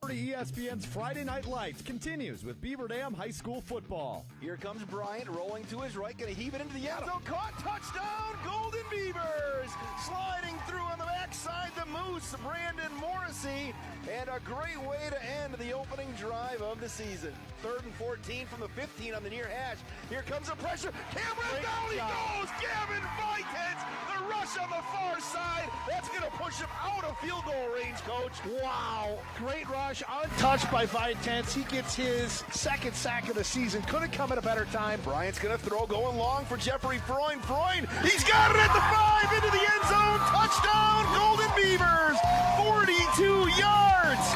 ESPN's Friday Night Lights continues with Beaver Dam High School football. Here comes Bryant rolling to his right, going to heave it into the end zone. Caught, touchdown, Golden Beavers! Sliding through on the backside, the Moose, Brandon Morrissey, and a great way to end the opening drive of the season. 3rd and 14 from the 15 on the near hash. Here comes the pressure. Cameron, down he goes! Gavin Vitens, the rush on the far side. That's going to push him out of field goal range, Coach. Wow, great rush, untouched by Vitens. He gets his second sack of the season. Couldn't come at a better time. Bryant's going to throw, going long for Jeffrey Freund. Freund, he's got it at the 5, into the end zone. Touchdown, Golden Beavers, 42 yards.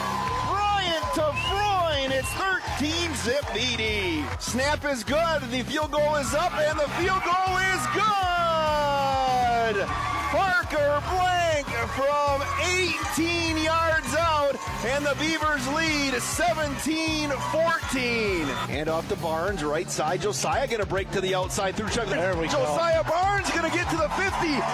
Bryant to Freund, it's 13-zip BD. Snap is good, the field goal is up, and the field goal is good. Parker Blank from 18 yards out, and the Beavers lead 17-14. Hand off to Barnes, right side. Josiah going to break to the outside through Chuck. There we go. Josiah Barnes going to get to the 50,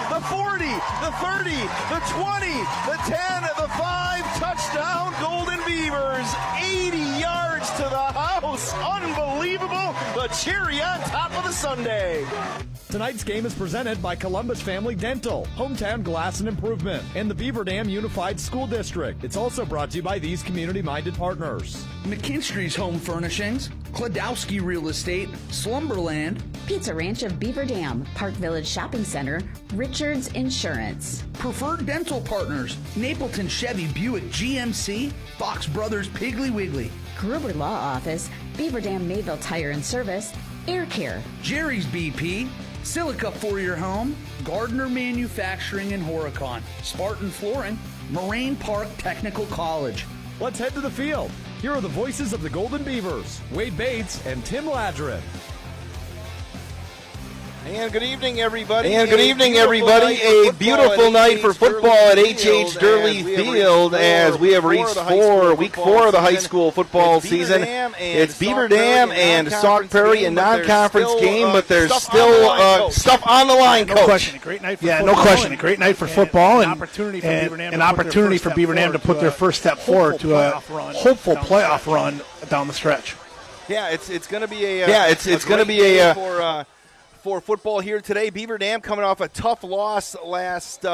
the 40, the 30, the 20, the 10, the 5. Touchdown, Golden Beavers. 80 yards to the house. Unbelievable. The cherry on top of the sundae. Tonight's game is presented by Columbus Family Dental, Hometown Glass and Improvement, and the Beaver Dam Unified School District. It's also brought to you by these community-minded partners. McKinstry's Home Furnishings, Kladowski Real Estate, Slumberland, Pizza Ranch of Beaver Dam, Park Village Shopping Center, Richards Insurance. Preferred Dental Partners, Napleton Chevy Buick GMC, Fox Brothers Piggly Wiggly, Gruber Law Office, Beaver Dam Mayville Tire and Service, Air Care, Jerry's BP, Silica for your home, Gardner Manufacturing in Horicon, Spartan Flooring, Moraine Park Technical College. Let's head to the field. Here are the voices of the Golden Beavers, Wade Bates and Tim Ladrin. And good evening, everybody. A beautiful night for football at H.H. Durley Field as we have reached week 4 of the high school football season. It's Beaver Dam and Sauk Prairie, a non-conference game, but there's still stuff on the line, Coach. No question, a great night for football. No question, a great night for football, and an opportunity for Beaver Dam to put their first step forward to a hopeful playoff run down the stretch. Yeah, it's going to be a for football here today. Beaver Dam coming off a tough loss last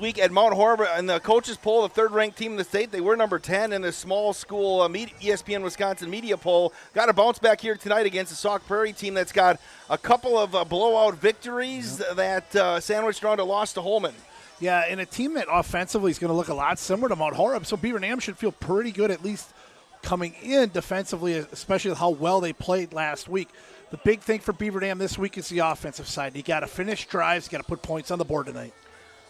week at Mount Horeb. In the coaches poll, the third-ranked team in the state, they were number 10 in the small school ESPN Wisconsin media poll. Got to bounce back here tonight against the Sauk Prairie team that's got a couple of blowout victories that sandwiched around a loss to Holman. Yeah, and a team that offensively is going to look a lot similar to Mount Horeb, so Beaver Dam should feel pretty good at least coming in defensively, especially with how well they played last week. The big thing for Beaver Dam this week is the offensive side. You got to finish drives, you got to put points on the board tonight.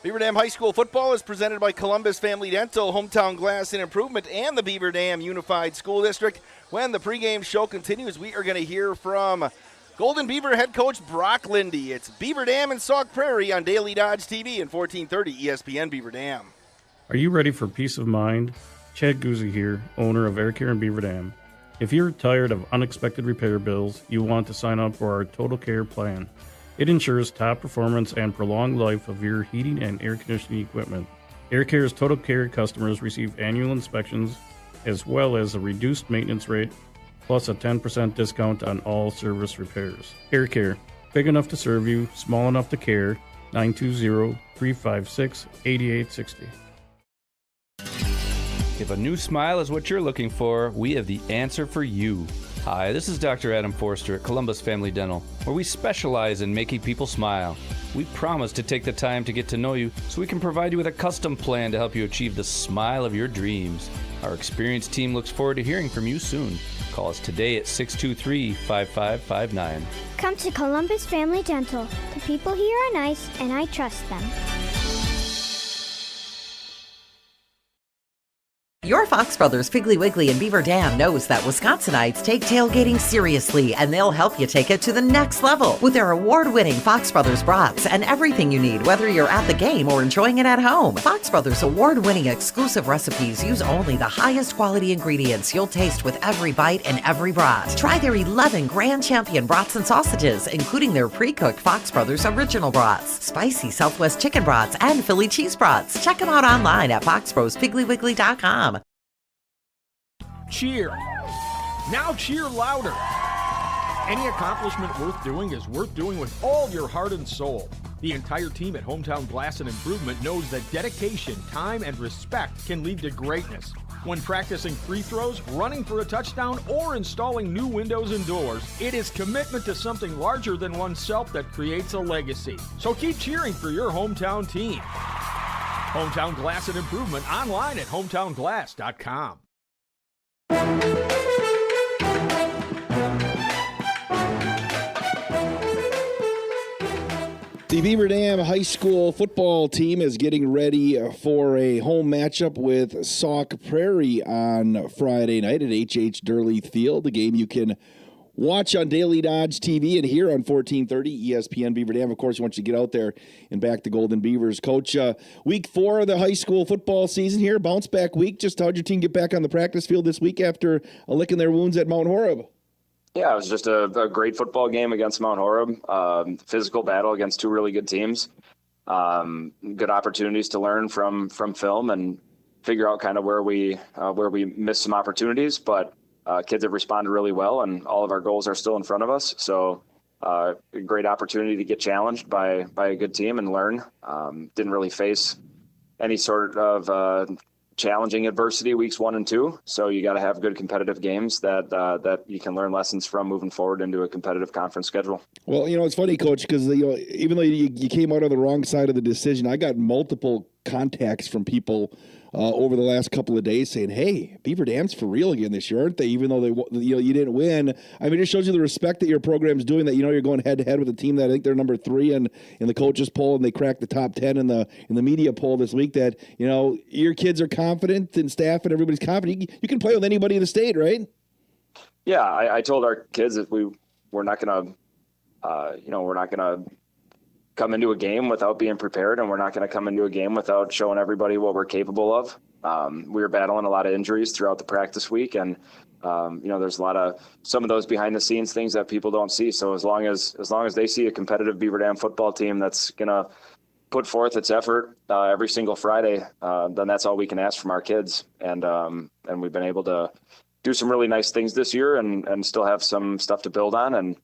Beaver Dam High School football is presented by Columbus Family Dental, Hometown Glass and Improvement, and the Beaver Dam Unified School District. When the pregame show continues, we are going to hear from Golden Beaver head coach Brock Lindy. It's Beaver Dam and Sauk Prairie on Daily Dodge TV and 1430 ESPN Beaver Dam. Are you ready for peace of mind? Chad Guzzi here, owner of Air Care in Beaver Dam. If you're tired of unexpected repair bills, you want to sign up for our Total Care plan. It ensures top performance and prolonged life of your heating and air conditioning equipment. Air Care's Total Care customers receive annual inspections as well as a reduced maintenance rate plus a 10% discount on all service repairs. Air Care, big enough to serve you, small enough to care. 920-356-8860. If a new smile is what you're looking for, we have the answer for you. Hi, this is Dr. Adam Forster at Columbus Family Dental, where we specialize in making people smile. We promise to take the time to get to know you so we can provide you with a custom plan to help you achieve the smile of your dreams. Our experienced team looks forward to hearing from you soon. Call us today at 623-5559. Come to Columbus Family Dental. The people here are nice, and I trust them. Your Fox Brothers Piggly Wiggly and Beaver Dam knows that Wisconsinites take tailgating seriously, and they'll help you take it to the next level with their award-winning Fox Brothers brats and everything you need, whether you're at the game or enjoying it at home. Fox Brothers award-winning exclusive recipes use only the highest quality ingredients you'll taste with every bite and every brat. Try their 11 Grand Champion brats and sausages, including their pre-cooked Fox Brothers original brats, spicy Southwest chicken brats, and Philly cheese brats. Check them out online at foxbrospigglywiggley.com. Cheer. Now cheer louder. Any accomplishment worth doing is worth doing with all your heart and soul. The entire team at Hometown Glass and Improvement knows that dedication, time, and respect can lead to greatness. When practicing free throws, running for a touchdown, or installing new windows and doors, it is commitment to something larger than oneself that creates a legacy. So keep cheering for your hometown team. Hometown Glass and Improvement online at hometownglass.com. The Beaver Dam High School football team is getting ready for a home matchup with Sauk Prairie on Friday night at H.H. Durleith Field. The game you can watch on Daily Dodge TV and here on 1430 ESPN Beaver Dam. Of course, once you get out there and back the Golden Beavers. Coach, week 4 of the high school football season here, bounce back week. Just how'd your team get back on the practice field this week after licking their wounds at Mount Horeb? Yeah, it was just a great football game against Mount Horeb. Physical battle against two really good teams. Good opportunities to learn from film and figure out kind of where we missed some opportunities. But kids have responded really well, and all of our goals are still in front of us. So a great opportunity to get challenged by a good team and learn. Didn't really face any sort of challenging adversity weeks 1 and 2. So you got to have good competitive games that you can learn lessons from moving forward into a competitive conference schedule. Well, it's funny, Coach, because even though you came out on the wrong side of the decision, I got multiple contacts from people over the last couple of days saying, "Hey, Beaver Dam's for real again this year, aren't they? Even though you didn't win." I mean, it shows you the respect that your program's doing. That you're going head to head with a team that I think they're number 3 in the coaches poll, and they cracked the top 10 in the media poll this week. That your kids are confident, and staff and everybody's confident. You can play with anybody in the state, right? Yeah, I told our kids that we're not gonna come into a game without being prepared, and we're not going to come into a game without showing everybody what we're capable of. We were battling a lot of injuries throughout the practice week, and there's some of those behind the scenes things that people don't see. So as long as they see a competitive Beaver Dam football team that's going to put forth its effort every single Friday, then that's all we can ask from our kids. And we've been able to do some really nice things this year, and still have some stuff to build on. And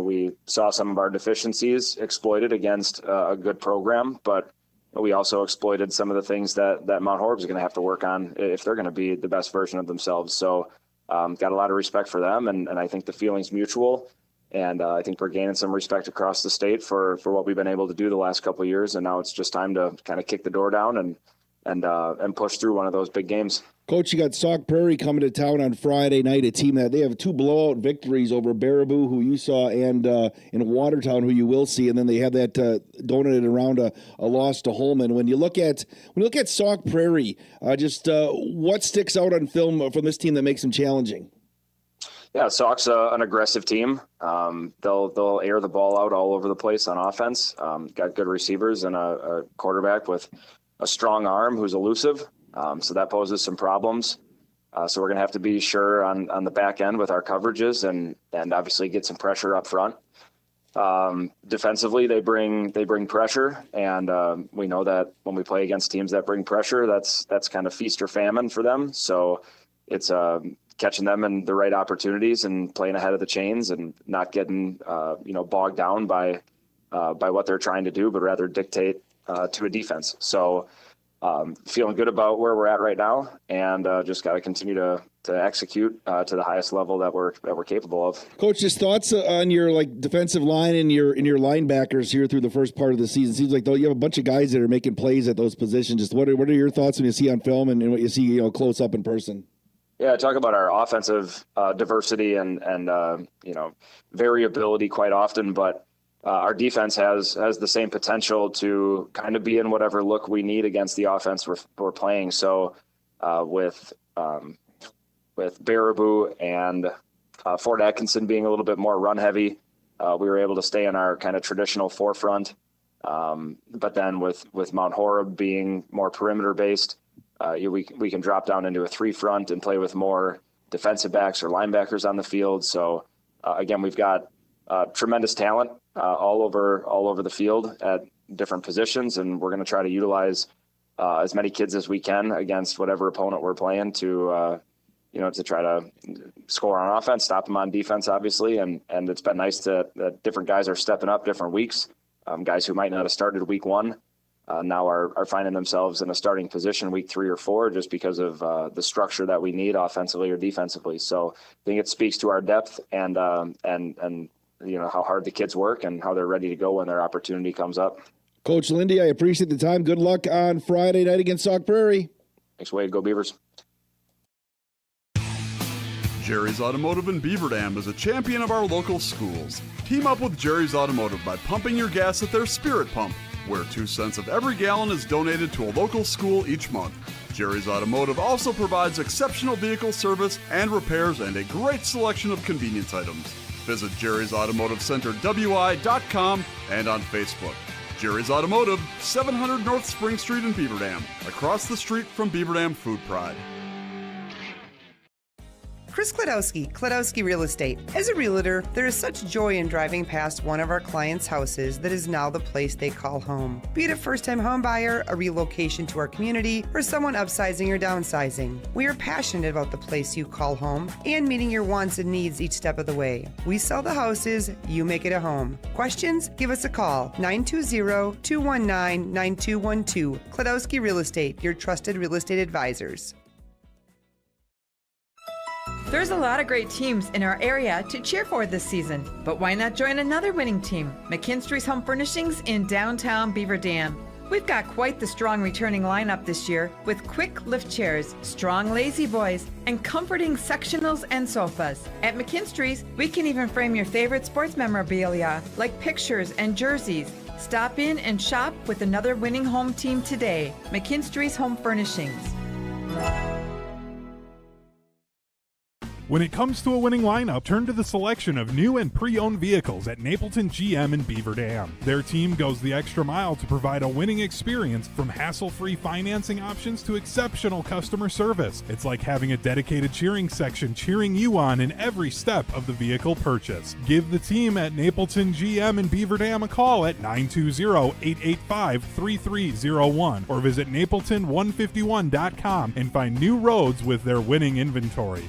we saw some of our deficiencies exploited against a good program, but we also exploited some of the things that Mount Horeb is going to have to work on if they're going to be the best version of themselves. So got a lot of respect for them, and I think the feeling's mutual. And I think we're gaining some respect across the state for what we've been able to do the last couple of years. And now it's just time to kind of kick the door down and push through one of those big games. Coach, you got Sauk Prairie coming to town on Friday night, a team that they have 2 blowout victories over Baraboo, who you saw, and in Watertown, who you will see, and then they have that donated around a loss to Holman. When you look at Sauk Prairie, what sticks out on film from this team that makes them challenging? Yeah, Sauk's an aggressive team. They'll air the ball out all over the place on offense. Got good receivers and a quarterback with a strong arm who's elusive. So that poses some problems. So we're going to have to be sure on the back end with our coverages and obviously get some pressure up front. Defensively, they bring pressure, and we know that when we play against teams that bring pressure, that's kind of feast or famine for them. So it's catching them in the right opportunities and playing ahead of the chains and not getting bogged down by what they're trying to do, but rather dictate to a defense. So feeling good about where we're at right now, and just got to continue to execute to the highest level that we're capable of. Coach, just thoughts on your defensive line and your linebackers here through the first part of the season. Seems like though you have a bunch of guys that are making plays at those positions. Just what are your thoughts when you see on film and what you see close up in person? Yeah, talk about our offensive diversity and variability quite often, but our defense has the same potential to kind of be in whatever look we need against the offense we're playing. So with Baraboo and Fort Atkinson being a little bit more run heavy. We were able to stay in our kind of traditional forefront. But then with Mount Horeb being more perimeter based, we can drop down into a 3-front and play with more defensive backs or linebackers on the field. So again, we've got tremendous talent all over the field at different positions, and we're going to try to utilize as many kids as we can against whatever opponent we're playing to try to score on offense, stop them on defense, obviously. And it's been nice that different guys are stepping up different weeks. Guys who might not have started week 1 now are finding themselves in a starting position week 3 or 4 just because of the structure that we need offensively or defensively. So I think it speaks to our depth and how hard the kids work and how they're ready to go when their opportunity comes up. Coach Lindy, I appreciate the time. Good luck on Friday night against Sauk Prairie. Thanks, Wade. Go Beavers. Jerry's Automotive in Beaver Dam is a champion of our local schools. Team up with Jerry's Automotive by pumping your gas at their Spirit Pump, where 2 cents of every gallon is donated to a local school each month. Jerry's Automotive also provides exceptional vehicle service and repairs and a great selection of convenience items. Visit Jerry's Automotive Center WI.com and on Facebook. Jerry's Automotive, 700 North Spring Street in Beaver Dam, across the street from Beaver Dam Food Pride. Chris Kladowski Real Estate. As a realtor, there is such joy in driving past one of our clients' houses that is now the place they call home. Be it a first-time home buyer, a relocation to our community, or someone upsizing or downsizing. We are passionate about the place you call home and meeting your wants and needs each step of the way. We sell the houses, you make it a home. Questions? Give us a call, 920-219-9212. Kladowski Real Estate, your trusted real estate advisors. There's a lot of great teams in our area to cheer for this season, but why not join another winning team? McKinstry's Home Furnishings in downtown Beaver Dam. We've got quite the strong returning lineup this year with quick lift chairs, strong lazy boys, and comforting sectionals and sofas. At McKinstry's, we can even frame your favorite sports memorabilia like pictures and jerseys. Stop in and shop with another winning home team today. McKinstry's Home Furnishings. When it comes to a winning lineup, turn to the selection of new and pre-owned vehicles at Napleton GM in Beaver Dam. Their team goes the extra mile to provide a winning experience, from hassle-free financing options to exceptional customer service. It's like having a dedicated cheering section cheering you on in every step of the vehicle purchase. Give the team at Napleton GM in Beaver Dam a call at 920-885-3301 or visit napleton151.com and find new roads with their winning inventory.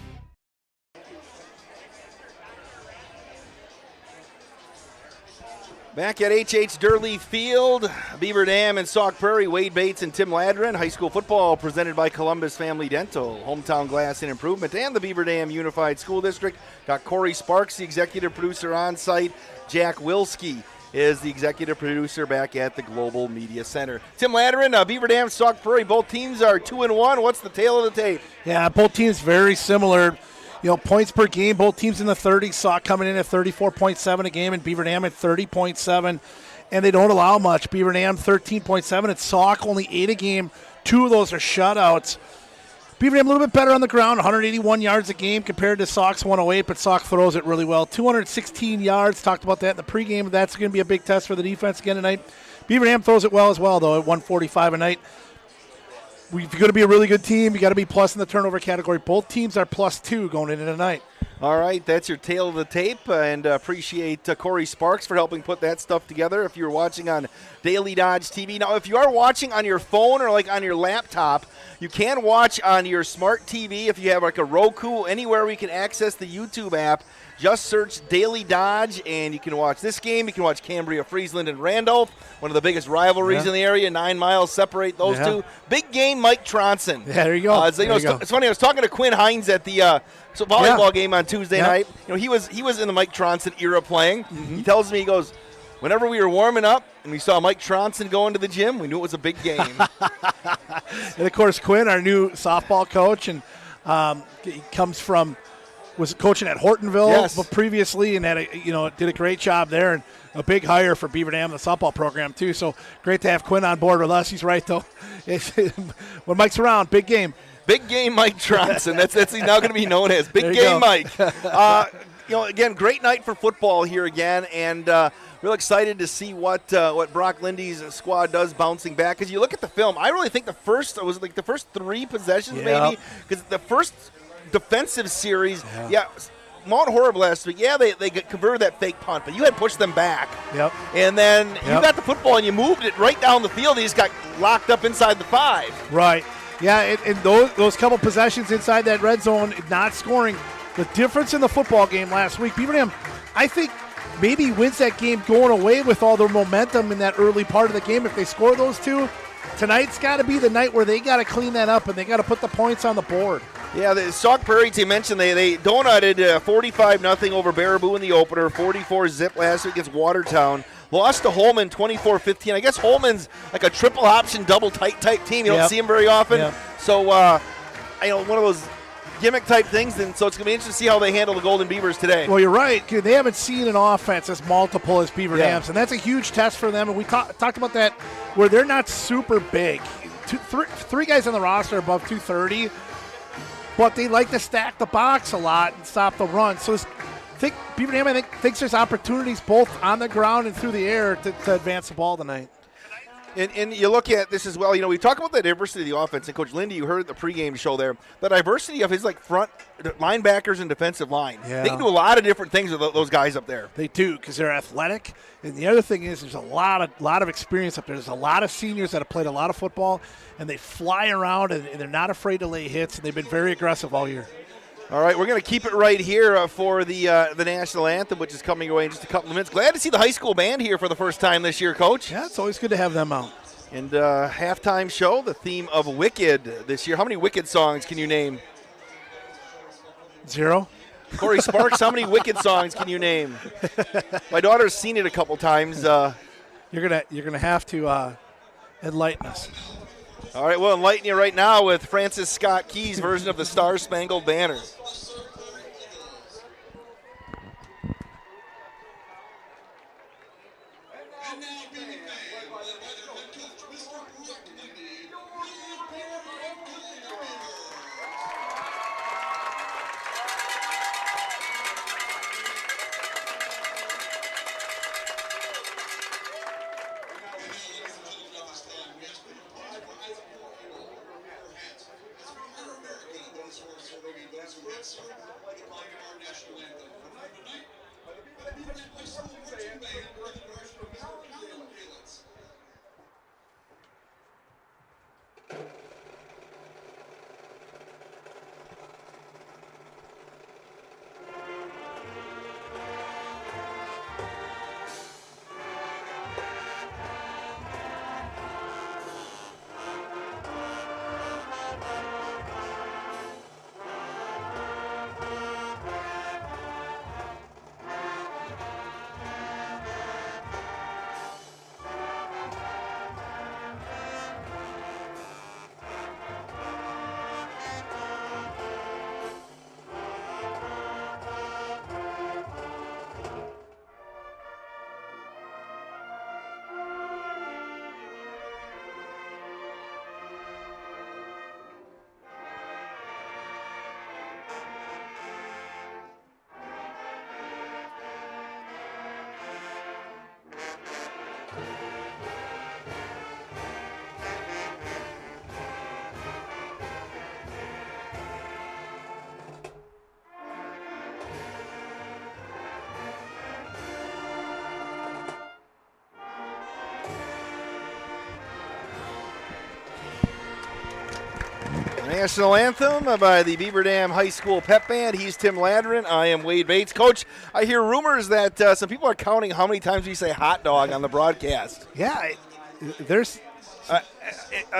Back at H.H. Durley Field, Beaver Dam and Sauk Prairie, Wade Bates and Tim Ladrin. High school football presented by Columbus Family Dental, Hometown Glass and Improvement, and the Beaver Dam Unified School District. Got Corey Sparks, the executive producer, on site. Jack Wilski is the executive producer back at the Global Media Center. Tim Ladrin, Beaver Dam, Sauk Prairie, both teams are 2-1. What's the tale of the tape? Yeah, both teams very similar. Points per game, both teams in the 30s. Sauk coming in at 34.7 a game, and Beaver Dam at 30.7. And they don't allow much. Beaver Dam 13.7. It's Sauk only 8 a game. 2 of those are shutouts. Beaver Dam a little bit better on the ground, 181 yards a game compared to Sauk's 108, but Sauk throws it really well. 216 yards. Talked about that in the pregame. That's going to be a big test for the defense again tonight. Beaver Dam throws it well as well, though, at 145 a night. If you're going to be a really good team, you got to be plus in the turnover category. Both teams are +2 going into tonight. All right, that's your tale of the tape, and appreciate Corey Sparks for helping put that stuff together. If you're watching on Daily Dodge TV. Now, if you are watching on your phone or like on your laptop, you can watch on your smart TV. If you have like a Roku, anywhere we can access the YouTube app, just search Daily Dodge, and you can watch this game. You can watch Cambria, Friesland, and Randolph, one of the biggest rivalries in the area. 9 miles separate those two. Big game, Mike Tronson. Yeah, there you go. It's funny. I was talking to Quinn Hines at the volleyball game on Tuesday night. He was in the Mike Tronson era playing. Mm-hmm. He tells me, he goes, whenever we were warming up and we saw Mike Tronson go into the gym, we knew it was a big game. And, of course, Quinn, our new softball coach, and he comes from – was coaching at Hortonville previously, and did a great job there, and a big hire for Beaver Dam, the softball program too. So great to have Quinn on board with us. He's right though. When Mike's around, big game. Big Game Mike Tronson. That's he's now going to be known as Big Game Mike. Again, great night for football here again, and real excited to see what Brock Lindy's squad does bouncing back. Because you look at the film, I really think the first 3 possessions maybe, because the first defensive series, Mount Horeb last week, they converted that fake punt, but you had pushed them back. Yep. And then you got the football and you moved it right down the field. And you just got locked up inside the 5. Right. Yeah, and those couple possessions inside that red zone, not scoring. The difference in the football game last week, Beaver Dam, I think maybe wins that game going away with all their momentum in that early part of the game. If they score those 2, tonight's got to be the night where they got to clean that up and they got to put the points on the board. Yeah, the Sauk Prairie team mentioned they donutted 45-0 over Baraboo in the opener, 44-0 last week against Watertown. Lost to Holman 24-15. I guess Holman's like a triple option, double tight type team. You don't see them very often. So, one of those gimmick type things, and so it's going to be interesting to see how they handle the Golden Beavers today. Well, you're right. They haven't seen an offense as multiple as Beaver Dams, and that's a huge test for them. And we talked about that where they're not super big. 3 guys on the roster above 230, but they like to stack the box a lot and stop the run. So Beaver Dam, thinks there's opportunities both on the ground and through the air to advance the ball tonight. And you look at this as well. We talk about the diversity of the offense. And Coach Lindy, you heard the pregame show there, the diversity of his front linebackers and defensive line. Yeah. They can do a lot of different things with those guys up there. They do, because they're athletic. And the other thing is there's a lot of experience up there. There's a lot of seniors that have played a lot of football, and they fly around, and they're not afraid to lay hits, and they've been very aggressive all year. All right, we're going to keep it right here for the national anthem, which is coming away in just a couple of minutes. Glad to see the high school band here for the first time this year, Coach. Yeah, it's always good to have them out. And halftime show, the theme of Wicked this year. How many Wicked songs can you name? 0. Corey Sparks, how many Wicked songs can you name? My daughter's seen it a couple times. You're gonna have to enlighten us. All right, we'll enlighten you right now with Francis Scott Key's version of the Star Spangled Banner. National anthem by the Beaver Dam High School Pep Band. He's Tim Ladrin. I am Wade Bates. Coach, I hear rumors that some people are counting how many times we say hot dog on the broadcast. Yeah, there's a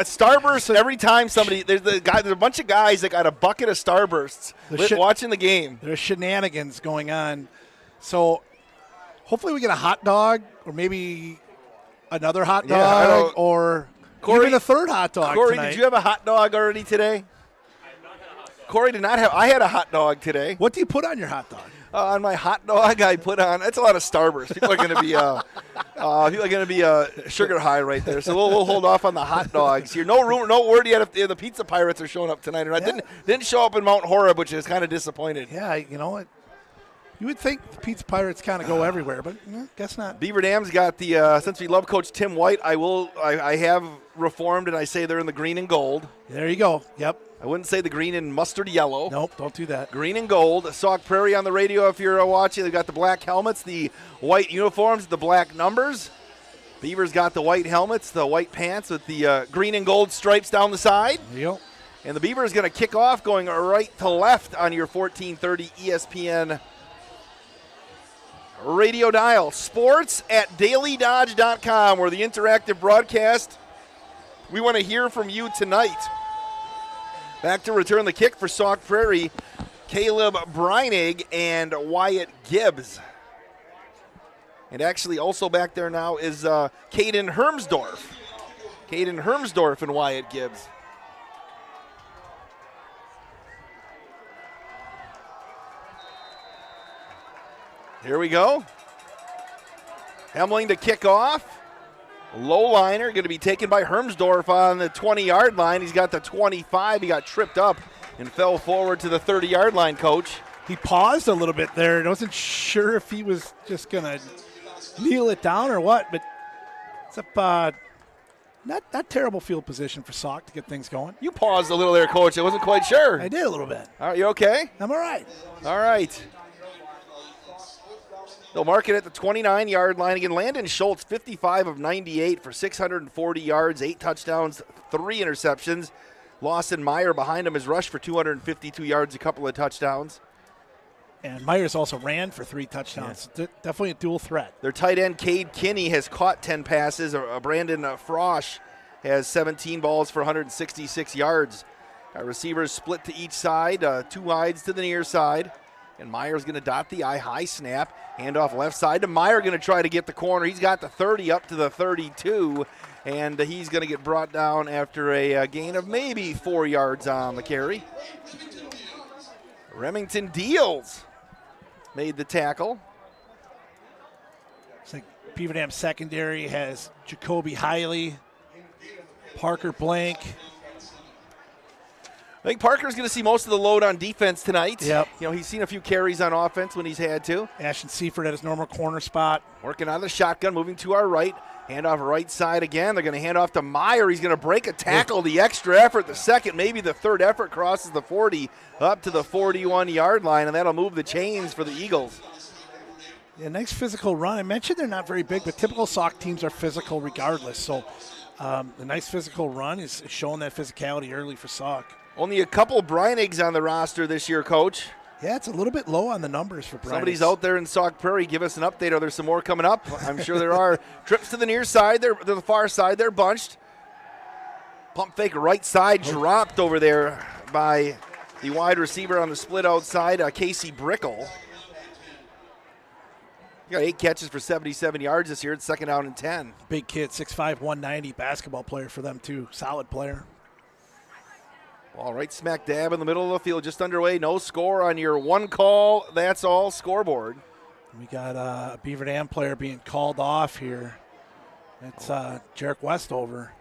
Starburst every time somebody. There's a bunch of guys that got a bucket of Starbursts watching the game. There's shenanigans going on. So hopefully we get a hot dog or maybe another hot dog or Corey, even a third hot dog Corey, tonight. did you have a hot dog already today? Corey did not have. I had a hot dog today. What do you put on your hot dog? On my hot dog, I put on. That's a lot of Starburst. People are going to be sugar high right there. So we'll hold off on the hot dogs here. No rumor, no word yet if the Pizza Pirates are showing up tonight or not. Yeah. Didn't show up in Mount Horeb, which is kind of disappointed. Yeah, you know what? You would think the Pizza Pirates kind of go everywhere, but guess not. Beaver Dam's got the. Since we love Coach Tim White, I have reformed and I say they're in the green and gold. There you go. Yep. I wouldn't say the green and mustard yellow. Nope, don't do that. Green and gold. Sauk Prairie on the radio if you're watching. They've got the black helmets, the white uniforms, the black numbers. Beaver's got the white helmets, the white pants with the green and gold stripes down the side. Yep. And the Beaver is going to kick off going right to left on your 1430 ESPN radio dial. Sports at dailydodge.com, where the interactive broadcast. We want to hear from you tonight. Back to return the kick for Sauk Prairie, Caleb Breinig and Wyatt Gibbs. And actually also back there now is Caden Hermsdorf. Caden Hermsdorf and Wyatt Gibbs. Here we go. Hemling to kick off. Low liner going to be taken by Hermsdorf on the 20-yard line. He's got the 25. He got tripped up and fell forward to the 30-yard line, Coach. He paused a little bit there. I wasn't sure if he was just going to kneel it down or what, but it's up not terrible field position for Sauk to get things going. You paused a little there, Coach. I wasn't quite sure. I did a little bit. All right, you okay? I'm all right. All right. They'll mark it at the 29-yard line. Again, Landon Schultz, 55 of 98 for 640 yards, 8 touchdowns, 3 interceptions. Lawson Meyer behind him has rushed for 252 yards, a couple of touchdowns. And Myers also ran for 3 touchdowns. Yeah. Definitely a dual threat. Their tight end, Cade Kinney, has caught 10 passes. Brandon Frosch has 17 balls for 166 yards. Receivers split to each side, 2 wides to the near side. And Meyer's going to dot the I, high snap. Handoff left side to Meyer, going to try to get the corner. He's got the 30 up to the 32, and he's going to get brought down after a gain of maybe 4 yards on the carry. Remington Deals made the tackle. It's like Beaver Dam secondary has Jacoby Hiley, Parker Blank. I think Parker's going to see most of the load on defense tonight. Yep. You know, he's seen a few carries on offense when he's had to. Ashton Seifert at his normal corner spot. Working out of the shotgun, moving to our right. Handoff right side again. They're going to hand off to Meyer. He's going to break a tackle. The extra effort, the second, maybe the third effort, crosses the 40 up to the 41-yard line, and that'll move the chains for the Eagles. Yeah, nice physical run. I mentioned they're not very big, but typical Sauk teams are physical regardless. So the nice physical run is showing that physicality early for Sauk. Only a couple Breinigs on the roster this year, Coach. Yeah, it's a little bit low on the numbers for Breinigs. Somebody's out there in Sauk Prairie. Give us an update. Are there some more coming up? I'm sure there are. Trips to the near side. They're to the far side. They're bunched. Pump fake right side dropped over there by the wide receiver on the split outside, Casey Brickle. He got 8 catches for 77 yards this year. It's second down and 10. Big kid, 6'5", 190, basketball player for them too. Solid player. All right, smack dab in the middle of the field, just underway. No score on your one call. That's all scoreboard. We got a Beaver Dam player being called off here. It's Jarek Westover.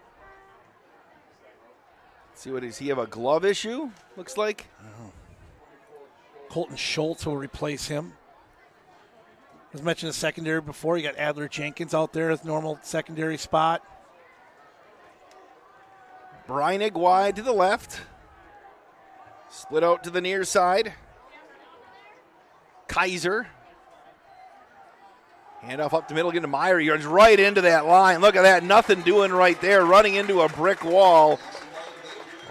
Let's see, does he have a glove issue? Looks like. Colton Schultz will replace him. As mentioned, the secondary before, you got Adler Jenkins out there as normal secondary spot. Breinig wide to the left. Split out to the near side. Kaiser. Handoff up the middle again to Meyer. He runs right into that line. Look at that. Nothing doing right there. Running into a brick wall.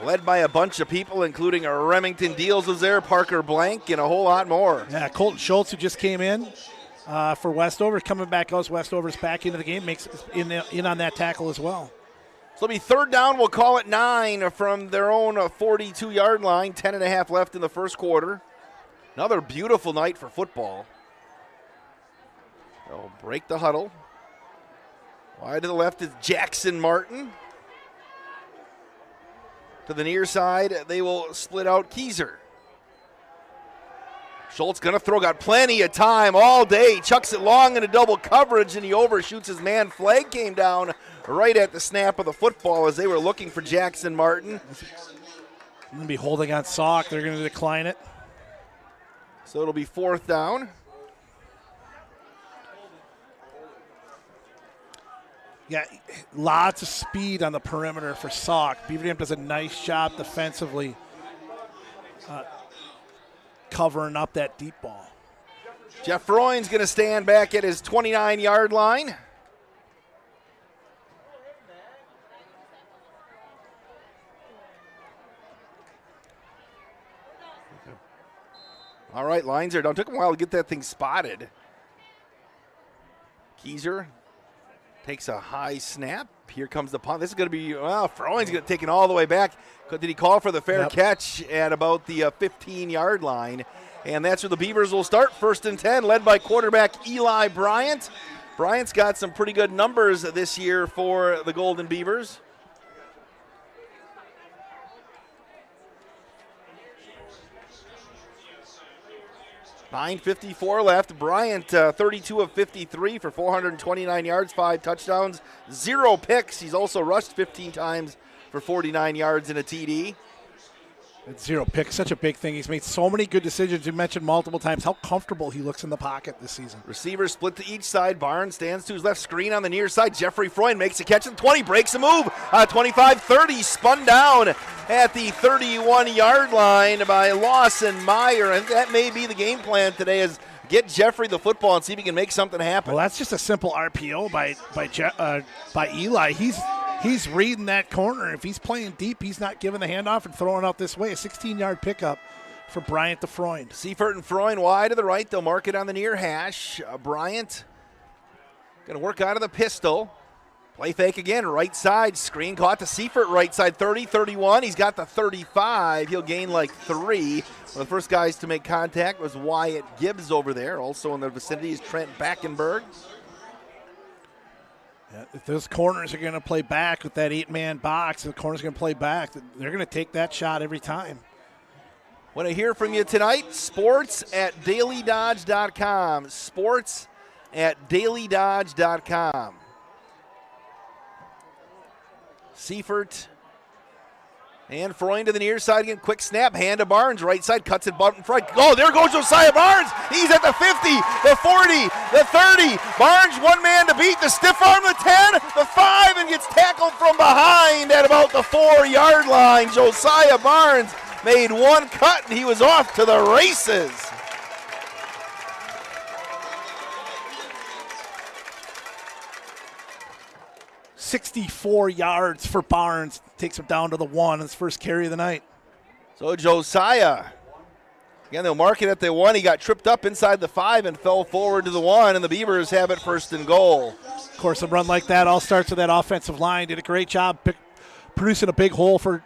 Led by a bunch of people, including Remington Deals was there, Parker Blank, and a whole lot more. Yeah, Colton Schultz, who just came in for Westover, coming back out. Westover's back into the game, makes in on that tackle as well. So it'll be third down. We'll call it 9 from their own 42-yard line. 10.5 left in the first quarter. Another beautiful night for football. They'll break the huddle. Wide to the left is Jackson Martin. To the near side, they will split out Keyser. Schultz going to throw, got plenty of time all day. Chucks it long into double coverage, and he overshoots his man. Flag came down right at the snap of the football as they were looking for Jackson Martin. Going to be holding on Sauk. They're going to decline it. So it'll be 4th down. Yeah, lots of speed on the perimeter for Sauk. Beaver Dam does a nice job defensively covering up that deep ball. Jeff Freund's going to stand back at his 29-yard line. All right, lines are down. Took him a while to get that thing spotted. Keyser takes a high snap. Here comes the punt. This is going to be, Freund's going to take it all the way back. Did he call for the fair catch at about the 15-yard line? And that's where the Beavers will start. 1st and 10, led by quarterback Eli Bryant. Bryant's got some pretty good numbers this year for the Golden Beavers. .9:54 left. Bryant 32 of 53 for 429 yards, 5 touchdowns, 0 picks. He's also rushed 15 times for 49 yards and a TD. That 0 pick, such a big thing. He's made so many good decisions. You mentioned multiple times how comfortable he looks in the pocket this season. Receivers split to each side. Barnes stands to his left, screen on the near side. Jeffrey Freund makes a catch at the 20, breaks a move. 25-30, spun down at the 31-yard line by Lawson Meyer. And that may be the game plan today, is get Jeffrey the football and see if he can make something happen. Well, that's just a simple RPO by Eli. He's reading that corner. If he's playing deep, he's not giving the handoff and throwing out this way. A 16-yard pickup for Bryant to Freund. Seifert and Freund wide to the right. They'll mark it on the near hash. Bryant going to work out of the pistol. Play fake again, right side. Screen caught to Seifert, right side, 30, 31. He's got the 35. He'll gain like 3. One of the first guys to make contact was Wyatt Gibbs over there. Also in the vicinity is Trent Backenberg. Yeah, if those corners are going to play back with that 8-man box, the corner's going to play back, they're going to take that shot every time. Want to hear from you tonight? Sports@dailydodge.com. Sports@dailydodge.com. Seifert and Freund to the near side again. Quick snap, hand to Barnes, right side, cuts it button front. Oh, there goes Josiah Barnes. He's at the 50, the 40, the 30. Barnes, one man to beat, the stiff arm, the 10, the 5, and gets tackled from behind at about the 4-yard line. Josiah Barnes made one cut, and he was off to the races. .64 yards for Barnes. Takes him down to the 1. His first carry of the night. So Josiah, again, they'll mark it at the 1. He got tripped up inside the 5 and fell forward to the 1, and the Beavers have it 1st and goal. Of course, a run like that all starts with that offensive line. Did a great job producing a big hole for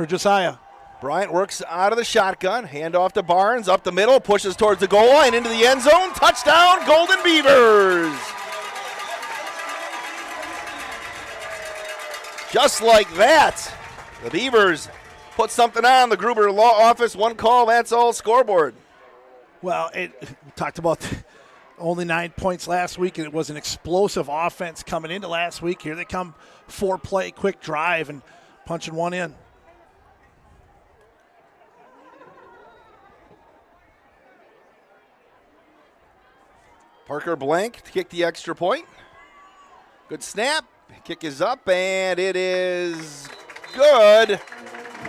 Josiah. Bryant works out of the shotgun. Hand off to Barnes. Up the middle. Pushes towards the goal line. Into the end zone. Touchdown, Golden Beavers. Just like that, the Beavers put something on the Gruber Law Office. One call, that's all scoreboard. Well, we talked about only 9 points last week, and it was an explosive offense coming into last week. Here they come, 4-play, quick drive, and punching one in. Parker Blank to kick the extra point. Good snap. Kick is up, and it is good.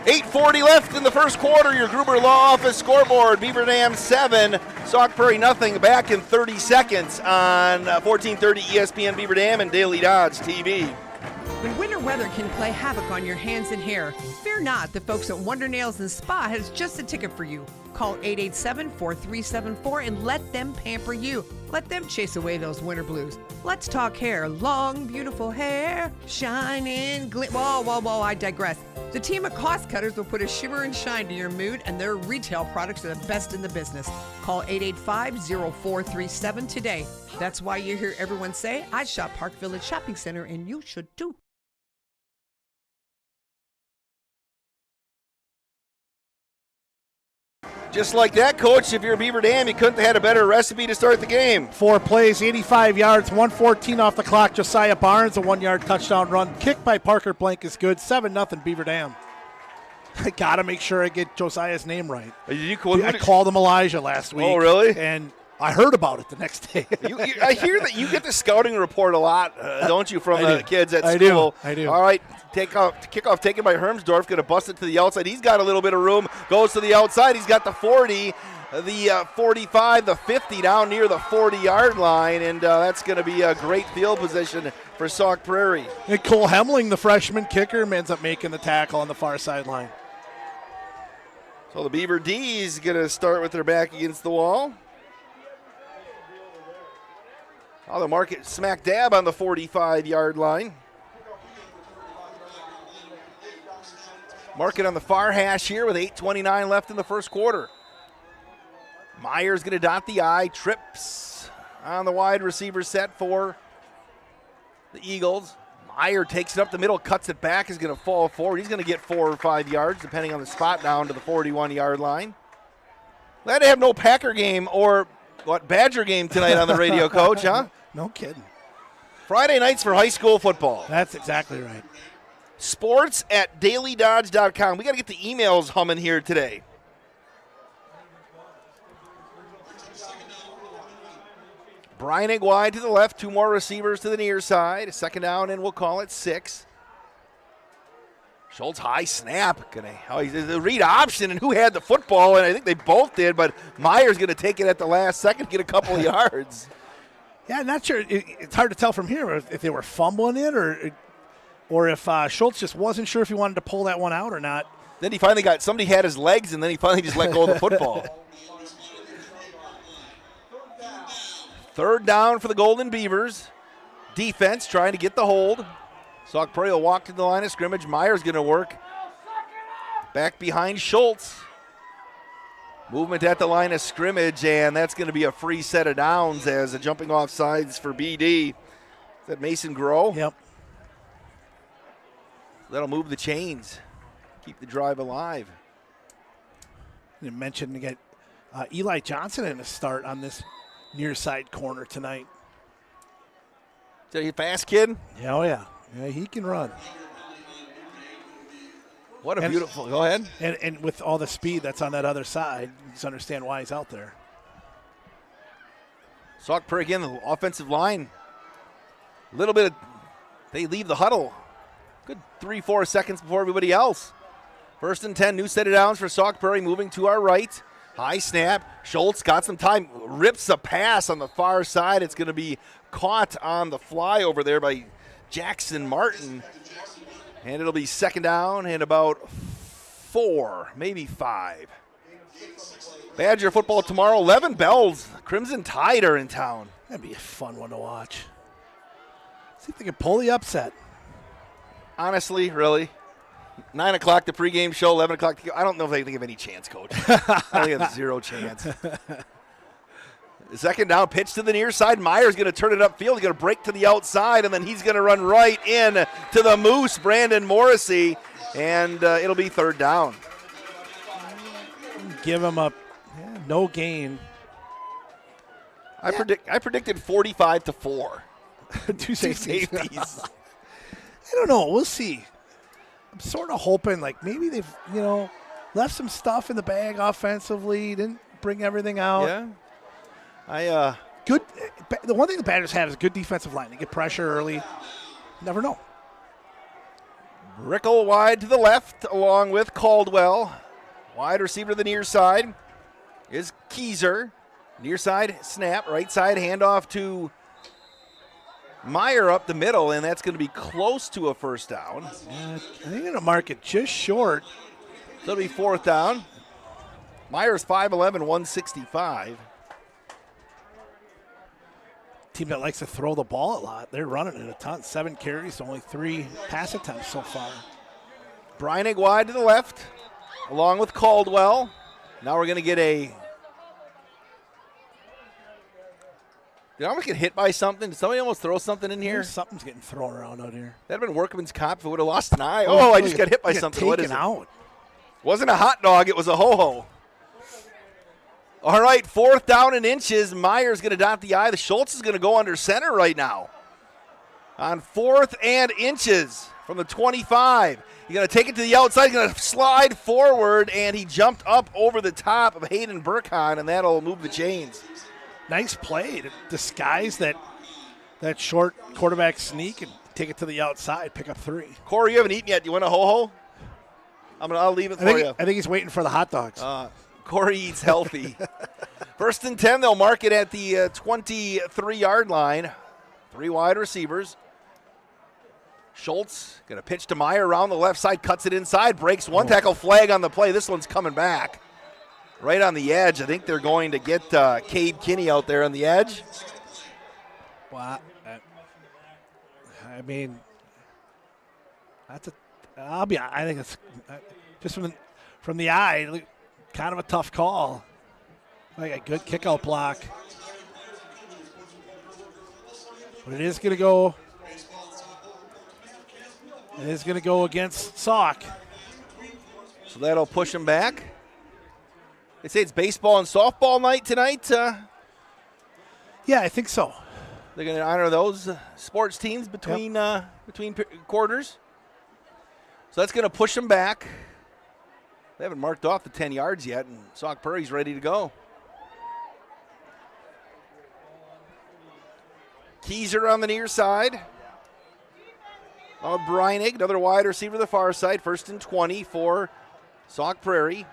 8:40 left in the first quarter. Your Gruber Law Office scoreboard. Beaver Dam 7, Sauk Prairie nothing. Back in 30 seconds on 1430 ESPN Beaver Dam and Daily Dodge TV. When winter weather can play havoc on your hands and hair, fear not. The folks at Wonder Nails and Spa has just the ticket for you. Call 887-4374 and let them pamper you. Let them chase away those winter blues. Let's talk hair. Long, beautiful hair, shining, whoa, I digress. The team of cost cutters will put a shimmer and shine to your mood, and their retail products are the best in the business. Call 885-0437 today. That's why you hear everyone say, I shop Park Village Shopping Center, and you should too. Just like that, Coach, if you're Beaver Dam, you couldn't have had a better recipe to start the game. 4 plays, 85 yards, 114 off the clock. Josiah Barnes, a 1-yard touchdown run. Kick by Parker Blank is good. 7-0 Beaver Dam. I got to make sure I get Josiah's name right. I called him Elijah last week. Oh, really? And I heard about it the next day. I hear that you get the scouting report a lot, don't you, from the kids at school? I do. All right, kickoff taken by Hermsdorf, going to bust it to the outside. He's got a little bit of room, goes to the outside. He's got the 40, the 45, the 50 down near the 40-yard line, and that's going to be a great field position for Sauk Prairie. And Cole Hemling, the freshman kicker, ends up making the tackle on the far sideline. So the Beaver D is going to start with their back against the wall. Oh, the market smack dab on the 45-yard line. Market on the far hash here with 8:29 left in the first quarter. Myers going to dot the I, trips on the wide receiver set for the Eagles. Meyer takes it up the middle, cuts it back, is going to fall forward. He's going to get 4 or 5 yards, depending on the spot, down to the 41-yard line. Glad to have no Packer game or Badger game tonight on the radio, Coach, huh? No kidding. Friday nights for high school football. That's exactly right. Sports at dailydodge.com. We got to get the emails humming here today. Brining wide to the left, 2 more receivers to the near side. A second down, and we'll call it 6. Schultz high snap. The read option, and who had the football? And I think they both did, but Meyer's going to take it at the last second, get a couple of yards. Yeah, not sure. It's hard to tell from here if they were fumbling it or if Schultz just wasn't sure if he wanted to pull that one out or not. Then he finally somebody had his legs, and then he finally just let go of the football. Third down for the Golden Beavers. Defense trying to get the hold. Sauk Prairie will walk to the line of scrimmage. Meyer's going to work. Back behind Schultz. Movement at the line of scrimmage, and that's going to be a free set of downs as a jumping off sides for BD. Is that Mason Grow? Yep. That'll move the chains. Keep the drive alive. You mentioned to get Eli Johnson in a start on this near side corner tonight. Is he a fast kid? Yeah, oh yeah. Yeah, he can run. What a beautiful, go ahead. And with all the speed that's on that other side, you just understand why he's out there. Sauk Prairie again, the offensive line. A little bit they leave the huddle. Good 3-4 seconds before everybody else. 1st and 10, new set of downs for Sauk Prairie, moving to our right. High snap. Schultz got some time, rips a pass on the far side. It's going to be caught on the fly over there by Jackson Martin. And it'll be second down and about 4, maybe 5. Badger football tomorrow, 11 bells. Crimson Tide are in town. That'd be a fun one to watch. See if they can pull the upset. Honestly, really. 9 o'clock, the pregame show, 11 o'clock. I don't know if they think of any chance, Coach. I think they have 0 chance. Second down, pitch to the near side. Meyer's going to turn it upfield. He's going to break to the outside, and then he's going to run right in to the Moose, Brandon Morrissey, and it'll be 3rd down. Give him no gain. I predicted 45-4. 2 safeties. I don't know. We'll see. I'm sort of hoping like maybe they've left some stuff in the bag offensively. Didn't bring everything out. Yeah. Good. The one thing the Badgers have is good defensive line. They get pressure early. Never know. Rickle wide to the left along with Caldwell. Wide receiver to the near side is Keyser. Near side snap. Right side handoff to Meyer up the middle, and that's going to be close to a 1st down. I think they're going to mark it just short. So it'll be 4th down. Meyer's 5'11", 165. Team that likes to throw the ball a lot. They're running it a ton. 7 carries, only 3 pass attempts so far. Breinig wide to the left, along with Caldwell. Now we're going to get a... Did I almost get hit by something? Did somebody almost throw something in here? Something's getting thrown around out here. That'd have been workman's comp if it would have lost an eye. Oh, I just got hit by something. What is it? Out. Wasn't a hot dog. It was a ho-ho. All right, 4th down and inches. Meyer's going to dot the I. The Schultz is going to go under center right now. On 4th and inches from the 25. He's going to take it to the outside. He's going to slide forward, and he jumped up over the top of Hayden Burkhan, and that'll move the chains. Nice play to disguise that short quarterback sneak and take it to the outside, pick up 3. Corey, you haven't eaten yet. Do you want a ho-ho? I'll leave it for you. I think he's waiting for the hot dogs. Corey eats healthy. 1st and 10, they'll mark it at the 23-yard line. 3 wide receivers. Schultz going to pitch to Meyer around the left side, cuts it inside, breaks one tackle, flag on the play. This one's coming back. Right on the edge. I think they're going to get Cade Kinney out there on the edge. Well, I mean, I think it's just from the eye, kind of a tough call. Like a good kick-out block. But it is going to go. It is going to go against Sauk. So that'll push him back. They say it's baseball and softball night tonight. Yeah, I think so. They're going to honor those sports teams between quarters. So that's going to push them back. They haven't marked off the 10 yards yet, and Sauk Prairie's ready to go. Keyser on the near side. Breinig, another wide receiver to the far side. 1st and 20 for Sauk Prairie.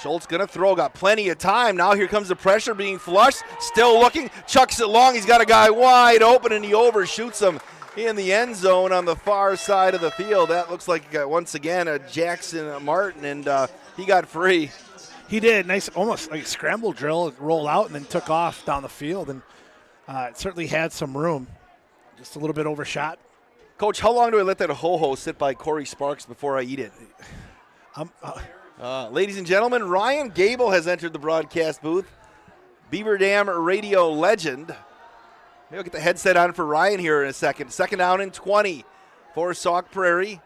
Schultz going to throw, got plenty of time. Now here comes the pressure being flushed. Still looking, chucks it long. He's got a guy wide open, and he overshoots him in the end zone on the far side of the field. That looks like, once again, a Jackson Martin, and he got free. He did. Nice, almost like a scramble drill. It rolled out and then took off down the field, and it certainly had some room. Just a little bit overshot. Coach, how long do I let that ho-ho sit by Corey Sparks before I eat it? Ladies and gentlemen, Ryan Gable has entered the broadcast booth. Beaver Dam radio legend. Maybe I'll get the headset on for Ryan here in a second. 2nd down and 20 for Sauk Prairie.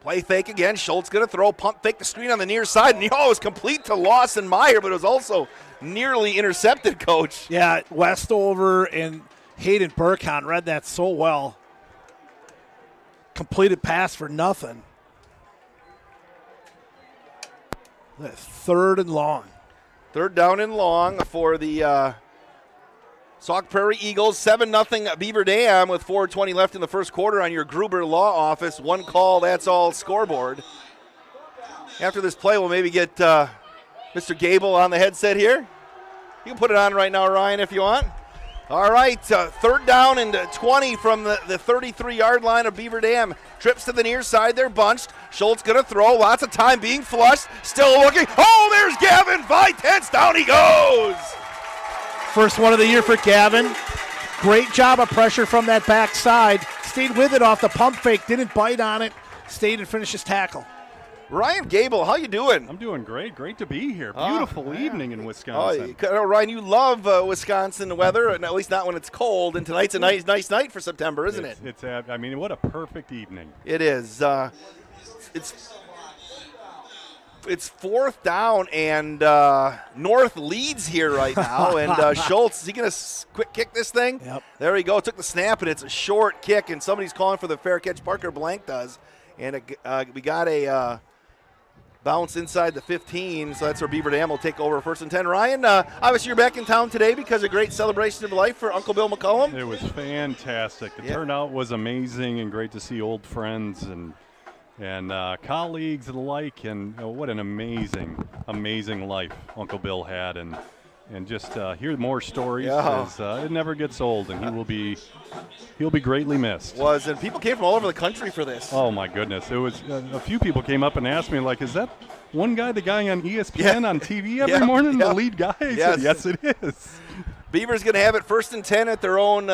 Play fake again. Schultz going to throw, pump fake the screen on the near side. And it was complete to Lawson Meyer, but it was also nearly intercepted, Coach. Yeah, Westover and Hayden Burkhan read that so well. Completed pass for nothing. 3rd and long. 3rd down and long for the Sauk Prairie Eagles. 7-0 Beaver Dam with 4:20 left in the first quarter on your Gruber Law Office. 1 call, that's all scoreboard. After this play, we'll maybe get Mr. Gable on the headset here. You can put it on right now, Ryan, if you want. All right, 3rd down and 20 from the 33-yard line of Beaver Dam. Trips to the near side, they're bunched. Schultz going to throw, lots of time being flushed. Still looking. Oh, there's Gavin Vitens. Down he goes. First one of the year for Gavin. Great job of pressure from that backside. Stayed with it off the pump fake, didn't bite on it. Stayed and finished his tackle. Ryan Gable, how you doing? I'm doing great. Great to be here. Beautiful evening in Wisconsin. Ryan, you love Wisconsin weather, and at least not when it's cold. And tonight's a nice night for September, isn't it? I mean, what a perfect evening. It is. It's 4th down, and North leads here right now. And Schultz, is he going to quick kick this thing? Yep. There we go. Took the snap, and it's a short kick, and somebody's calling for the fair catch. Parker Blank does. And we got a bounce inside the 15, so that's where Beaver Dam will take over 1st and 10. Ryan, obviously you're back in town today because of great celebration of life for Uncle Bill McCullum. It was fantastic. The turnout was amazing, and great to see old friends and colleagues alike, and what an amazing life Uncle Bill had, and just hear more stories. It never gets old, and he'll be greatly missed. And people came from all over the country for this. Oh my goodness! It was a few people came up and asked me, like, is that one guy the guy on ESPN on TV every morning, the lead guy? I said, yes, it is. Beaver's going to have it 1st and 10 at their own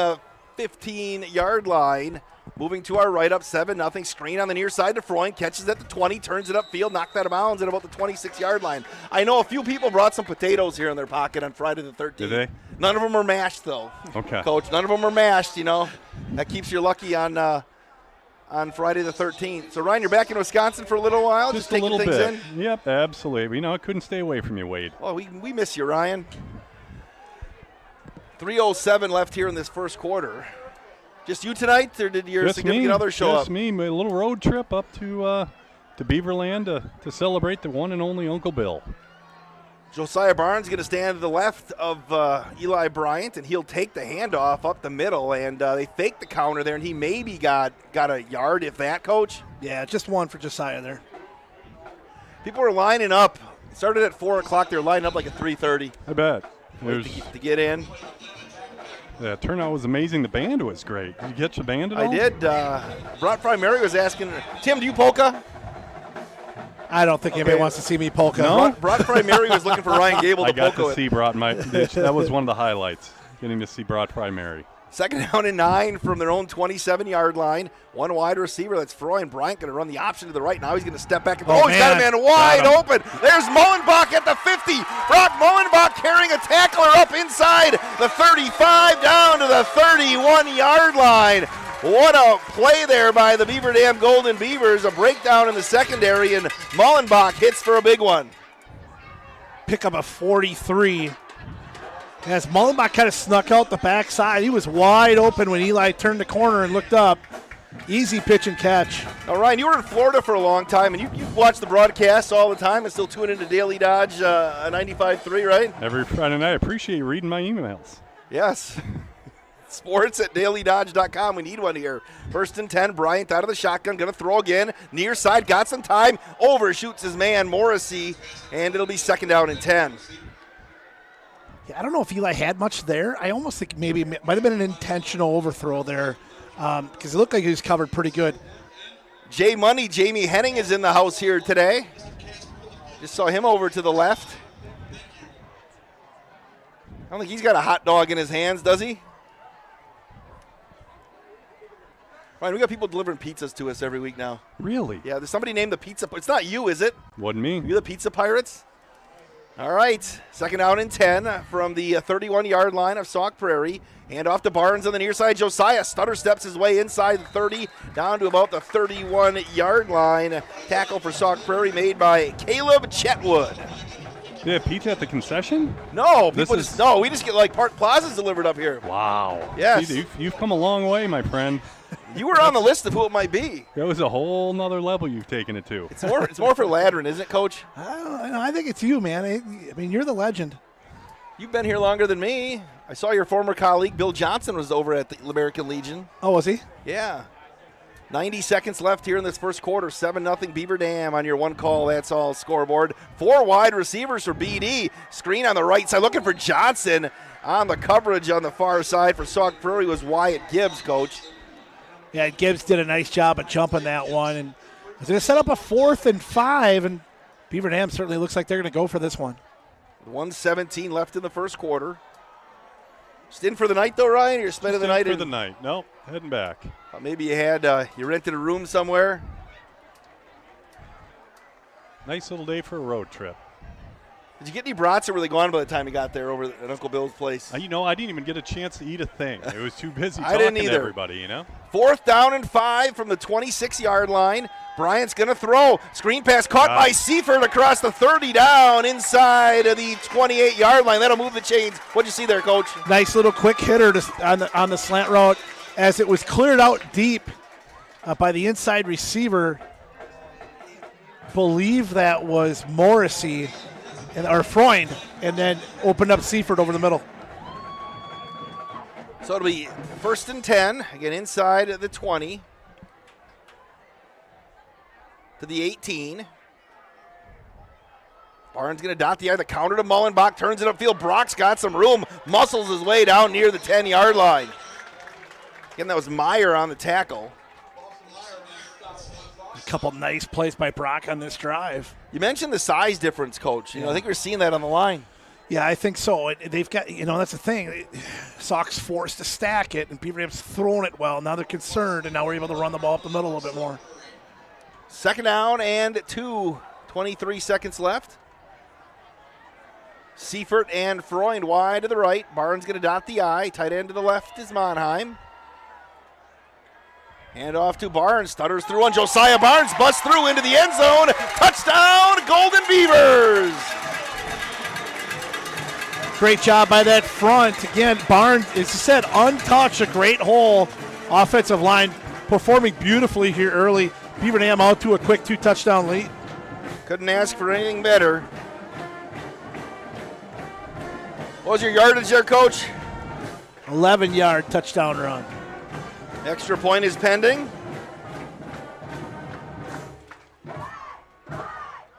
15-yard line. Moving to our right, up 7-0. Screen on the near side to Freund. Catches at the 20, turns it upfield, knocked out of bounds at about the 26-yard line. I know a few people brought some potatoes here in their pocket on Friday the 13th. Did they? None of them were mashed, though. Okay. Coach, none of them were mashed, That keeps you lucky on on Friday the 13th. So, Ryan, you're back in Wisconsin for a little while, just a taking little things bit. in? Yep, absolutely. I couldn't stay away from you, Wade. Oh, we miss you, Ryan. 3:07 left here in this first quarter. Just you tonight, or did your significant other show up? Just me. My little road trip up to Beaverland to celebrate the one and only Uncle Bill. Josiah Barnes going to stand to the left of Eli Bryant, and he'll take the handoff up the middle, and they faked the counter there, and he maybe got a yard, if that, Coach? Yeah, just one for Josiah there. People are lining up. It started at 4 o'clock. They're lining up like at 3:30. I bet. To get in. The turnout was amazing. The band was great. Did you catch the band at all? I did. Brock Primary was asking, Tim, do you polka? I don't think anybody wants to see me polka. No? Brock Primary was looking for Ryan Gable to I got polka to see Brock. That was one of the highlights, getting to see Brock Primary. Second down and 9 from their own 27-yard line. One wide receiver, that's Froy, and Bryant going to run the option to the right. Now he's going to step back. He's got a man wide open. There's Mullenbach at the 50. Brock Mullenbach carrying a tackler up inside the 35 down to the 31-yard line. What a play there by the Beaver Dam Golden Beavers. A breakdown in the secondary, and Mullenbach hits for a big one. Pick up a 43. As Mullenbach kind of snuck out the backside, he was wide open when Eli turned the corner and looked up. Easy pitch and catch. Now, Ryan, you were in Florida for a long time, and you watch the broadcasts all the time and still tune into Daily Dodge 95.3, right? Every Friday night. I appreciate you reading my emails. Yes. Sports at dailydodge.com. We need one here. First and 10, Bryant out of the shotgun, going to throw again. Near side, got some time. Overshoots his man, Morrissey, and it'll be second down and 10. Yeah, I don't know if Eli had much there. I almost think maybe it might have been an intentional overthrow there because it looked like he was covered pretty good. J Money, Jamie Henning is in the house here today. Just saw him over to the left. I don't think he's got a hot dog in his hands, does he? Ryan, we got people delivering pizzas to us every week now. Really? Yeah, there's somebody named the Pizza. It's not you, is it? Wasn't me. You the Pizza Pirates? All right, second down and 10 from the 31-yard line of Sauk Prairie. Hand off to Barnes on the near side. Josiah stutter steps his way inside the 30, down to about the 31-yard line. Tackle for Sauk Prairie made by Caleb Chetwood. Yeah, pizza at the concession? No, we just get like Park Plazas delivered up here. Wow. Yes. You've come a long way, my friend. You were on the list of who it might be. That was a whole nother level you've taken it to. It's more for Ladron, isn't it, Coach? I think it's you, man. I mean, you're the legend. You've been here longer than me. I saw your former colleague, Bill Johnson, was over at the American Legion. Oh, was he? Yeah. 90 seconds left here in this first quarter. 7-0 Beaver Dam on your one call, that's all scoreboard. 4 wide receivers for BD. Screen on the right side, looking for Johnson. On the coverage on the far side for Sauk Prairie was Wyatt Gibbs, Coach. Yeah, Gibbs did a nice job of jumping that one. And it's going to set up a 4th and 5, and Beaver Dam certainly looks like they're going to go for this one. 1:17 left in the first quarter. Just in for the night, though, Ryan? You're spending the night for the night. Nope, heading back. Maybe you rented a room somewhere. Nice little day for a road trip. Did you get any brats, or were they gone by the time you got there over at Uncle Bill's place? I didn't even get a chance to eat a thing. It was too busy I talking didn't to either. everybody, 4th down and 5 from the 26-yard line. Bryant's going to throw. Screen pass caught by Seifert across the 30 down inside of the 28-yard line. That'll move the chains. What'd you see there, Coach? Nice little quick hitter on the slant route as it was cleared out deep by the inside receiver. Believe that was Morrissey or Freund, and then opened up Seifert over the middle. So it'll be 1st and 10, again inside the 20 to the 18. Barnes going to dot the eye. The counter to Mullenbach, turns it upfield. Brock's got some room, muscles his way down near the 10-yard line. Again, that was Meyer on the tackle. A couple nice plays by Brock on this drive. You mentioned the size difference, Coach. I think we're seeing that on the line. Yeah, I think so. They've got, that's the thing. Sock's forced to stack it, and Beaver Dam's throwing it well. Now they're concerned, and now we're able to run the ball up the middle a little bit more. Second down and 2, 23 seconds left. Seifert and Freund wide to the right. Barnes going to dot the I. Tight end to the left is Monheim. Hand off to Barnes. Stutters through on Josiah Barnes. Busts through into the end zone. Touchdown, Golden Beavers. Great job by that front. Again, Barnes, as you said, untouched. A great hole. Offensive line performing beautifully here early. Beaver Dam out to a quick 2-touchdown lead. Couldn't ask for anything better. What was your yardage there, Coach? 11-yard touchdown run. Extra point is pending.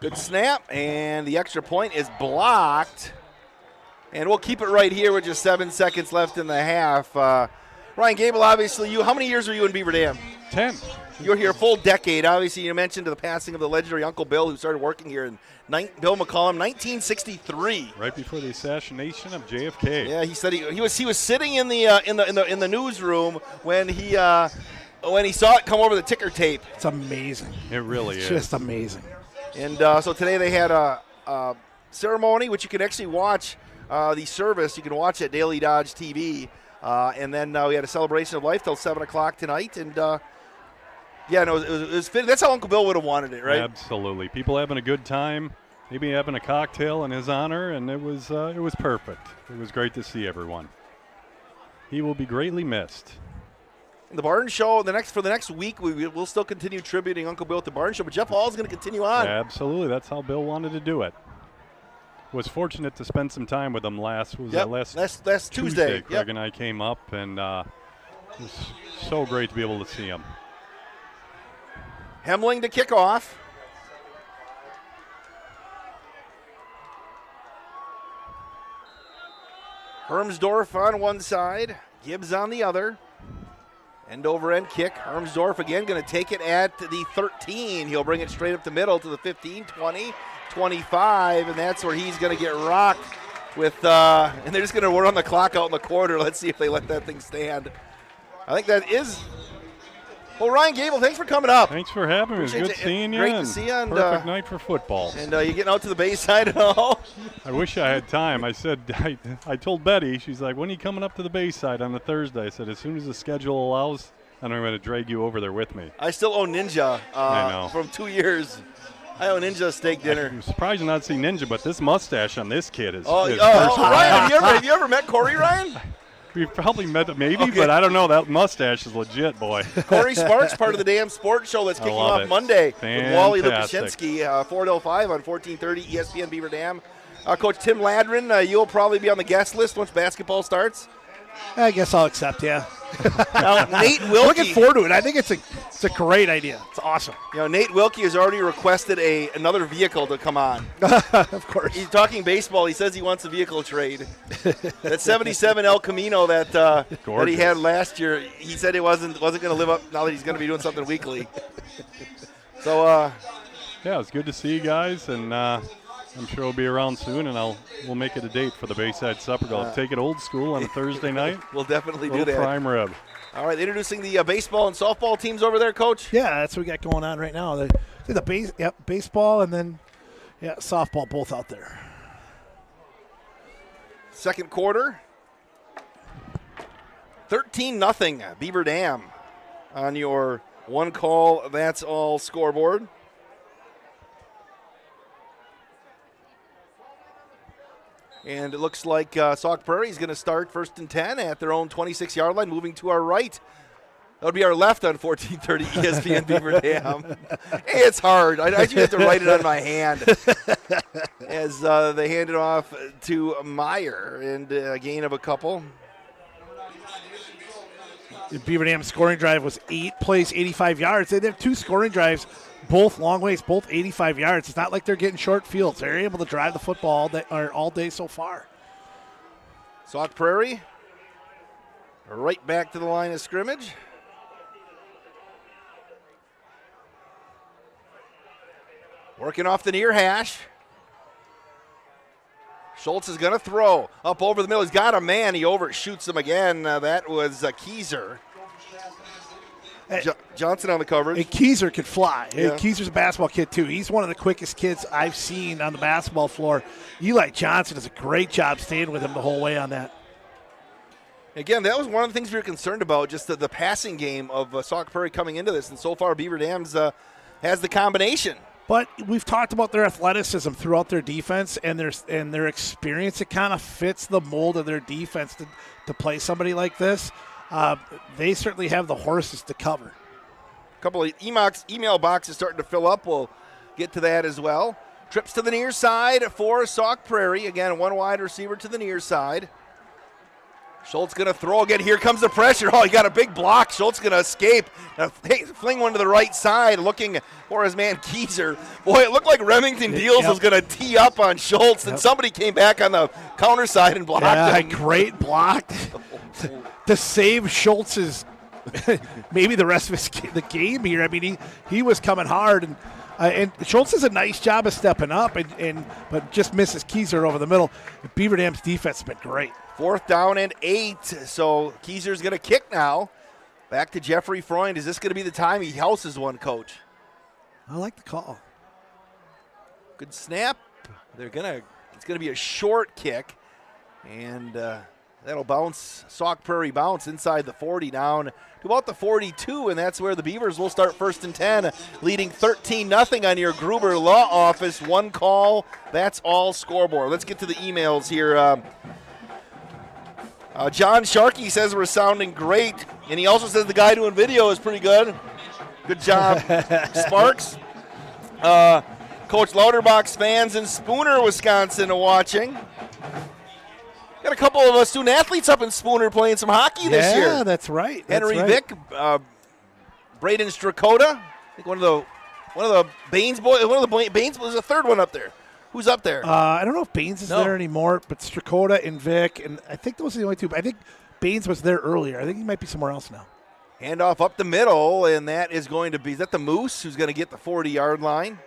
Good snap, and the extra point is blocked. And we'll keep it right here with just 7 seconds left in the half. Ryan Gable, obviously, how many years were you in Beaver Dam? 10. You were here a full decade. Obviously, you mentioned the passing of the legendary Uncle Bill, who started working here in Bill McCollum, 1963. Right before the assassination of JFK. Yeah, he said he was sitting in the newsroom when he saw it come over the ticker tape. It's amazing. It really It's is. just amazing. And so today they had a ceremony, which you can actually watch the service. You can watch at Daily Dodge TV. And then we had a celebration of life till 7 o'clock tonight. And it was fitting. That's how Uncle Bill would have wanted it, right? Absolutely. People having a good time, maybe having a cocktail in his honor, and it was perfect. It was great to see everyone. He will be greatly missed. The Barn Show, for the next week, we'll still continue tributing Uncle Bill at the Barn Show, but Jeff Hall is going to continue on. Absolutely. That's how Bill wanted to do it. Was fortunate to spend some time with him last Tuesday. Craig and I came up, and it was so great to be able to see him. Hemling to kick off. Hermsdorf on one side, Gibbs on the other. End over end kick. Hermsdorf again going to take it at the 13. He'll bring it straight up the middle to the 15, 20, 25, and that's where he's going to get rocked with, and they're just going to run the clock out in the quarter. Let's see if they let that thing stand. I think that is. Well, Ryan Gable, thanks for coming up. Thanks for having me. It was good seeing you. Great to see you. And, perfect night for football. And you getting out to the Bayside at all? I wish I had time. I said, I told Betty, she's like, when are you coming up to the Bayside on a Thursday? I said, as soon as the schedule allows, and I'm going to drag you over there with me. I still owe Ninja I know. from 2 years. I owe Ninja steak dinner. I'm surprised not to see Ninja, but this mustache on this kid is Ryan, have you ever met Corey, Ryan? We've probably met but I don't know. That mustache is legit, boy. Corey Sparks, part of the Damn Sports Show that's kicking off Monday with Wally Fantastic. Lukashinsky, 4:05 on 1430 ESPN Beaver Dam. Coach Tim Ladrin, you'll probably be on the guest list once basketball starts. I guess I'll accept, yeah. Now, Nate Wilkie. Looking forward to it. I think it's a great idea. It's awesome. Nate Wilkie has already requested another vehicle to come on. Of course. He's talking baseball. He says he wants a vehicle trade. That 77 El Camino that he had last year, he said it wasn't going to live up now that he's going to be doing something weekly. So, yeah, it's good to see you guys, and I'm sure we'll be around soon, and we'll make it a date for the Bayside Supper. I'll take it old school on a Thursday night. We'll definitely do that. Prime rib. All right, introducing the baseball and softball teams over there, Coach. Yeah, that's what we got going on right now. Baseball and then softball both out there. Second quarter, 13-0 Beaver Dam on your one call, that's all scoreboard. And it looks like Sauk Prairie is going to start 1st and 10 at their own 26-yard line, moving to our right. That would be our left on 1430 ESPN Beaver Dam. Hey, it's hard. I actually have to write it on my hand as they hand it off to Meyer, and a gain of a couple. The Beaver Dam scoring drive was 8 plays, 85 yards. They have 2 scoring drives, both long ways, both 85 yards. It's not like they're getting short fields. They're able to drive the football all day so far. Sauk Prairie right back to the line of scrimmage. Working off the near hash. Schultz is going to throw up over the middle. He's got a man. He overshoots him again. That was Keyser. Johnson on the coverage. And Keyser could fly. Yeah. Keyser's a basketball kid, too. He's one of the quickest kids I've seen on the basketball floor. Eli Johnson does a great job staying with him the whole way on that. Again, that was one of the things we were concerned about, just the passing game of Sauk Prairie coming into this. And so far, Beaver Dams has the combination. But we've talked about their athleticism throughout their defense and their experience. It kind of fits the mold of their defense to play somebody like this. They certainly have the horses to cover. A couple of email boxes starting to fill up. We'll get to that as well. Trips to the near side for Sauk Prairie. Again, one wide receiver to the near side. Schultz going to throw again. Here comes the pressure. Oh, he got a big block. Schultz going to escape. Now, fling one to the right side, looking for his man Kieser. Boy, it looked like Remington Deals was going to tee up on Schultz, and somebody came back on the counter side and blocked him. Great block to save Schultz's maybe the rest of the game here. I mean, he was coming hard, and Schultz does a nice job of stepping up, but just misses Kieser over the middle. Beaver Dam's defense has been great. 4th down and 8, so Kieser's going to kick now. Back to Jeffrey Freund. Is this going to be the time he houses one, Coach? I like the call. Good snap. It's going to be a short kick, and that'll bounce. Sauk Prairie bounce inside the 40 down to about the 42, and that's where the Beavers will start 1st and 10, leading 13-0 on your Gruber Law Office. One call, that's all scoreboard. Let's get to the emails here. John Sharkey says we're sounding great, and he also says the guy doing video is pretty good. Good job, Sparks. Coach Lauterbach's fans in Spooner, Wisconsin are watching. Got a couple of student athletes up in Spooner playing some hockey this year. Yeah, that's right. Henry Vick, Braden Strakota. I think one of the Baines boys. There's a third one up there. Who's up there? I don't know if Baines is there anymore, but Strakota and Vic, and I think those are the only two. But I think Baines was there earlier. I think he might be somewhere else now. Handoff up the middle, and that is going to be, is that the Moose who's going to get the 40-yard line?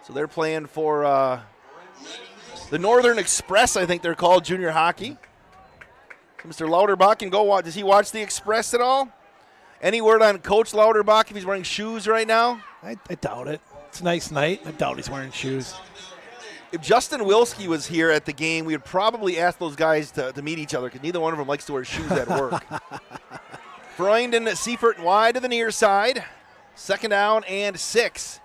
So they're playing for the Northern Express, I think they're called, junior hockey. So Mr. Lauterbach can go watch. Does he watch the Express at all? Any word on Coach Lauterbach if he's wearing shoes right now? I doubt it. It's a nice night. I doubt he's wearing shoes. If Justin Wilski was here at the game, we would probably ask those guys to meet each other because neither one of them likes to wear shoes at work. Freund and Seifert wide to the near side. 2nd down and 6.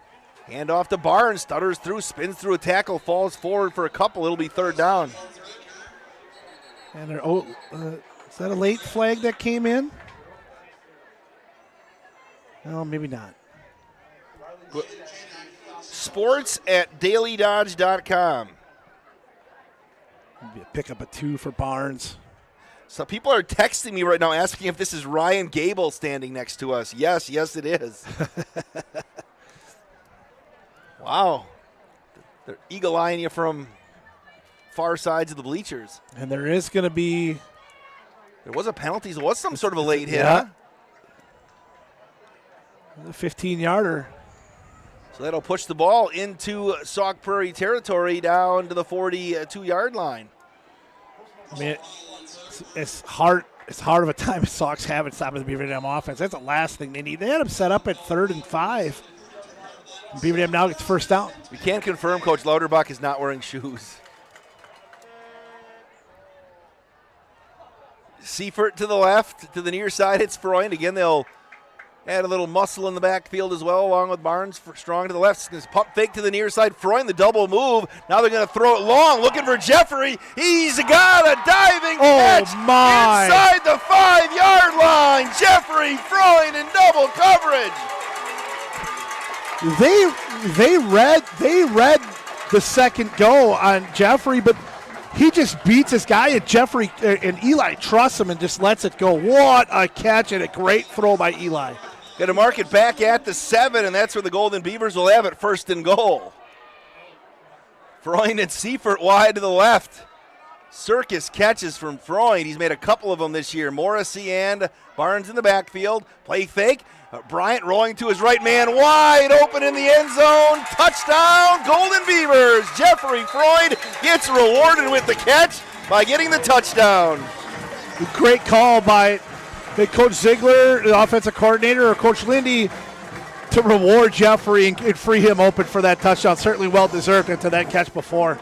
Hand off to Barnes. Stutters through, spins through a tackle, falls forward for a couple. It'll be 3rd down. And is that a late flag that came in? No, maybe not. Sports at dailydodge.com. Maybe a pickup of 2 for Barnes. So people are texting me right now asking if this is Ryan Gable standing next to us. Yes, it is. Wow. They're eagle-eyeing you from far sides of the bleachers. And there is going to be... There was a penalty. There was some sort of a late hit, yeah. huh? A 15-yarder. So that'll push the ball into Sauk Prairie territory down to the 42-yard line. I mean, it's hard of a time as Sauk's having stopping the Beaver Dam offense. That's the last thing they need. They had them set up at 3rd and 5. Beaver Dam now gets 1st down. We can confirm Coach Lauterbach is not wearing shoes. Seifert to the left, to the near side. It's Freund. Again, they'll add a little muscle in the backfield as well, along with Barnes. Strong to the left. This pump fake to the near side. Freund, the double move. Now they're going to throw it long, looking for Jeffrey. He's got a diving catch inside the 5-yard line. Jeffrey Freund in double coverage. They read the second go on Jeffrey, but he just beats this guy, and Jeffrey and Eli trusts him and just lets it go. What a catch and a great throw by Eli. Going to mark it back at the 7, and that's where the Golden Beavers will have it, 1st and goal. Freund and Seifert wide to the left. Circus catches from Freund. He's made a couple of them this year. Morrissey and Barnes in the backfield. Play fake. Bryant rolling to his right, man wide open in the end zone. Touchdown, Golden Beavers. Jeffrey Freund gets rewarded with the catch by getting the touchdown. Great call by Coach Ziegler, the offensive coordinator, or Coach Lindy to reward Jeffrey and free him open for that touchdown. Certainly well-deserved into that catch before.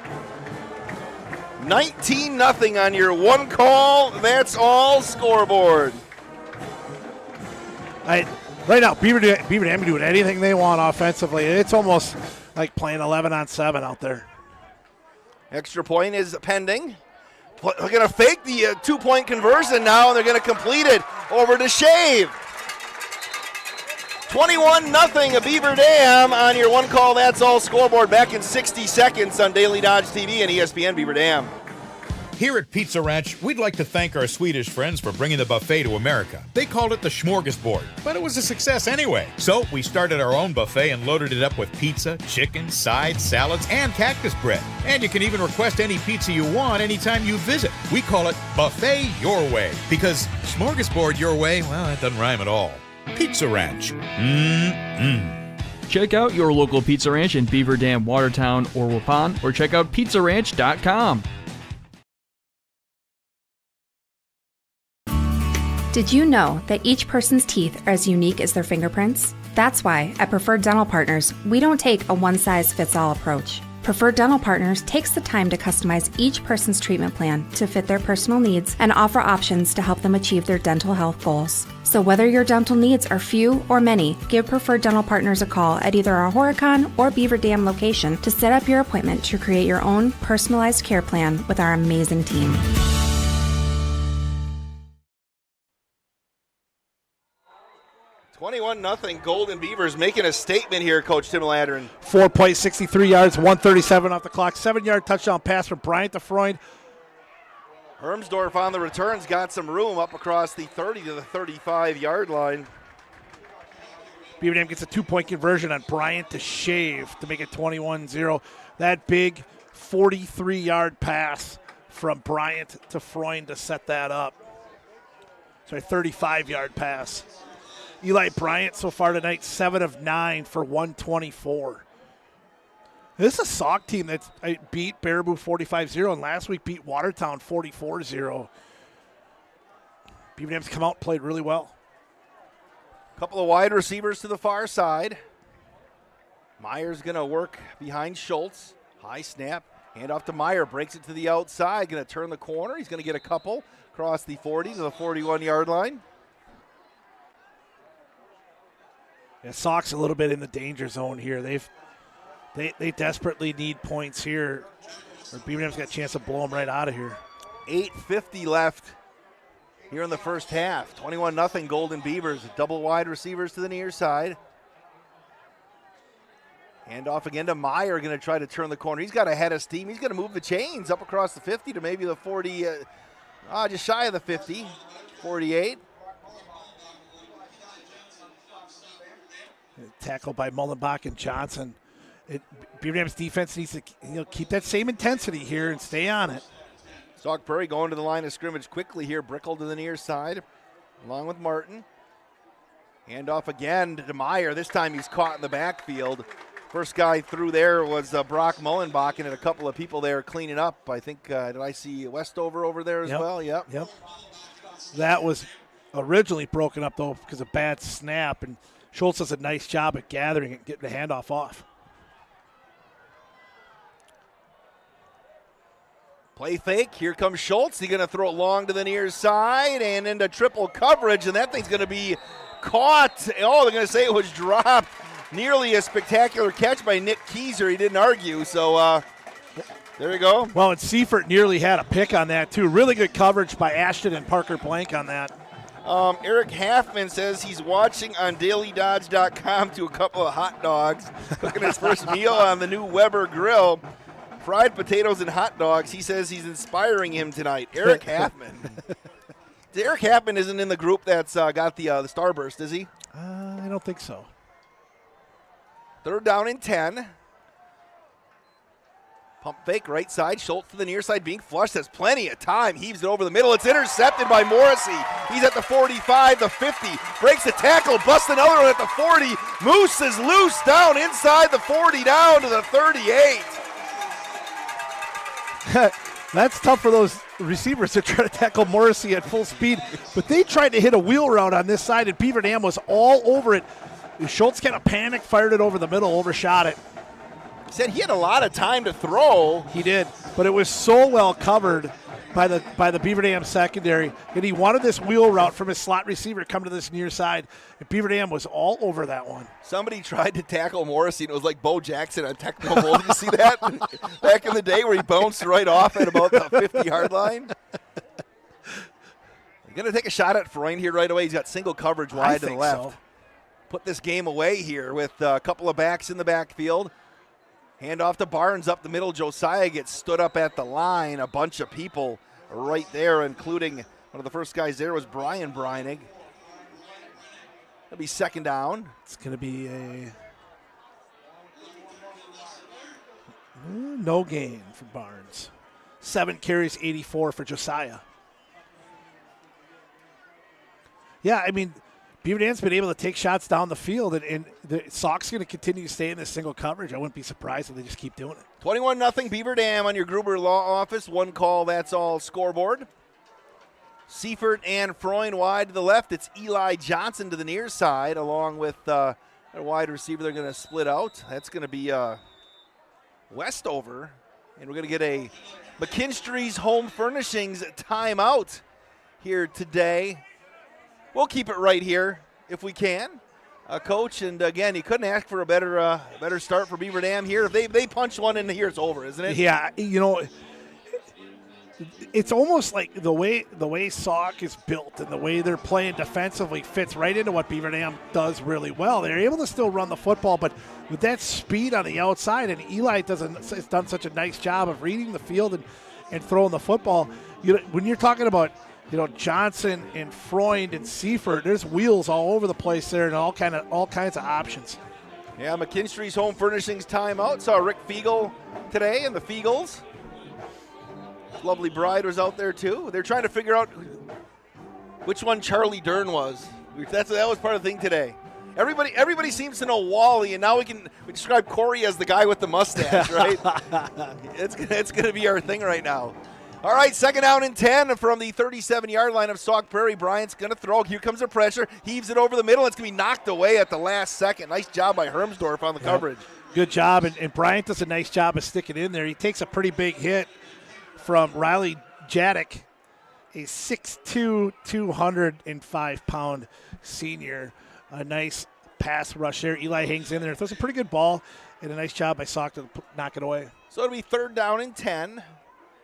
19-0 on your one call, that's all scoreboard. Right now, Beaver Dam can do anything they want offensively. It's almost like playing 11-on-7 out there. Extra point is pending. They're going to fake the 2-point conversion now, and they're going to complete it over to Shave. 21-0 Beaver Dam on your one call, that's all scoreboard. Back in 60 seconds on Daily Dodge TV and ESPN Beaver Dam. Here at Pizza Ranch, we'd like to thank our Swedish friends for bringing the buffet to America. They called it the smorgasbord, but it was a success anyway. So we started our own buffet and loaded it up with pizza, chicken, sides, salads, and cactus bread. And you can even request any pizza you want anytime you visit. We call it Buffet Your Way, because smorgasbord your way, well, that doesn't rhyme at all. Pizza Ranch. Check out your local Pizza Ranch in Beaver Dam, Watertown, or Waupun, or check out pizzaranch.com. Did you know that each person's teeth are as unique as their fingerprints? That's why at Preferred Dental Partners, we don't take a one-size-fits-all approach. Preferred Dental Partners takes the time to customize each person's treatment plan to fit their personal needs and offer options to help them achieve their dental health goals. So whether your dental needs are few or many, give Preferred Dental Partners a call at either our Horicon or Beaver Dam location to set up your appointment to create your own personalized care plan with our amazing team. 21-0 Golden Beavers making a statement here, Coach Tim Ladrin. 4 plays, 63 yards, 137 off the clock. 7-yard touchdown pass from Bryant to Freund. Hermsdorf on the returns got some room up across the 30 to the 35-yard line. Beaver Dam gets a 2-point conversion on Bryant to Shave to make it 21-0. That big 43-yard pass from Bryant to Freund to set that up. Sorry, 35-yard pass. Eli Bryant so far tonight, 7 of 9 for 124. This is a Sauk team that beat Baraboo 45-0 and last week beat Watertown 44-0. Beaver Dam's come out and played really well. Couple of wide receivers to the far side. Meyer's going to work behind Schultz. High snap. Hand off to Meyer. Breaks it to the outside. Going to turn the corner. He's going to get a couple across the 40 to the 41-yard line. Yeah, Sauk's a little bit in the danger zone here. They desperately need points here. Or Beaver Dam's got a chance to blow them right out of here. 8:50 left here in the first half. 21-0 Golden Beavers. Double wide receivers to the near side. Hand off again to Meyer. Going to try to turn the corner. He's got a head of steam. He's going to move the chains up across the 50 to maybe the 40, just shy of the 50, 48. Tackled by Mullenbach and Johnson. Beaver Dam's defense needs to keep that same intensity here and stay on it. Sauk Prairie going to the line of scrimmage quickly here. Brickle to the near side along with Martin. Hand off again to Meyer. This time he's caught in the backfield. First guy through there was Brock Mullenbach, and a couple of people there cleaning up. I think, did I see Westover over there as well? Yep. That was originally broken up, though, because of bad snap, and Schultz does a nice job at gathering and getting the handoff off. Play fake. Here comes Schultz. He's going to throw it long to the near side and into triple coverage, and that thing's going to be caught. Oh, they're going to say it was dropped. Nearly a spectacular catch by Nick Keyser. He didn't argue, so there you go. Well, and Seifert nearly had a pick on that, too. Really good coverage by Ashton and Parker Blank on that. Eric Halfman says he's watching on dailydodge.com to a couple of hot dogs, cooking his first meal on the new Weber grill. Fried potatoes and hot dogs. He says he's inspiring him tonight. Eric Halfman. Eric Halfman isn't in the group that's got the Starburst, is he? I don't think so. 3rd down and 10. Pump fake right side. Schultz to the near side being flushed. Has plenty of time. Heaves it over the middle. It's intercepted by Morrissey. He's at the 45, the 50. Breaks the tackle. Busts another one at the 40. Moose is loose down inside the 40 down to the 38. That's tough for those receivers to try to tackle Morrissey at full speed. But they tried to hit a wheel route on this side, and Beaver Dam was all over it. Schultz kind of panicked, fired it over the middle, overshot it. said he had a lot of time to throw. He did, but it was so well covered by the Beaver Dam secondary, and he wanted this wheel route from his slot receiver come to this near side, and Beaver Dam was all over that one. Somebody tried to tackle Morrissey, and it was like Bo Jackson on Technical Bowl. Did you see that back in the day where he bounced right off at about the 50-yard line? He's going to take a shot at Freund here right away. He's got single coverage wide to the left. So. Put this game away here with a couple of backs in the backfield. Hand off to Barnes up the middle. Josiah gets stood up at the line. A bunch of people right there, including one of the first guys there was Brian Breinig. It'll be second down. It's going to be a no gain for Barnes. 7 carries, 84 for Josiah. Yeah, I mean, Beaver Dam's been able to take shots down the field, and the Sauk's going to continue to stay in this single coverage. I wouldn't be surprised if they just keep doing it. 21-0 Beaver Dam on your Gruber Law Office. One call, that's all scoreboard. Seifert and Freund wide to the left. It's Eli Johnson to the near side, along with their wide receiver. They're going to split out. That's going to be Westover. And we're going to get a McKinstry's Home Furnishings timeout here today. We'll keep it right here if we can, Coach. And again, you couldn't ask for a better start for Beaver Dam here. If they punch one in here, it's over, isn't it? Yeah, you know, it's almost like the way Sauk is built and the way they're playing defensively fits right into what Beaver Dam does really well. They're able to still run the football, but with that speed on the outside, and Eli has done such a nice job of reading the field and throwing the football. You know, when you're talking about, you know, Johnson and Freund and Seifert, there's wheels all over the place there and all kinds of options. Yeah, McKinstry's Home Furnishings timeout. Saw Rick Fiegel today and the Fiegels. Lovely bride was out there too. They're trying to figure out which one Charlie Dern was. That was part of the thing today. Everybody seems to know Wally, and now we describe Corey as the guy with the mustache, right? It's going to be our thing right now. All right, second down and 10 from the 37-yard line of Sauk Prairie. Bryant's going to throw. Here comes the pressure. Heaves it over the middle. It's going to be knocked away at the last second. Nice job by Hermsdorf on the coverage. Good job, and Bryant does a nice job of sticking in there. He takes a pretty big hit from Riley Jadek, a 6'2", 205-pound senior. A nice pass rush there. Eli hangs in there. Throws a pretty good ball, and a nice job by Sauk to knock it away. So it'll be third down and 10.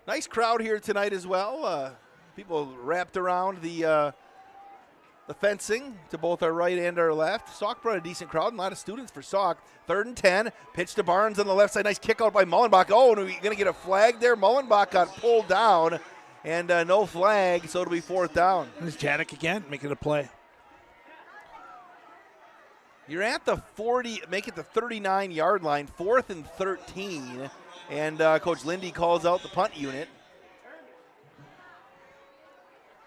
Nice crowd here tonight as well. People wrapped around the fencing to both our right and our left. Sauk brought a decent crowd, and a lot of students for Sauk. Third and 10. Pitch to Barnes on the left side. Nice kick out by Mullenbach. Oh, and we're going to get a flag there. Mullenbach got pulled down, and no flag, so it'll be fourth down. There's Jadek again making a play. You're at the 40, make it the 39-yard line, 4th and 13. And Coach Lindy calls out the punt unit.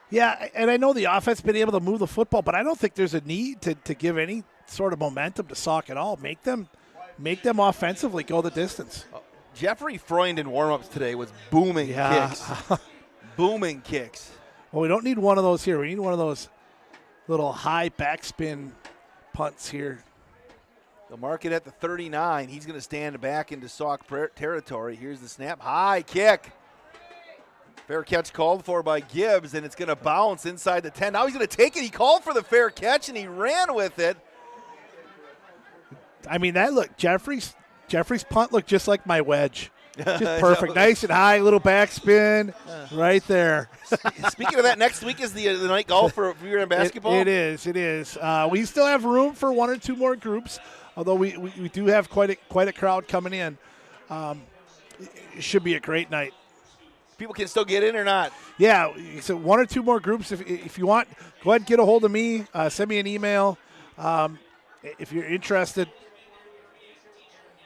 Yeah, and I know the offense has been able to move the football, but I don't think there's a need to give any sort of momentum to Sauk at all. Make them offensively go the distance. Jeffrey Freund in warmups today was booming kicks. Booming kicks. Well, we don't need one of those here. We need one of those little high backspin punts here. They'll mark it at the 39. He's going to stand back into Sauk territory. Here's the snap. High kick. Fair catch called for by Gibbs, and it's going to bounce inside the 10. Now he's going to take it. He called for the fair catch, and he ran with it. I mean, that looked, Jeffrey's punt looked just like my wedge. Just perfect. Nice and high, little backspin right there. Speaking of that, next week is the night golf for Beaver Dam basketball. It is. We still have room for one or two more groups, although we do have quite a crowd coming in. It should be a great night. People can still get in or not? Yeah, so one or two more groups. If you want, go ahead and get a hold of me. Send me an email if you're interested.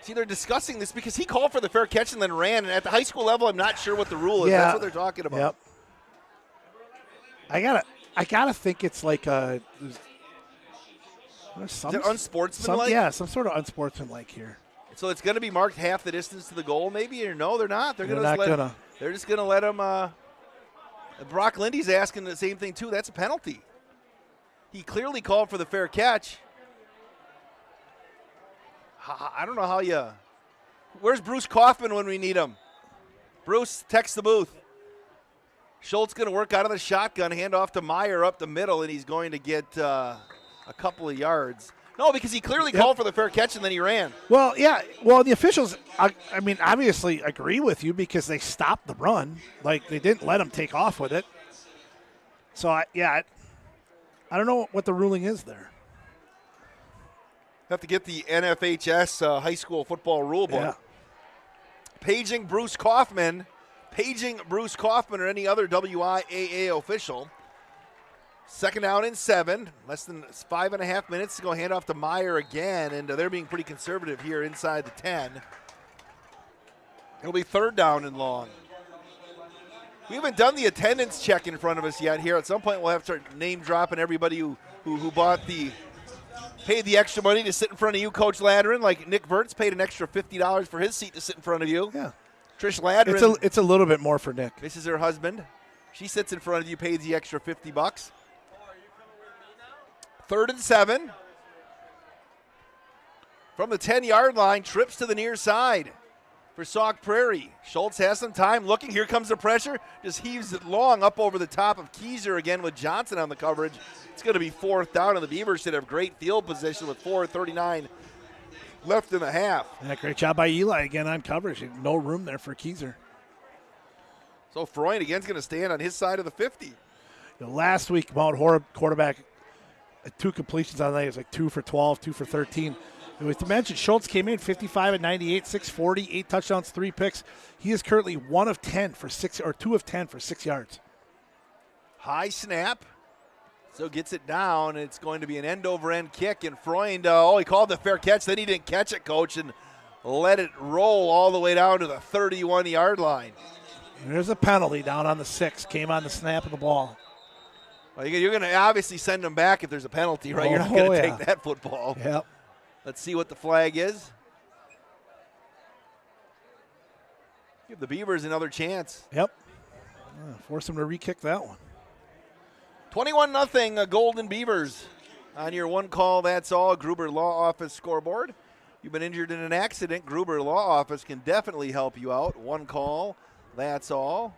See, they're discussing this because he called for the fair catch and then ran. And at the high school level, I'm not sure what the rule is. Yeah. That's what they're talking about. Yep. I gotta think it's like a. Is it unsportsmanlike? Some sort of unsportsmanlike here. So it's going to be marked half the distance to the goal, maybe, or no? They're not. They're just going to let him. Brock Lindy's asking the same thing too. That's a penalty. He clearly called for the fair catch. I don't know how you Where's Bruce Kaufman when we need him? Bruce, text the booth. Schultz going to work out of the shotgun, hand off to Meyer up the middle, and he's going to get a couple of yards. No, because he clearly called for the fair catch, and then he ran. Well, yeah. Well, the officials, I mean, obviously agree with you because they stopped the run. Like, they didn't let him take off with it. So, I don't know what the ruling is there. Have to get the NFHS high school football rule book. Yeah. Paging Bruce Kaufman or any other WIAA official. Second down and 7. Less than 5.5 minutes to go. Hand off to Meyer again, and they're being pretty conservative here inside the 10. It'll be third down and long. We haven't done the attendance check in front of us yet here. At some point, we'll have to start name dropping everybody who paid the extra money to sit in front of you, Coach Ladrin. Like Nick Verts paid an extra $50 for his seat to sit in front of you. Yeah. Trish Ladrin. It's a little bit more for Nick. This is her husband. She sits in front of you, pays the extra $50. Third and 7. From the 10-yard line, trips to the near side for Sauk Prairie. Schultz has some time looking. Here comes the pressure. Just heaves it long up over the top of Keyser again with Johnson on the coverage. It's going to be fourth down, and the Beavers should have great field position with 4:39 left in the half. Yeah, great job by Eli again on coverage. No room there for Keyser. So Freund again is going to stand on his side of the 50. Last week, Mount Horeb quarterback, 2 completions on that. It was like 2 for 12, 2 for 13. It was to mention Schultz came in 55 at 98, 640, 8 touchdowns, 3 picks. He is currently 1 of 10 for 6 or 2 of 10 for 6 yards. High snap. So gets it down, and it's going to be an end-over-end kick. And Freund, he called the fair catch. Then he didn't catch it, Coach, and let it roll all the way down to the 31-yard line. There's a penalty down on the 6. Came on the snap of the ball. Well, you're going to obviously send them back if there's a penalty, right? You're not going to take that football. Yep. Let's see what the flag is. Give the Beavers another chance. Yep. Force them to re-kick that one. 21-0 Golden Beavers on your one call, that's all, Gruber Law Office scoreboard. You've been injured in an accident, Gruber Law Office can definitely help you out. One call, that's all.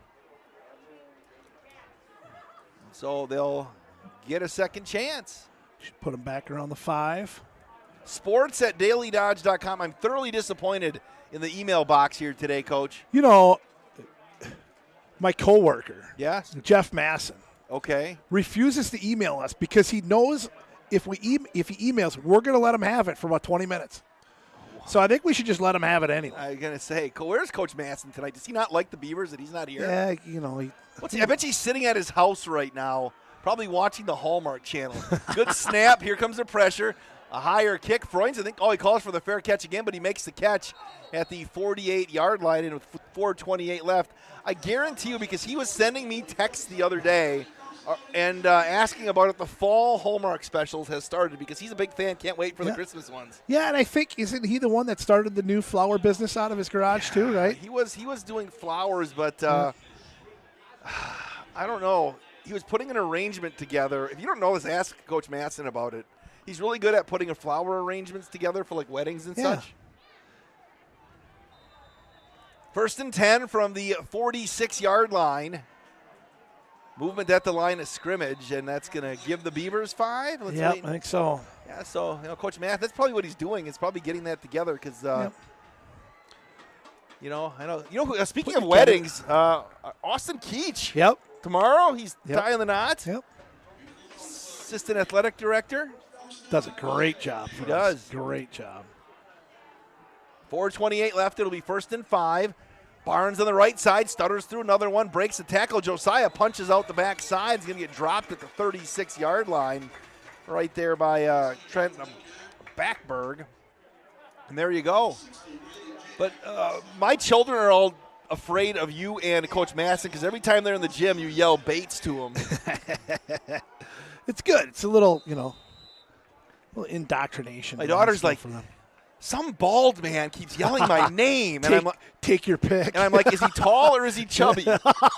So they'll get a second chance. Should put them back around the 5. Sports@dailydodge.com. I'm thoroughly disappointed in the email box here today, Coach. You know, my coworker, yes, Jeff Masson, refuses to email us because he knows if he emails, we're going to let him have it for about 20 minutes. So I think we should just let him have it anyway. I'm going to say, where's Coach Masson tonight? Does he not like the Beavers that he's not here? Yeah, you know. I bet he's sitting at his house right now, probably watching the Hallmark Channel. Good snap. Here comes the pressure. A higher kick. Freund, I think, he calls for the fair catch again, but he makes the catch at the 48-yard line, and with 4:28 left. I guarantee you, because he was sending me texts the other day and asking about it, the fall Hallmark specials has started because he's a big fan. Can't wait for the Christmas ones. Yeah, and I think, isn't he the one that started the new flower business out of his garage too, right? He was doing flowers, but I don't know. He was putting an arrangement together. If you don't know this, ask Coach Masson about it. He's really good at putting flower arrangements together for like weddings and such. First and 10 from the 46-yard line. Movement at the line of scrimmage, and that's going to give the Beavers 5. Yeah, I think so. Yeah, so Coach Math, that's probably what he's doing. It's probably getting that together because, I know. Speaking of weddings, Austin Keach. Yep. Tomorrow, he's tying the knot. Yep. Assistant athletic director. Does a great job. He does. Great job. 4:28 left. It'll be first and 5. Barnes on the right side, stutters through another one, breaks the tackle. Josiah punches out the backside. He's going to get dropped at the 36-yard line right there by Trent Backberg. And there you go. But my children are all afraid of you and Coach Masson because every time they're in the gym, you yell Bates to them. It's good. It's a little, little indoctrination. My daughter's like, some bald man keeps yelling my name, and I'm like, take your pick. And I'm like, is he tall or is he chubby?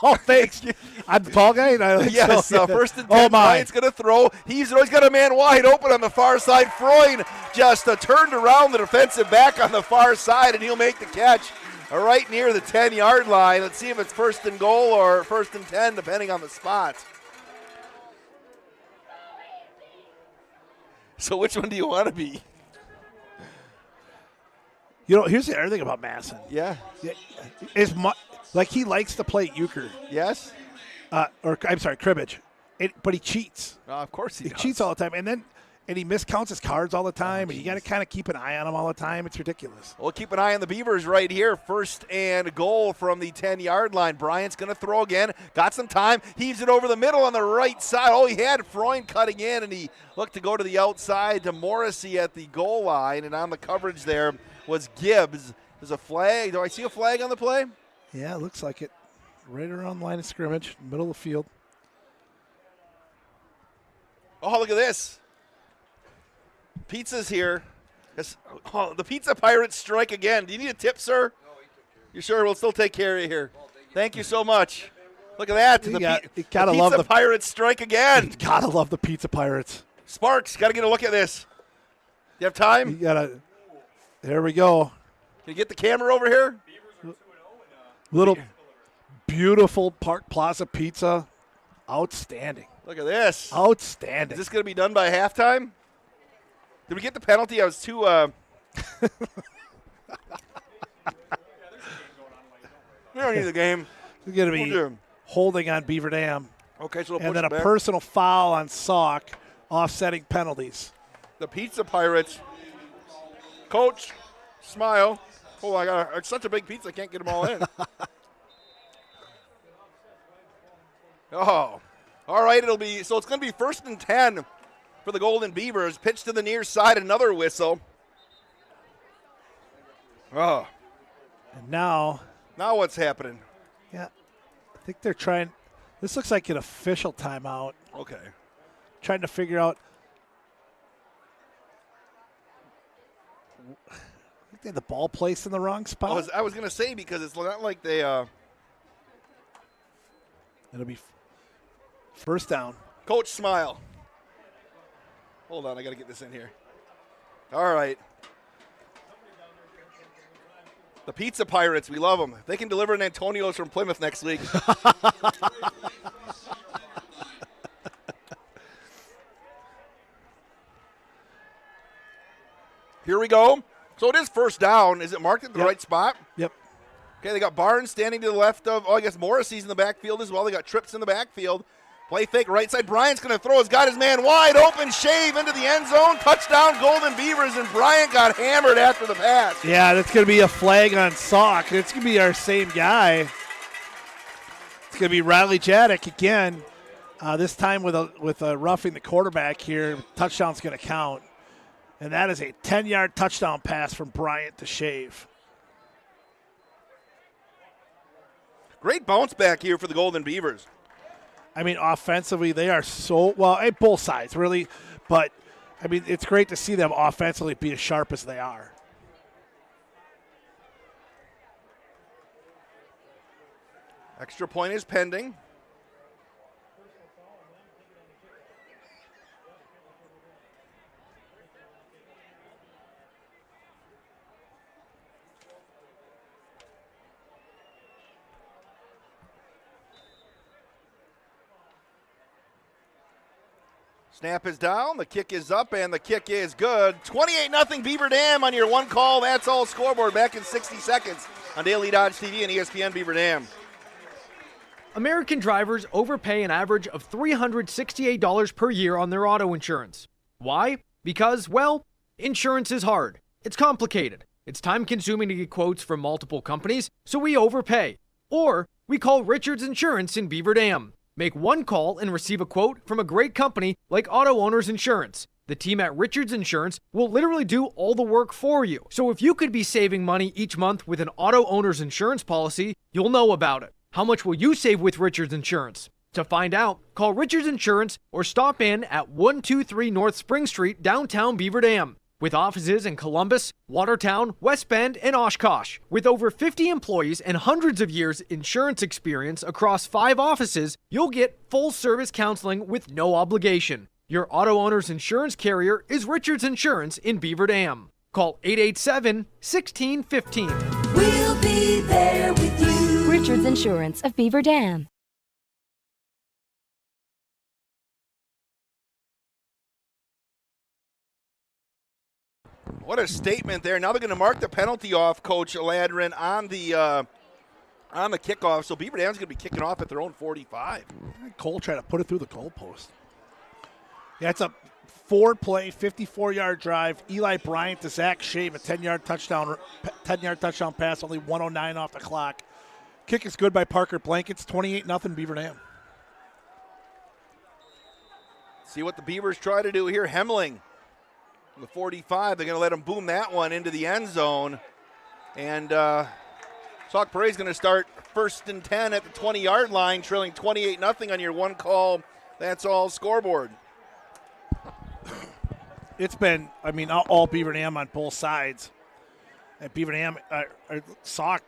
Oh, thanks. I'm the tall guy. Yes, so. First and 10. Bryant's going to throw. He's got a man wide open on the far side. Freund just turned around the defensive back on the far side, and he'll make the catch right near the 10-yard line. Let's see if it's first and goal or first and 10, depending on the spot. So which one do you want to be? Here's the other thing about Masson. Yeah. He likes to play euchre. Yes. Cribbage. But he cheats. Of course he does. Cheats all the time. And he miscounts his cards all the time. And you got to kind of keep an eye on him all the time. It's ridiculous. We'll keep an eye on the Beavers right here. First and goal from the 10-yard line. Bryant's going to throw again. Got some time. Heaves it over the middle on the right side. Oh, he had Freund cutting in, and he looked to go to the outside to Morrissey at the goal line. And on the coverage there was Gibbs. There's a flag. Do I see a flag on the play? Yeah, it looks like it. Right around the line of scrimmage, middle of the field. Oh, look at this. Pizza's here. The Pizza Pirates strike again. Do you need a tip, sir? No, you sure? We'll still take care of you here. Thank you so much. Look at that. The Pizza Pirates strike again. You gotta love the Pizza Pirates. Sparks, got to get a look at this. You have time? There we go. Can you get the camera over here? Little beautiful Park Plaza pizza. Outstanding. Look at this. Outstanding. Is this going to be done by halftime? Did we get the penalty? I was too... We don't need the game. We're going to be holding on Beaver Dam. Okay, so we'll push and then it a back. personal foul on Sauk, offsetting penalties. The Pizza Pirates. Coach, smile. Oh, I got such a big pizza, I can't get them all in. Oh, all right. It's going to be first and 10 for the Golden Beavers. Pitch to the near side, another whistle. Oh, and now what's happening? Yeah, I think they're trying. This looks like an official timeout. Okay, trying to figure out. I think they had the ball placed in the wrong spot. I was going to say, because it's not like they. It'll be first down. Coach, smile. Hold on, I got to get this in here. All right. The Pizza Pirates, we love them. They can deliver an Antonio's from Plymouth next week. Here we go. So it is first down. Is it marked at the right spot? Yep. Okay, they got Barnes standing to the left of, I guess Morrissey's in the backfield as well. They got Trips in the backfield. Play fake right side. Bryant's going to throw. He's got his man wide open. Shave into the end zone. Touchdown, Golden Beavers, and Bryant got hammered after the pass. Yeah, that's going to be a flag on Sauk. It's going to be our same guy. It's going to be Riley Jadek again. This time with a roughing the quarterback here. Touchdown's going to count. And that is a 10-yard touchdown pass from Bryant to Shave. Great bounce back here for the Golden Beavers. I mean, offensively, they are so – well, at both sides, really. But, I mean, it's great to see them offensively be as sharp as they are. Extra point is pending. Snap is down, the kick is up, and the kick is good. 28-0 Beaver Dam on your one call. That's all scoreboard back in 60 seconds on Daily Dodge TV and ESPN Beaver Dam. American drivers overpay an average of $368 per year on their auto insurance. Why? Because, well, insurance is hard. It's complicated. It's time-consuming to get quotes from multiple companies, so we overpay. Or we call Richards Insurance in Beaver Dam. Make one call and receive a quote from a great company like Auto Owners Insurance. The team at Richards Insurance will literally do all the work for you. So if you could be saving money each month with an Auto Owners Insurance policy, you'll know about it. How much will you save with Richards Insurance? To find out, call Richards Insurance or stop in at 123 North Spring Street, downtown Beaver Dam. with offices in Columbus, Watertown, West Bend, and Oshkosh. With over 50 employees and hundreds of years insurance experience across 5 offices, you'll get full-service counseling with no obligation. Your auto owner's insurance carrier is Richards Insurance in Beaver Dam. Call 887-1615. We'll be there with you. Richards Insurance of Beaver Dam. What a statement there. Now they're going to mark the penalty off, Coach Ladrin, on the kickoff. So Beaver Dam's going to be kicking off at their own 45. Cole tried to put it through the goalpost. Yeah, it's a 4-play, 54-yard drive. Eli Bryant to Zach Shave, a 10-yard touchdown pass, only 1:09 off the clock. Kick is good by Parker Blankets, 28-0 Beaver Dam. See what the Beavers try to do here. Hemling, the 45, they're going to let him boom that one into the end zone. And Sauk Prairie is going to start 1st and 10 at the 20-yard line, trailing 28-0 on your one call. That's all scoreboard. It's been, all Beaver Dam on both sides. And Beaver Dam, Sauk,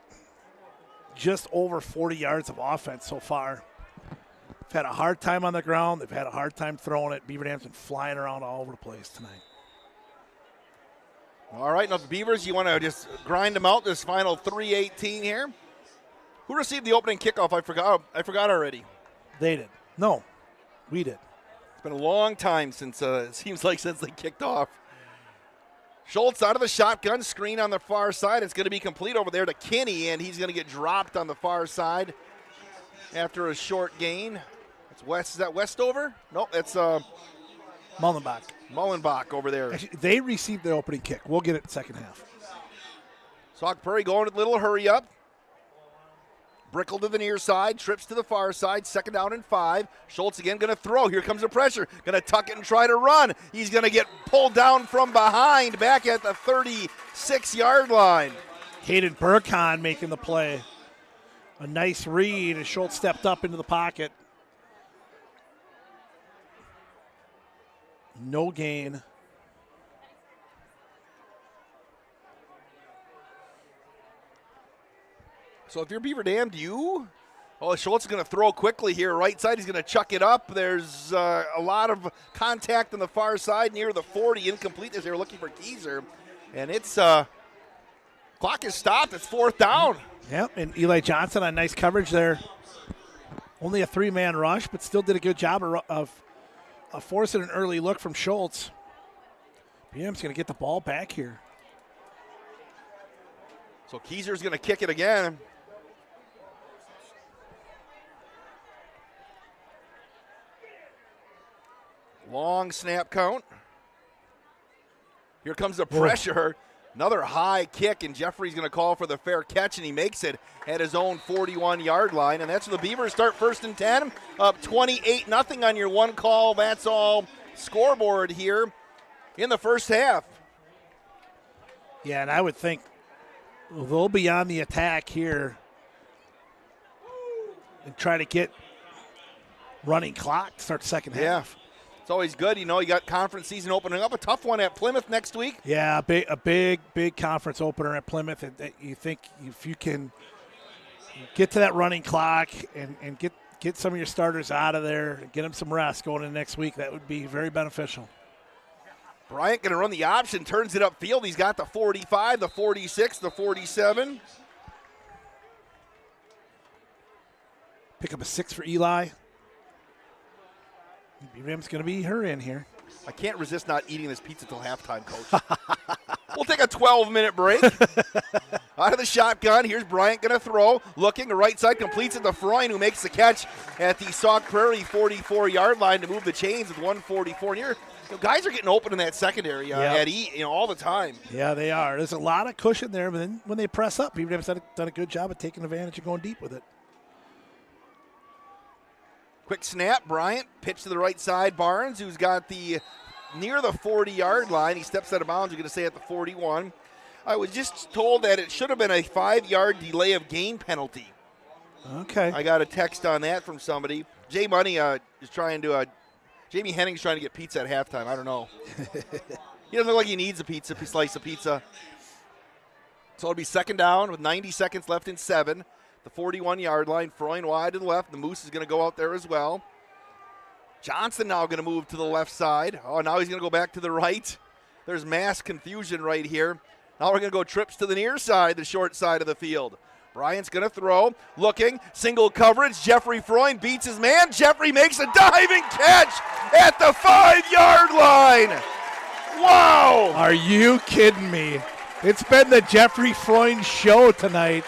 just over 40 yards of offense so far. They've had a hard time on the ground. They've had a hard time throwing it. Beaver Dam's been flying around all over the place tonight. All right, now the Beavers, you want to just grind them out this final 3:18 here. Who received the opening kickoff? I forgot already. They did. No, we did. It's been a long time since it seems like since they kicked off. Schultz out of the shotgun, screen on the far side. It's going to be complete over there to Kinney, and he's going to get dropped on the far side after a short gain. It's West. Is that Westover? No, it's Mullenbach. Mullenbach over there. Actually, they received the opening kick. We'll get it second half. Sauk Prairie going a little hurry up. Brickle to the near side, trips to the far side, 2nd down and 5. Schultz again going to throw. Here comes the pressure. Going to tuck it and try to run. He's going to get pulled down from behind back at the 36-yard line. Hayden Burkhan making the play. A nice read as Schultz stepped up into the pocket. No gain. So if you're Beaver Dam, Schultz is going to throw quickly here. Right side, he's going to chuck it up. There's a lot of contact on the far side near the 40. Incomplete as they were looking for Keyser. And it's clock is stopped. It's 4th down. Yep, and Eli Johnson on nice coverage there. Only a 3-man rush, but still did a good job of forcing an early look from Schultz. BM's going to get the ball back here. So Keyser's going to kick it again. Long snap count. Here comes the pressure. Another high kick, and Jeffrey's going to call for the fair catch, and he makes it at his own 41-yard line. And that's where the Beavers start 1st and 10, up 28-0 on your one call. That's all scoreboard here in the first half. Yeah, and I would think they'll be on the attack here and try to get running clock to start the second half. It's always good. You got conference season opening up. A tough one at Plymouth next week. Yeah, a big conference opener at Plymouth. And you think if you can get to that running clock and get some of your starters out of there and get them some rest going into next week, that would be very beneficial. Bryant going to run the option, turns it upfield. He's got the 45, the 46, the 47. Pick up a 6 for Eli. B-Ram's going to be her in here. I can't resist not eating this pizza till halftime, Coach. We'll take a 12-minute break. Out of the shotgun, here's Bryant going to throw. Looking, the right side completes it to Freund, who makes the catch at the Sauk Prairie 44-yard line to move the chains with 1:44 here. Guys are getting open in that secondary all the time. Yeah, they are. There's a lot of cushion there, but then when they press up, B-Ram's done a good job of taking advantage and going deep with it. Quick snap, Bryant, pitch to the right side. Barnes, who's got the near the 40-yard line. He steps out of bounds, you're going to say at the 41. I was just told that it should have been a 5-yard delay of game penalty. Okay. I got a text on that from somebody. Jay Money is trying to Jamie Henning's trying to get pizza at halftime. I don't know. He doesn't look like he needs a slice of pizza. So it'll be second down with 90 seconds left in 7. The 41-yard line. Freund wide to the left. The Moose is going to go out there as well. Johnson now going to move to the left side. Oh, now he's going to go back to the right. There's mass confusion right here. Now we're going to go trips to the near side, the short side of the field. Bryant's going to throw, looking, single coverage. Jeffrey Freund beats his man. Jeffrey makes a diving catch at the 5-yard line. Wow! Are you kidding me? It's been the Jeffrey Freund show tonight.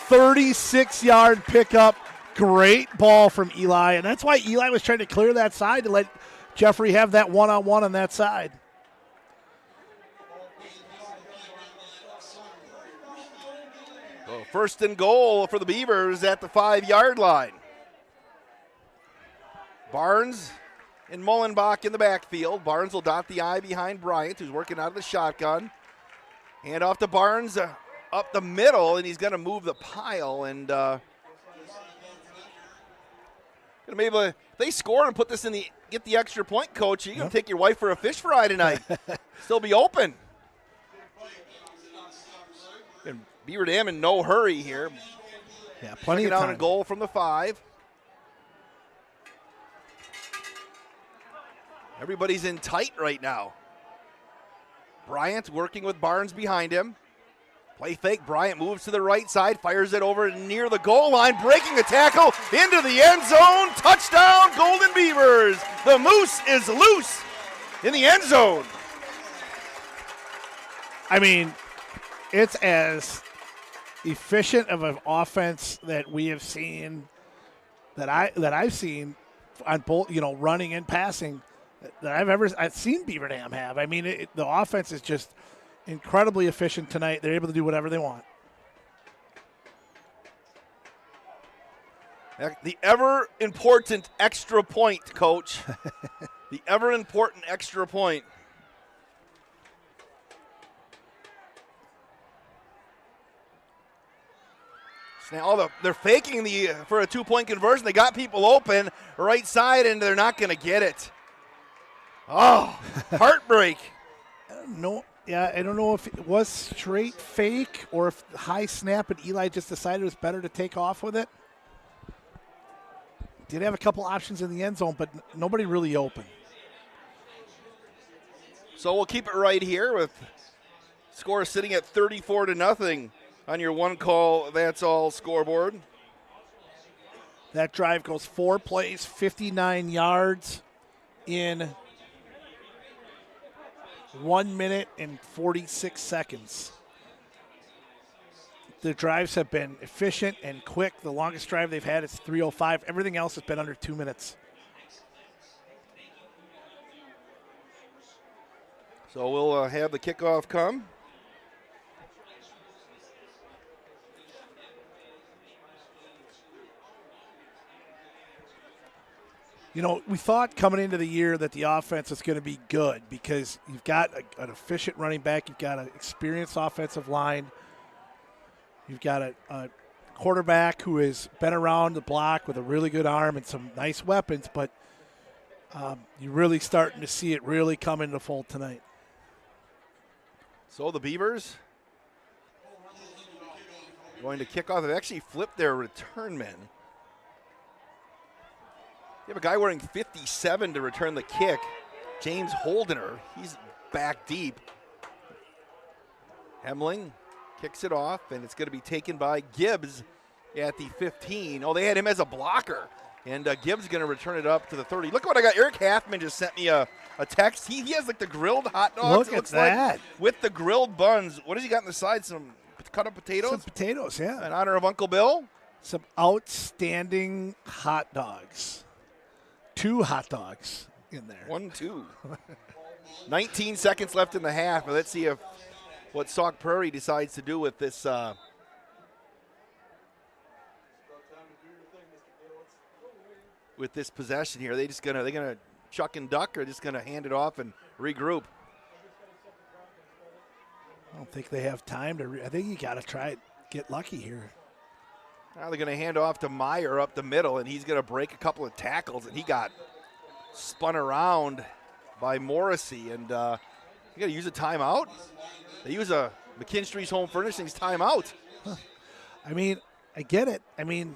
36-yard pickup. Great ball from Eli, and that's why Eli was trying to clear that side to let Jeffrey have that one-on-one on that side. So first and goal for the Beavers at the 5-yard line. Barnes and Mullenbach in the backfield. Barnes will dot the I behind Bryant, who's working out of the shotgun. Hand off to Barnes up the middle, and he's going to move the pile. And maybe if they score and put this in get the extra point, coach, you're going to take your wife for a fish fry tonight. Still be open. And Beaver Dam in no hurry here. Yeah, plenty of down time. A goal from the 5. Everybody's in tight right now. Bryant working with Barnes behind him. Play fake. Bryant moves to the right side, fires it over near the goal line, breaking the tackle into the end zone. Touchdown, Golden Beavers. The Moose is loose in the end zone. I mean, it's as efficient of an offense that we have seen, that I've seen on both, running and passing, that I've seen Beaver Dam have. I mean, the offense is just incredibly efficient tonight. They're able to do whatever they want. The ever-important extra point, Coach. The ever-important extra point. Now they're faking for a 2-point conversion. They got people open right side, and they're not going to get it. Oh, heartbreak. No. Yeah, I don't know if it was straight fake or if high snap and Eli just decided it was better to take off with it. Did have a couple options in the end zone, but nobody really open. So we'll keep it right here with score sitting at 34-0 on your one call, that's all scoreboard. That drive goes 4 plays, 59 yards in 1 minute and 46 seconds. The drives have been efficient and quick. The longest drive they've had is 3:05. Everything else has been under 2 minutes. So we'll have the kickoff come. We thought coming into the year that the offense is going to be good because you've got an efficient running back, you've got an experienced offensive line, you've got a quarterback who has been around the block with a really good arm and some nice weapons, but you're really starting to see it really come into fold tonight. So the Beavers going to kick off. They've actually flipped their return men. You have a guy wearing 57 to return the kick, James Holdener. He's back deep. Hemling kicks it off, and it's going to be taken by Gibbs at the 15. Oh, they had him as a blocker, and Gibbs is going to return it up to the 30. Look what I got. Eric Halfman just sent me a text. He has like the grilled hot dogs. Look at that. Like, with the grilled buns. What has he got on the side? Some cut up potatoes? Some potatoes, yeah. In honor of Uncle Bill? Some outstanding hot dogs. 2 hot dogs in there. 1, 2. 19 seconds left in the half. Let's see what Sauk Prairie decides to do with this. With this possession here, they're gonna chuck and duck, or just gonna hand it off and regroup. I don't think they have time to. I think you got to try it. Get lucky here. Now they're going to hand off to Meyer up the middle, and he's going to break a couple of tackles, and he got spun around by Morrissey. And You got to use a timeout? They use a McKinstry's Home Furnishings timeout. I mean, I get it. I mean,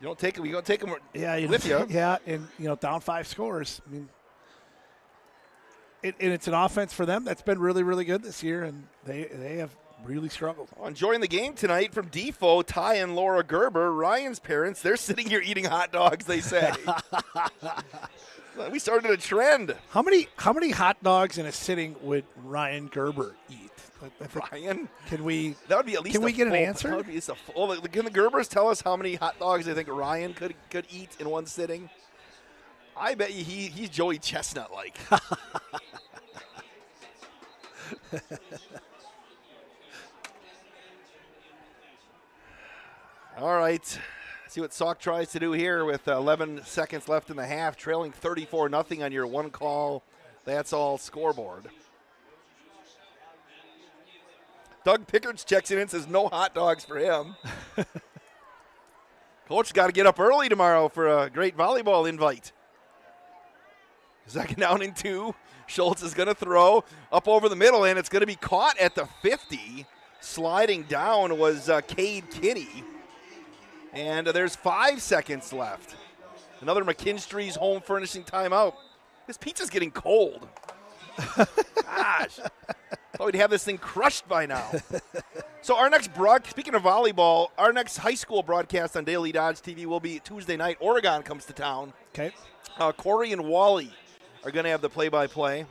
you don't take them. You don't take them yeah, with you. Yeah, and down 5 scores. I mean, and it's an offense for them that's been really, really good this year, and they have really struggled. Enjoying the game tonight from Defoe, Ty and Laura Gerber, Ryan's parents. They're sitting here eating hot dogs, they say. We started a trend. How many hot dogs in a sitting would Ryan Gerber eat? Ryan? Can we? That would be at least. Can we get an answer? That would be can the Gerbers tell us how many hot dogs they think Ryan could eat in one sitting? I bet you he's Joey Chestnut like. All right. See what Sauk tries to do here with 11 seconds left in the half, trailing 34-0 on your one call. That's all scoreboard. Doug Pickards checks in and says no hot dogs for him. Coach got to get up early tomorrow for a great volleyball invite. Second down and 2. Schultz is going to throw up over the middle, and it's going to be caught at the 50. Sliding down was Cade Kinney. And there's 5 seconds left. Another McKinstry's Home Furnishing timeout. This pizza's getting cold. Gosh. Thought we'd have this thing crushed by now. So our next speaking of volleyball, our next high school broadcast on Daily Dodge TV will be Tuesday night. Oregon comes to town. Okay. Corey and Wally are going to have the play-by-play.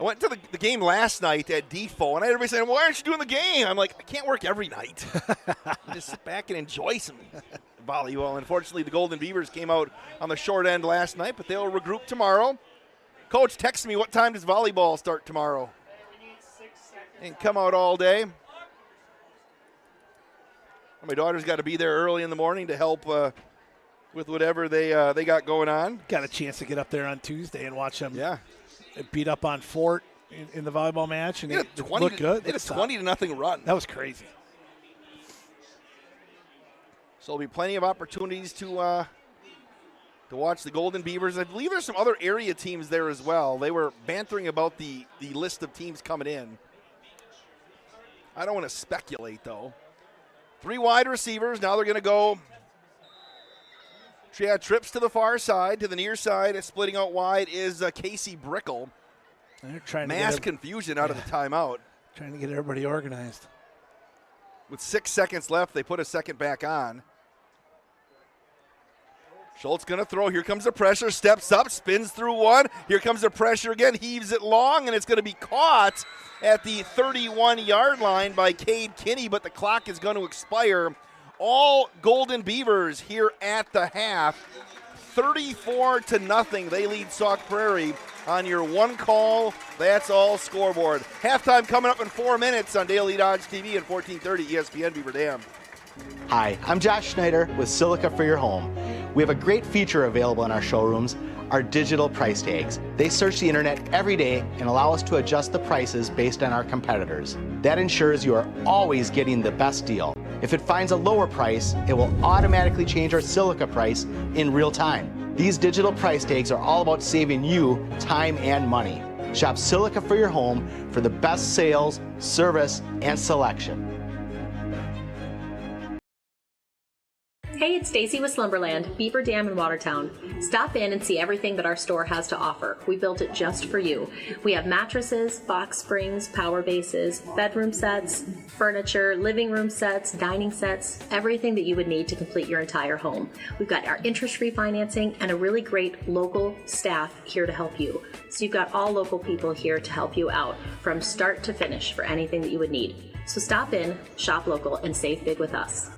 I went to the game last night at Defoe, and everybody saying, why aren't you doing the game? I'm like, I can't work every night. Just sit back and enjoy some volleyball. Unfortunately, the Golden Beavers came out on the short end last night, but they'll regroup tomorrow. Coach, text me, what time does volleyball start tomorrow? And come out all day. My daughter's got to be there early in the morning to help with whatever they got going on. Got a chance to get up there on Tuesday and watch them. Yeah. Beat up on Fort in the volleyball match, and it looked good. They had a 20-0 run. That was crazy. So there'll be plenty of opportunities to watch the Golden Beavers. I believe there's some other area teams there as well. They were bantering about the list of teams coming in. I don't want to speculate, though. 3 wide receivers. Now they're going to go trips to the far side, to the near side. Splitting out wide is Casey Brickle. They're trying to mass confusion out of the timeout. Trying to get everybody organized. With 6 seconds left, they put a second back on. Schultz going to throw. Here comes the pressure. Steps up, spins through one. Here comes the pressure again. Heaves it long, and it's going to be caught at the 31-yard line by Cade Kinney, but the clock is going to expire. All Golden Beavers here at the half. 34-0. They lead Sauk Prairie on your one call. That's all scoreboard. Halftime coming up in 4 minutes on Daily Dodge TV and 1430 ESPN Beaver Dam. Hi, I'm Josh Schneider with Silica for Your Home. We have a great feature available in our showrooms, our digital price tags. They search the internet every day and allow us to adjust the prices based on our competitors. That ensures you are always getting the best deal. If it finds a lower price, it will automatically change our Silica price in real time. These digital price tags are all about saving you time and money. Shop Silica for Your Home for the best sales, service, and selection. Hey, it's Stacy with Slumberland, Beaver Dam in Watertown. Stop in and see everything that our store has to offer. We built it just for you. We have mattresses, box springs, power bases, bedroom sets, furniture, living room sets, dining sets, everything that you would need to complete your entire home. We've got our interest-free financing and a really great local staff here to help you. So you've got all local people here to help you out from start to finish for anything that you would need. So stop in, shop local, and save big with us.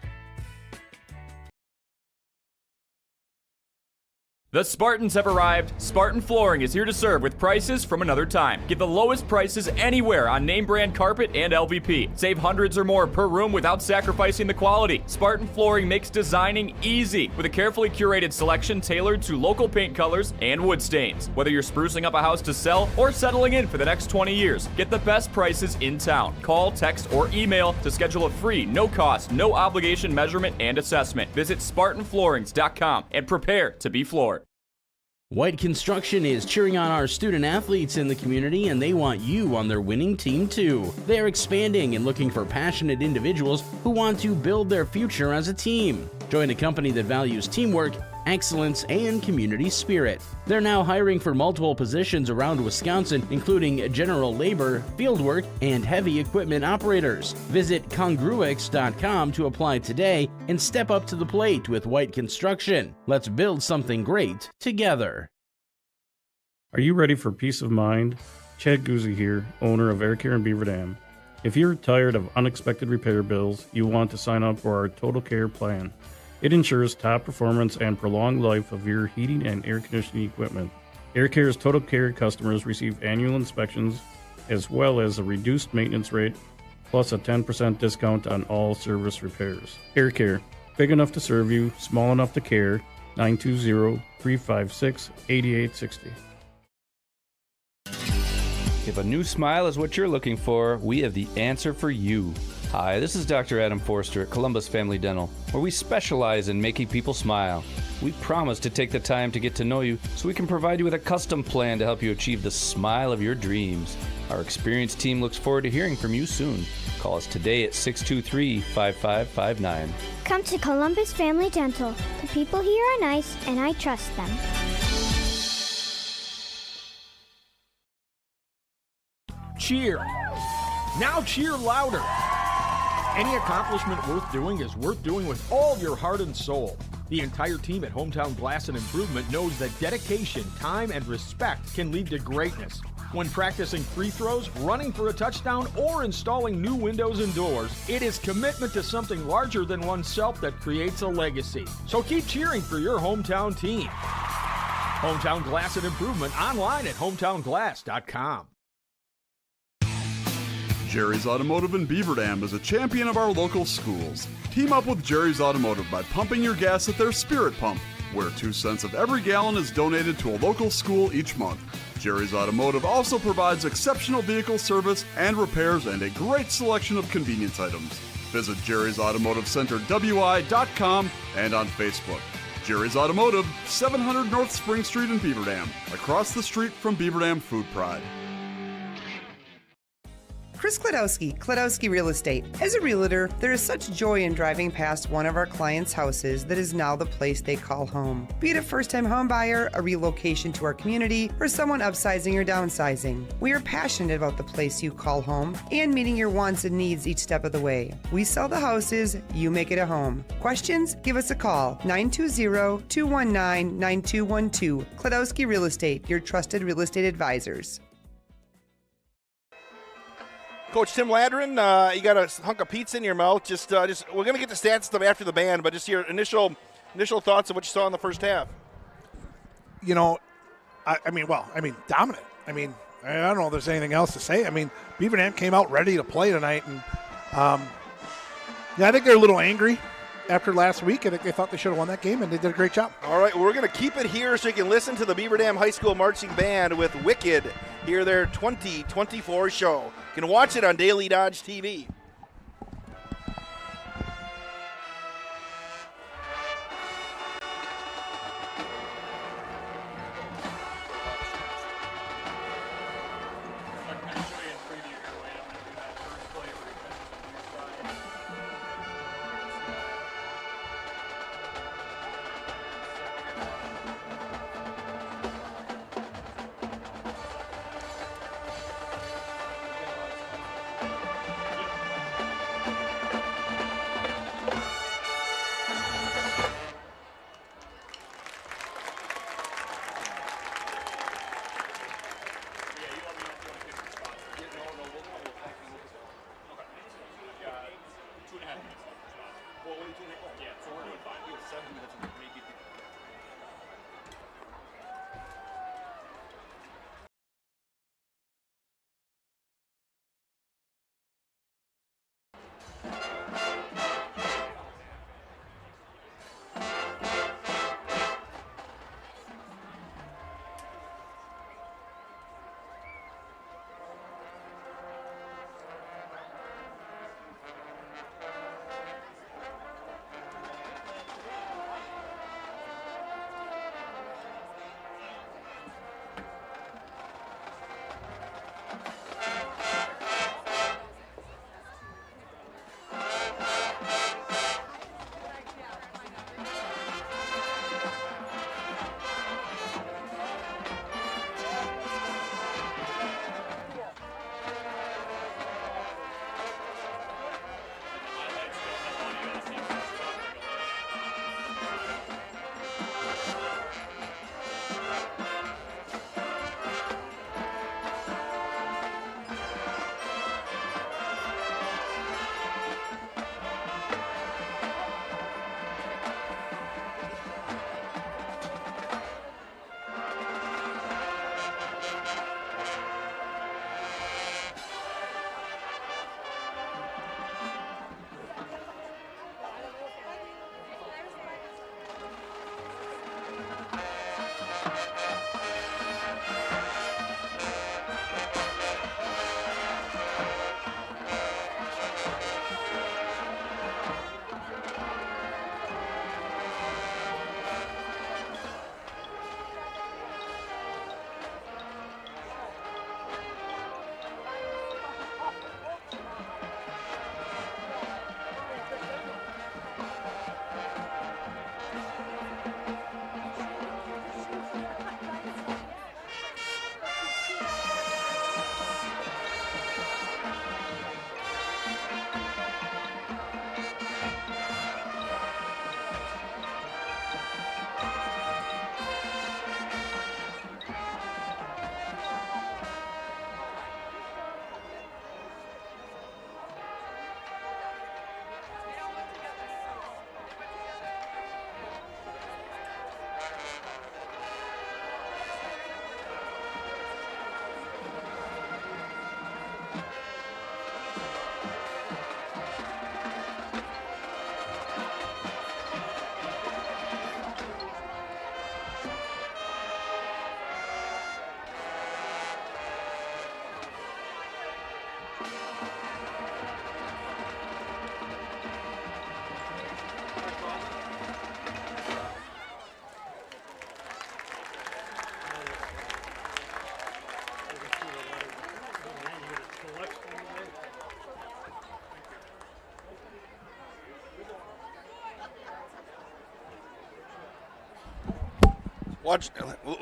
The Spartans have arrived. Spartan Flooring is here to serve with prices from another time. Get the lowest prices anywhere on name brand carpet and LVP. Save hundreds or more per room without sacrificing the quality. Spartan Flooring makes designing easy with a carefully curated selection tailored to local paint colors and wood stains. Whether you're sprucing up a house to sell or settling in for the next 20 years, get the best prices in town. Call, text, or email to schedule a free, no-cost, no-obligation measurement and assessment. Visit SpartanFloorings.com and prepare to be floored. White Construction is cheering on our student athletes in the community, and they want you on their winning team too. They are expanding and looking for passionate individuals who want to build their future as a team. Join a company that values teamwork, excellence, and community spirit. They're now hiring for multiple positions around Wisconsin, including general labor, fieldwork, and heavy equipment operators. Visit congruix.com to apply today and step up to the plate with White Construction. Let's build something great together. Are you ready for peace of mind? Chad Guzzi here, owner of Air Care in Beaver Dam. If you're tired of unexpected repair bills, you want to sign up for our Total Care plan. It ensures top performance and prolonged life of your heating and air conditioning equipment. Air Care's Total Care customers receive annual inspections as well as a reduced maintenance rate, plus a 10% discount on all service repairs. Air Care, big enough to serve you, small enough to care. 920-356-8860. If a new smile is what you're looking for, we have the answer for you. Hi, this is Dr. Adam Forster at Columbus Family Dental, where we specialize in making people smile. We promise to take the time to get to know you so we can provide you with a custom plan to help you achieve the smile of your dreams. Our experienced team looks forward to hearing from you soon. Call us today at 623-5559. Come to Columbus Family Dental. The people here are nice, and I trust them. Cheer. Now cheer louder. Any accomplishment worth doing is worth doing with all your heart and soul. The entire team at Hometown Glass and Improvement knows that dedication, time, and respect can lead to greatness. When practicing free throws, running for a touchdown, or installing new windows and doors, it is commitment to something larger than oneself that creates a legacy. So keep cheering for your hometown team. Hometown Glass and Improvement online at hometownglass.com. Jerry's Automotive in Beaver Dam is a champion of our local schools. Team up with Jerry's Automotive by pumping your gas at their Spirit Pump, where 2 cents of every gallon is donated to a local school each month. Jerry's Automotive also provides exceptional vehicle service and repairs and a great selection of convenience items. Visit Jerry's Automotive Center WI.com and on Facebook. Jerry's Automotive, 700 North Spring Street in Beaver Dam, across the street from Beaver Dam Food Pride. Chris Klodowski Real Estate. As a realtor, there is such joy in driving past one of our clients' houses that is now the place they call home. Be it a first-time home buyer, a relocation to our community, or someone upsizing or downsizing. We are passionate about the place you call home and meeting your wants and needs each step of the way. We sell the houses, you make it a home. Questions? Give us a call, 920-219-9212. Klodowski Real Estate, your trusted real estate advisors. Coach Tim Ladrin, you got a hunk of pizza in your mouth. Just we're gonna get the stats stuff after the band, but just your initial thoughts of what you saw in the first half. You know, I mean, dominant. I mean, I don't know if there's anything else to say. I mean, Beaver Dam came out ready to play tonight, and I think they're a little angry after last week. I think they thought they should have won that game, and they did a great job. All right, well, we're going to keep it here so you can listen to the Beaver Dam High School Marching Band with Wicked, hear their 2024 show. You can watch it on Daily Dodge TV.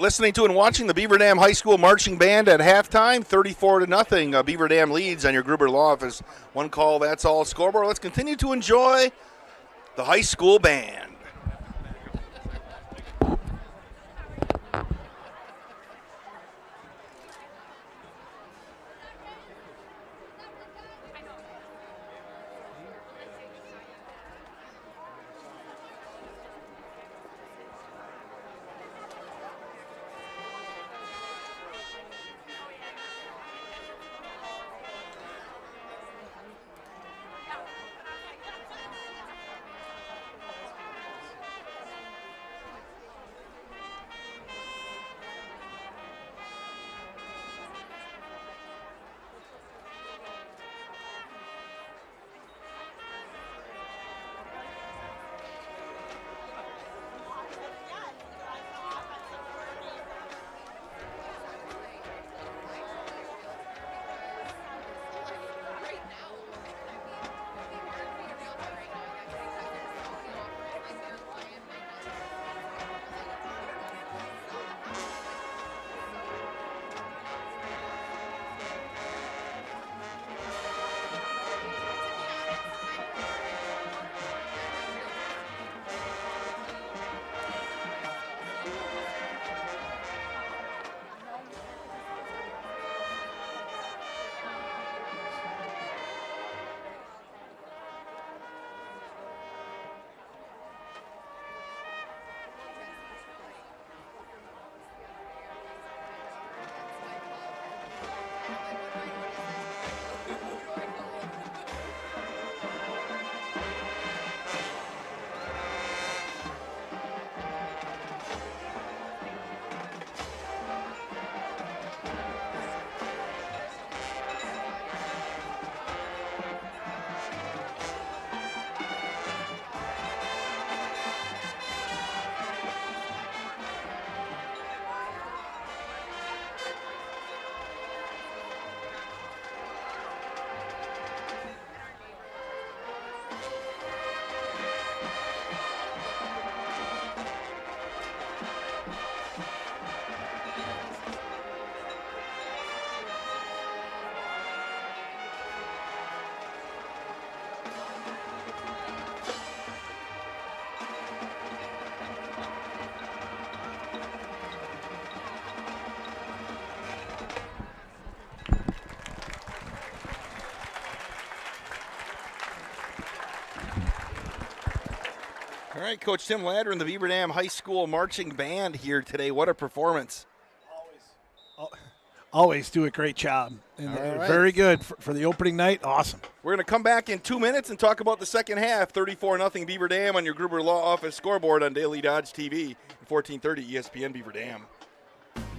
Listening to and watching the Beaver Dam High School Marching Band at halftime, 34-0. Beaver Dam leads on your Gruber Law Office. One call, that's all scoreboard. Let's continue to enjoy the high school band. All right, Coach Tim Ladder and the Beaver Dam High School Marching Band here today. What a performance. Always do a great job. And right. Very good for the opening night. Awesome. We're going to come back in 2 minutes and talk about the second half. 34-0 Beaver Dam on your Gruber Law Office scoreboard on Daily Dodge TV, 1430 ESPN Beaver Dam.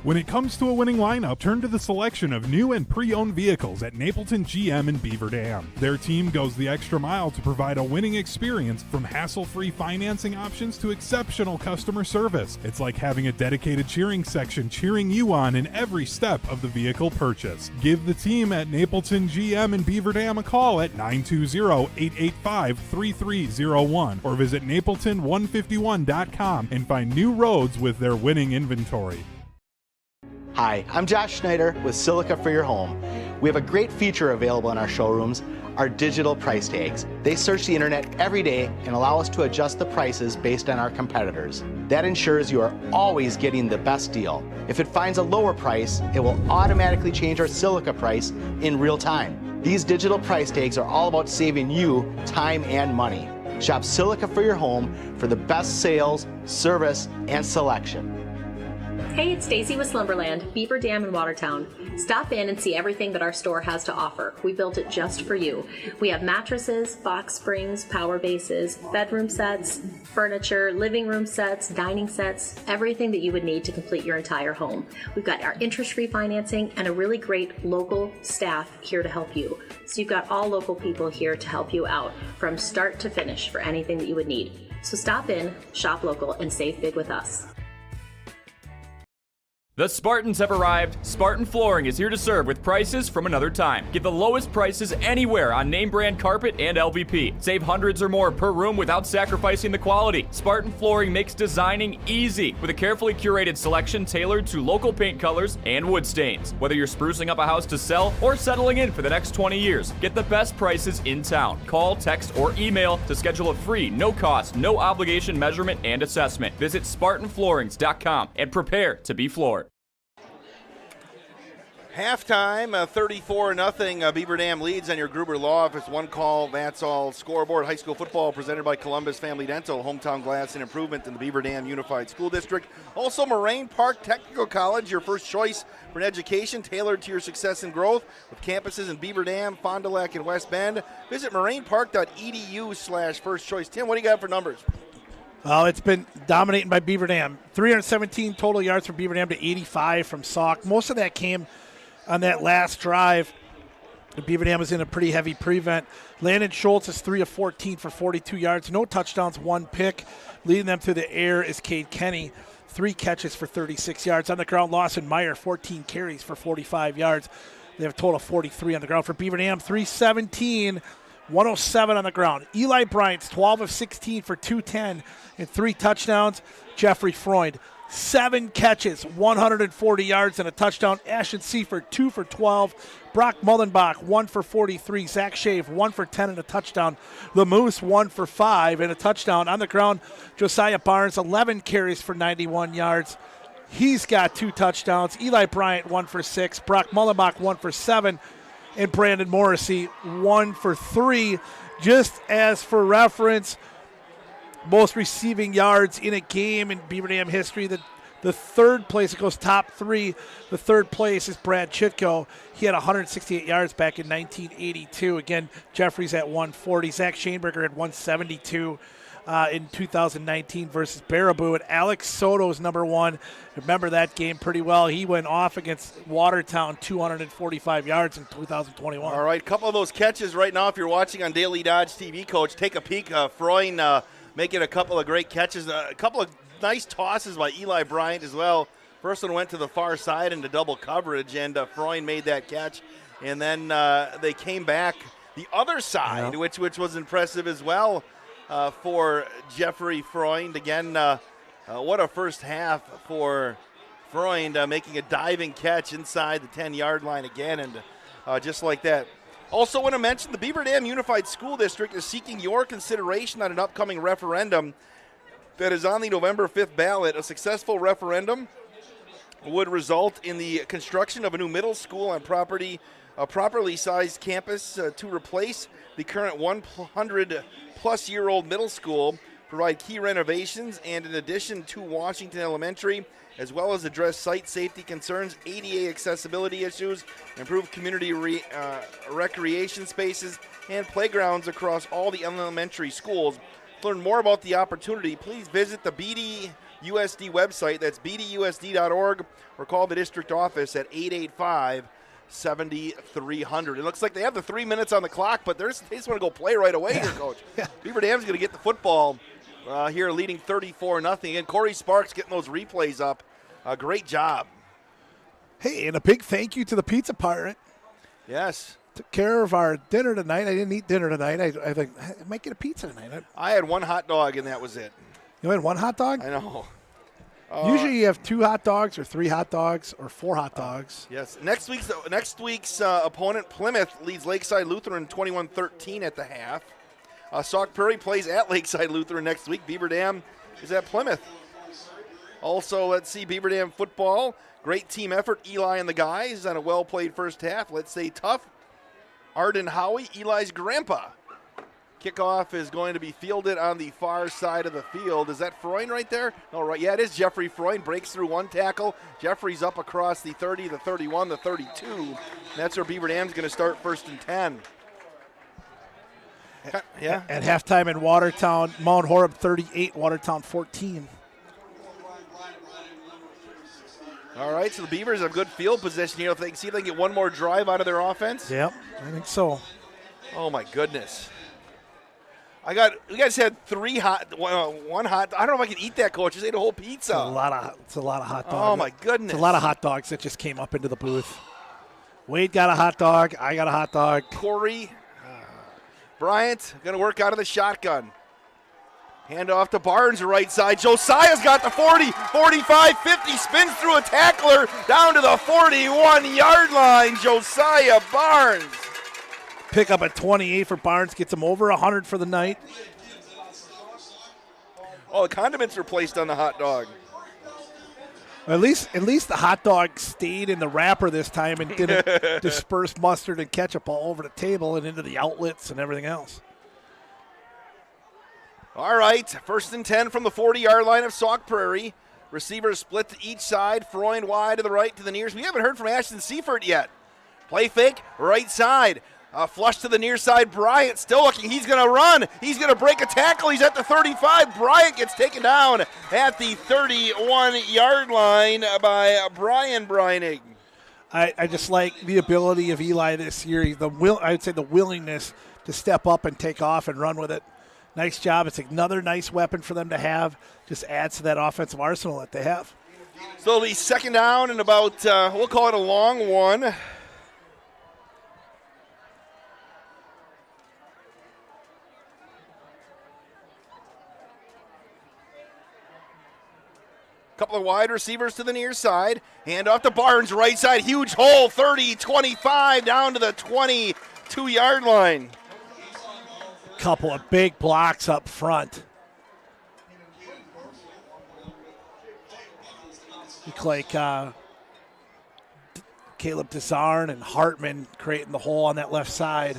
When it comes to a winning lineup, turn to the selection of new and pre-owned vehicles at Napleton GM in Beaver Dam. Their team goes the extra mile to provide a winning experience, from hassle-free financing options to exceptional customer service. It's like having a dedicated cheering section cheering you on in every step of the vehicle purchase. Give the team at Napleton GM in Beaver Dam a call at 920-885-3301 or visit napleton151.com and find new roads with their winning inventory. Hi, I'm Josh Schneider with Silica for Your Home. We have a great feature available in our showrooms, our digital price tags. They search the internet every day and allow us to adjust the prices based on our competitors. That ensures you are always getting the best deal. If it finds a lower price, it will automatically change our Silica price in real time. These digital price tags are all about saving you time and money. Shop Silica for Your Home for the best sales, service, and selection. Hey, it's Stacy with Slumberland, Beaver Dam in Watertown. Stop in and see everything that our store has to offer. We built it just for you. We have mattresses, box springs, power bases, bedroom sets, furniture, living room sets, dining sets, everything that you would need to complete your entire home. We've got our interest-free financing and a really great local staff here to help you. So you've got all local people here to help you out from start to finish for anything that you would need. So stop in, shop local, and save big with us. The Spartans have arrived. Spartan Flooring is here to serve with prices from another time. Get the lowest prices anywhere on name brand carpet and LVP. Save hundreds or more per room without sacrificing the quality. Spartan Flooring makes designing easy with a carefully curated selection tailored to local paint colors and wood stains. Whether you're sprucing up a house to sell or settling in for the next 20 years, get the best prices in town. Call, text, or email to schedule a free, no-cost, no-obligation measurement and assessment. Visit SpartanFloorings.com and prepare to be floored. Halftime, 34-0. Beaver Dam leads on your Gruber Law Office. One call, that's all. Scoreboard, high school football presented by Columbus Family Dental, Hometown Glass and Improvement in the Beaver Dam Unified School District. Also, Moraine Park Technical College, your first choice for an education tailored to your success and growth with campuses in Beaver Dam, Fond du Lac, and West Bend. Visit morainepark.edu/first choice. Tim, what do you got for numbers? Well, it's been dominating by Beaver Dam. 317 total yards from Beaver Dam to 85 from Sauk. Most of that came on that last drive. Beaver Dam was in a pretty heavy prevent. Landon Schultz is 3 of 14 for 42 yards. No touchdowns, 1 pick. Leading them through the air is Cade Kenny. 3 catches for 36 yards. On the ground, Lawson Meyer, 14 carries for 45 yards. They have a total of 43 on the ground for Beaver Dam. 317, 107 on the ground. Eli Bryant's 12 of 16 for 210 and 3 touchdowns. Jeffrey Freund, 7 catches, 140 yards and a touchdown. Ashton Seifert, 2 for 12. Brock Mullenbach, 1 for 43. Zach Shave, 1 for 10 and a touchdown. The Moose, 1 for 5 and a touchdown. On the ground, Josiah Barnes, 11 carries for 91 yards. He's got 2 touchdowns. Eli Bryant, 1 for 6. Brock Mullenbach, 1 for 7. And Brandon Morrissey, 1 for 3. Just as for reference, most receiving yards in a game in Beaver Dam history. The third place, it goes top 3. The third place is Brad Chitko. He had 168 yards back in 1982. Again, Jeffrey's at 140. Zach Schoenberger at 172 in 2019 versus Baraboo. And Alex Soto's number 1. Remember that game pretty well. He went off against Watertown, 245 yards in 2021. All right, a couple of those catches right now. If you're watching on Daily Dodge TV, Coach, take a peek. Freund making a couple of great catches. A couple of nice tosses by Eli Bryant as well. First one went to the far side into double coverage, and Freund made that catch. And then they came back the other side, which was impressive as well for Jeffrey Freund. Again, what a first half for Freund, making a diving catch inside the 10-yard line again, and just like that. Also want to mention the Beaver Dam Unified School District is seeking your consideration on an upcoming referendum that is on the November 5th ballot. A successful referendum would result in the construction of a new middle school on property, a properly sized campus to replace the current 100-plus-year-old middle school, provide key renovations, and in addition to Washington Elementary, as well as address site safety concerns, ADA accessibility issues, improve community recreation spaces, and playgrounds across all the elementary schools. To learn more about the opportunity, please visit the BDUSD website. That's bdusd.org, or call the district office at 885-7300. It looks like they have the 3 minutes on the clock, but they just want to go play right away here, Coach. Beaver Dam's going to get the football here, leading 34-0. And Corey Sparks getting those replays up. Great job. Hey, and a big thank you to the Pizza Pirate. Yes. Took care of our dinner tonight. I didn't eat dinner tonight. I think I might get a pizza tonight. I had 1 hot dog, and that was it. You had 1 hot dog? I know. Usually you have 2 hot dogs or 3 hot dogs or 4 hot dogs. Yes. Next week's opponent, Plymouth, leads Lakeside Lutheran 21-13 at the half. Sauk Prairie plays at Lakeside Lutheran next week. Beaver Dam is at Plymouth. Also, let's see, Beaver Dam football. Great team effort. Eli and the guys on a well-played first half. Let's say tough. Arden Howie, Eli's grandpa. Kickoff is going to be fielded on the far side of the field. Is that Freund right there? No, right. Yeah, it is Jeffrey Freund. Breaks through 1 tackle. Jeffrey's up across the 30, the 31, the 32. And that's where Beaver Dam's going to start 1st and 10. Yeah. At halftime in Watertown, Mount Horeb 38, Watertown 14. All right, so the Beavers have good field position here. If they can see if they can get one more drive out of their offense. Yep, I think so. Oh, my goodness. You guys had one hot. I don't know if I can eat that, Coach. Just ate a whole pizza. It's a lot of hot dogs. Oh my goodness! It's a lot of hot dogs that just came up into the booth. Wade got a hot dog. I got a hot dog. Corey Bryant going to work out of the shotgun. Hand off to Barnes, right side. Josiah's got the 40, 45, 50. Spins through a tackler down to the 41-yard line. Josiah Barnes. Pick up at 28 for Barnes. Gets him over 100 for the night. Oh, the condiments are placed on the hot dog. At least the hot dog stayed in the wrapper this time and didn't disperse mustard and ketchup all over the table and into the outlets and everything else. All right, 1st and 10 from the 40-yard line of Sauk Prairie. Receivers split to each side. Freund wide to the right to the nears. We haven't heard from Ashton Seifert yet. Play fake, right side. Flush to the near side. Bryant still looking. He's going to run. He's going to break a tackle. He's at the 35. Bryant gets taken down at the 31-yard line by Brian Breinig. I just like the ability of Eli this year. I would say the willingness to step up and take off and run with it. Nice job. It's another nice weapon for them to have. Just adds to that offensive arsenal that they have. So it'll be 2nd down and about, we'll call it a long one. Couple of wide receivers to the near side. Hand off to Barnes, right side. Huge hole, 30, 25, down to the 22-yard line. Couple of big blocks up front. Look like Caleb Desarn and Hartman creating the hole on that left side.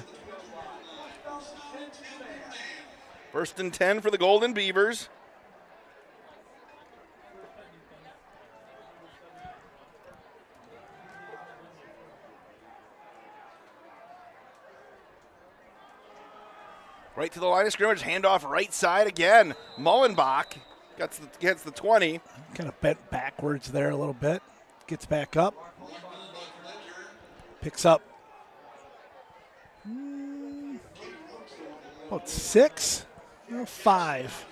1st and 10 for the Golden Beavers. Right to the line of scrimmage, handoff right side again. Mullenbach gets the 20. Kind of bent backwards there a little bit. Gets back up. Picks up about 6, 5.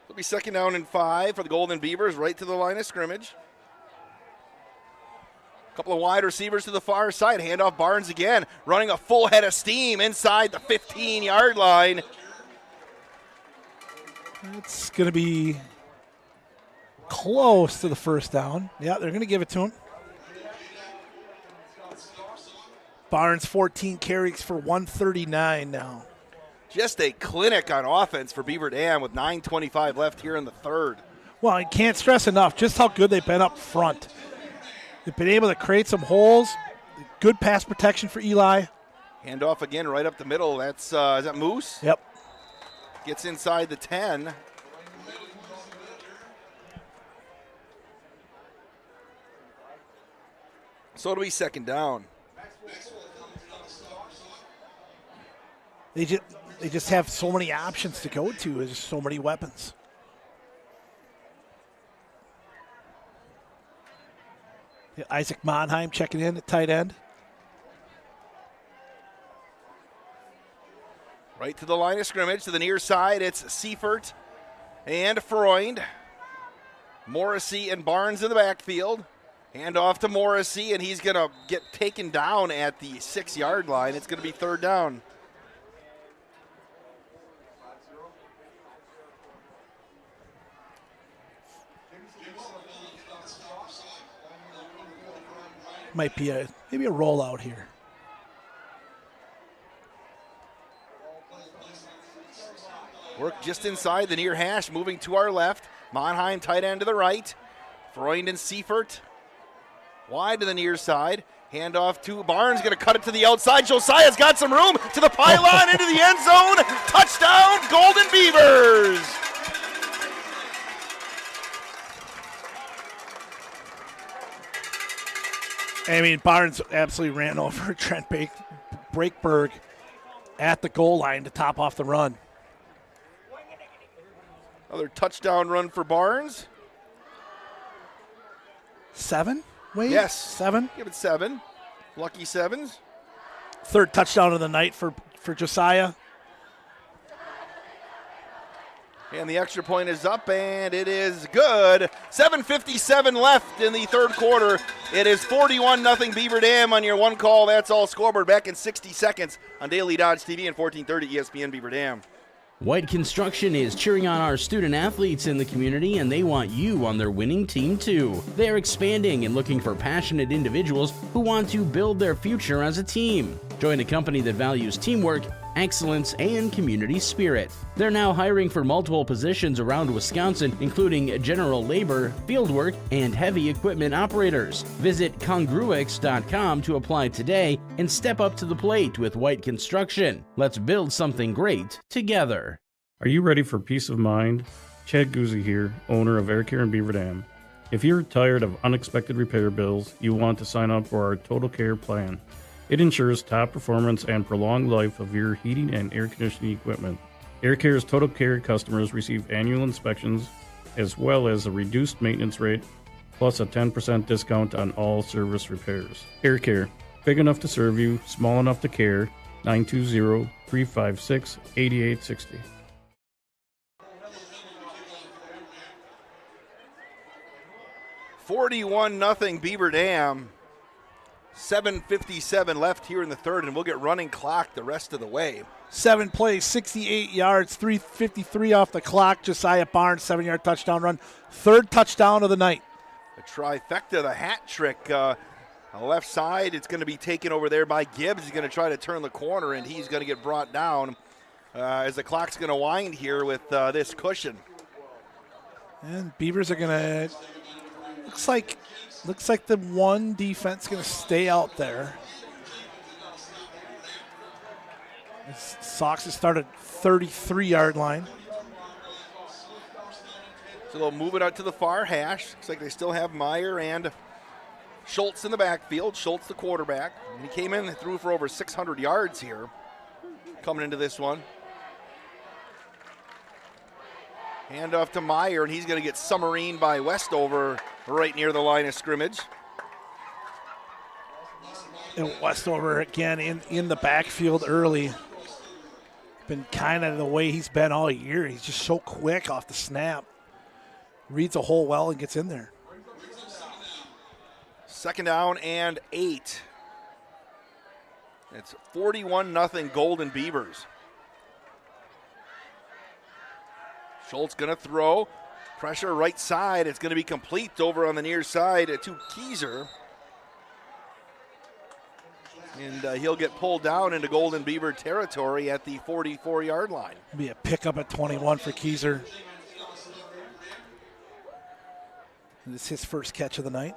It'll be 2nd down and 5 for the Golden Beavers, right to the line of scrimmage. Couple of wide receivers to the far side. Handoff Barnes again, running a full head of steam inside the 15-yard line. It's going to be close to the 1st down. Yeah, they're going to give it to him. Barnes 14 carries for 139 now. Just a clinic on offense for Beaver Dam with 9:25 left here in the 3rd. Well, I can't stress enough just how good they've been up front. They've been able to create some holes. Good pass protection for Eli. Handoff again right up the middle. That's is that Moose? Yep. Gets inside the 10. So it'll be 2nd down. They just have so many options to go to. There's so many weapons. Isaac Monheim checking in at tight end. Right to the line of scrimmage, to the near side, it's Seifert and Freund. Morrissey and Barnes in the backfield. Hand off to Morrissey, and he's going to get taken down at the 6-yard line. It's going to be 3rd down. Might be maybe a rollout here. Work just inside the near hash, moving to our left. Monheim tight end to the right. Freund and Seifert wide to the near side. Handoff to Barnes, going to cut it to the outside. Josiah's got some room to the pylon into the end zone. Touchdown, Golden Beavers. I mean, Barnes absolutely ran over Trent Brakeberg at the goal line to top off the run. Another touchdown run for Barnes. 7? Wait, yes. 7? Give it 7. Lucky Sevens. Third touchdown of the night for Josiah. And the extra point is up, and it is good. 7:57 left in the third quarter. It is 41-0 Beaver Dam on your one call. That's all scoreboard. Back in 60 seconds on Daily Dodge TV and 1430 ESPN Beaver Dam. White Construction is cheering on our student athletes in the community, and they want you on their winning team too. They're expanding and looking for passionate individuals who want to build their future as a team. Join a company that values teamwork, excellence, and community spirit. They're now hiring for multiple positions around Wisconsin, including general labor, fieldwork, and heavy equipment operators. Visit congruix.com to apply today and step up to the plate with White Construction. Let's build something great together. Are you ready for peace of mind? Chad Guzzi here, owner of Air Care in Beaver Dam. If you're tired of unexpected repair bills, you want to sign up for our Total Care plan. It ensures top performance and prolonged life of your heating and air conditioning equipment. Air Care's Total Care customers receive annual inspections as well as a reduced maintenance rate plus a 10% discount on all service repairs. Air Care, big enough to serve you, small enough to care. 920-356-8860. $41-0 Beaver Dam. 7:57 left here in the third, and we'll get running clock the rest of the way. 7 plays, 68 yards, 3:53 off the clock. Josiah Barnes, 7-yard touchdown run. Third touchdown of the night. A trifecta, the hat trick. On the left side, it's going to be taken over there by Gibbs. He's going to try to turn the corner, and he's going to get brought down as the clock's going to wind here with this cushion. And Beavers are going to, looks like the one defense is going to stay out there. Sauk has started 33-yard line. So they'll move it out to the far hash. Looks like they still have Meyer and Schultz in the backfield. Schultz, the quarterback. And he came in and threw for over 600 yards here coming into this one. Hand off to Meyer, and he's going to get submarined by Westover right near the line of scrimmage. And Westover again in the backfield early. Been kind of the way he's been all year. He's just so quick off the snap. Reads a hole well and gets in there. 2nd down and 8. It's 41-0 Golden Beavers. Schultz going to throw. Pressure right side. It's going to be complete over on the near side to Keyser. And he'll get pulled down into Golden Beaver territory at the 44-yard line. Be a pickup at 21 for Keyser. This is his first catch of the night.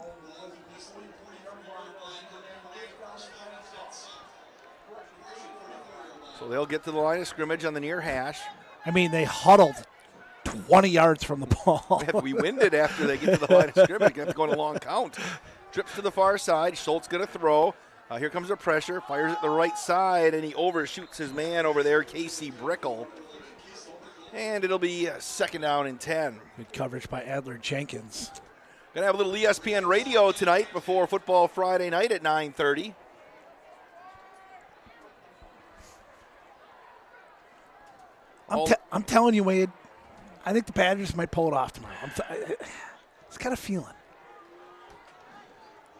So they'll get to the line of scrimmage on the near hash. I mean, they huddled 20 yards from the ball. We winded after they get to the line of scrimmage. They have to go on a long count. Trips to the far side. Schultz going to throw. Here comes the pressure. Fires at the right side, and he overshoots his man over there, Casey Brickle. And it'll be 2nd down and 10. Good coverage by Adler Jenkins. Going to have a little ESPN radio tonight before Football Friday night at 9:30. I'm telling you, Wade, I think the Badgers might pull it off tomorrow. It's got a feeling.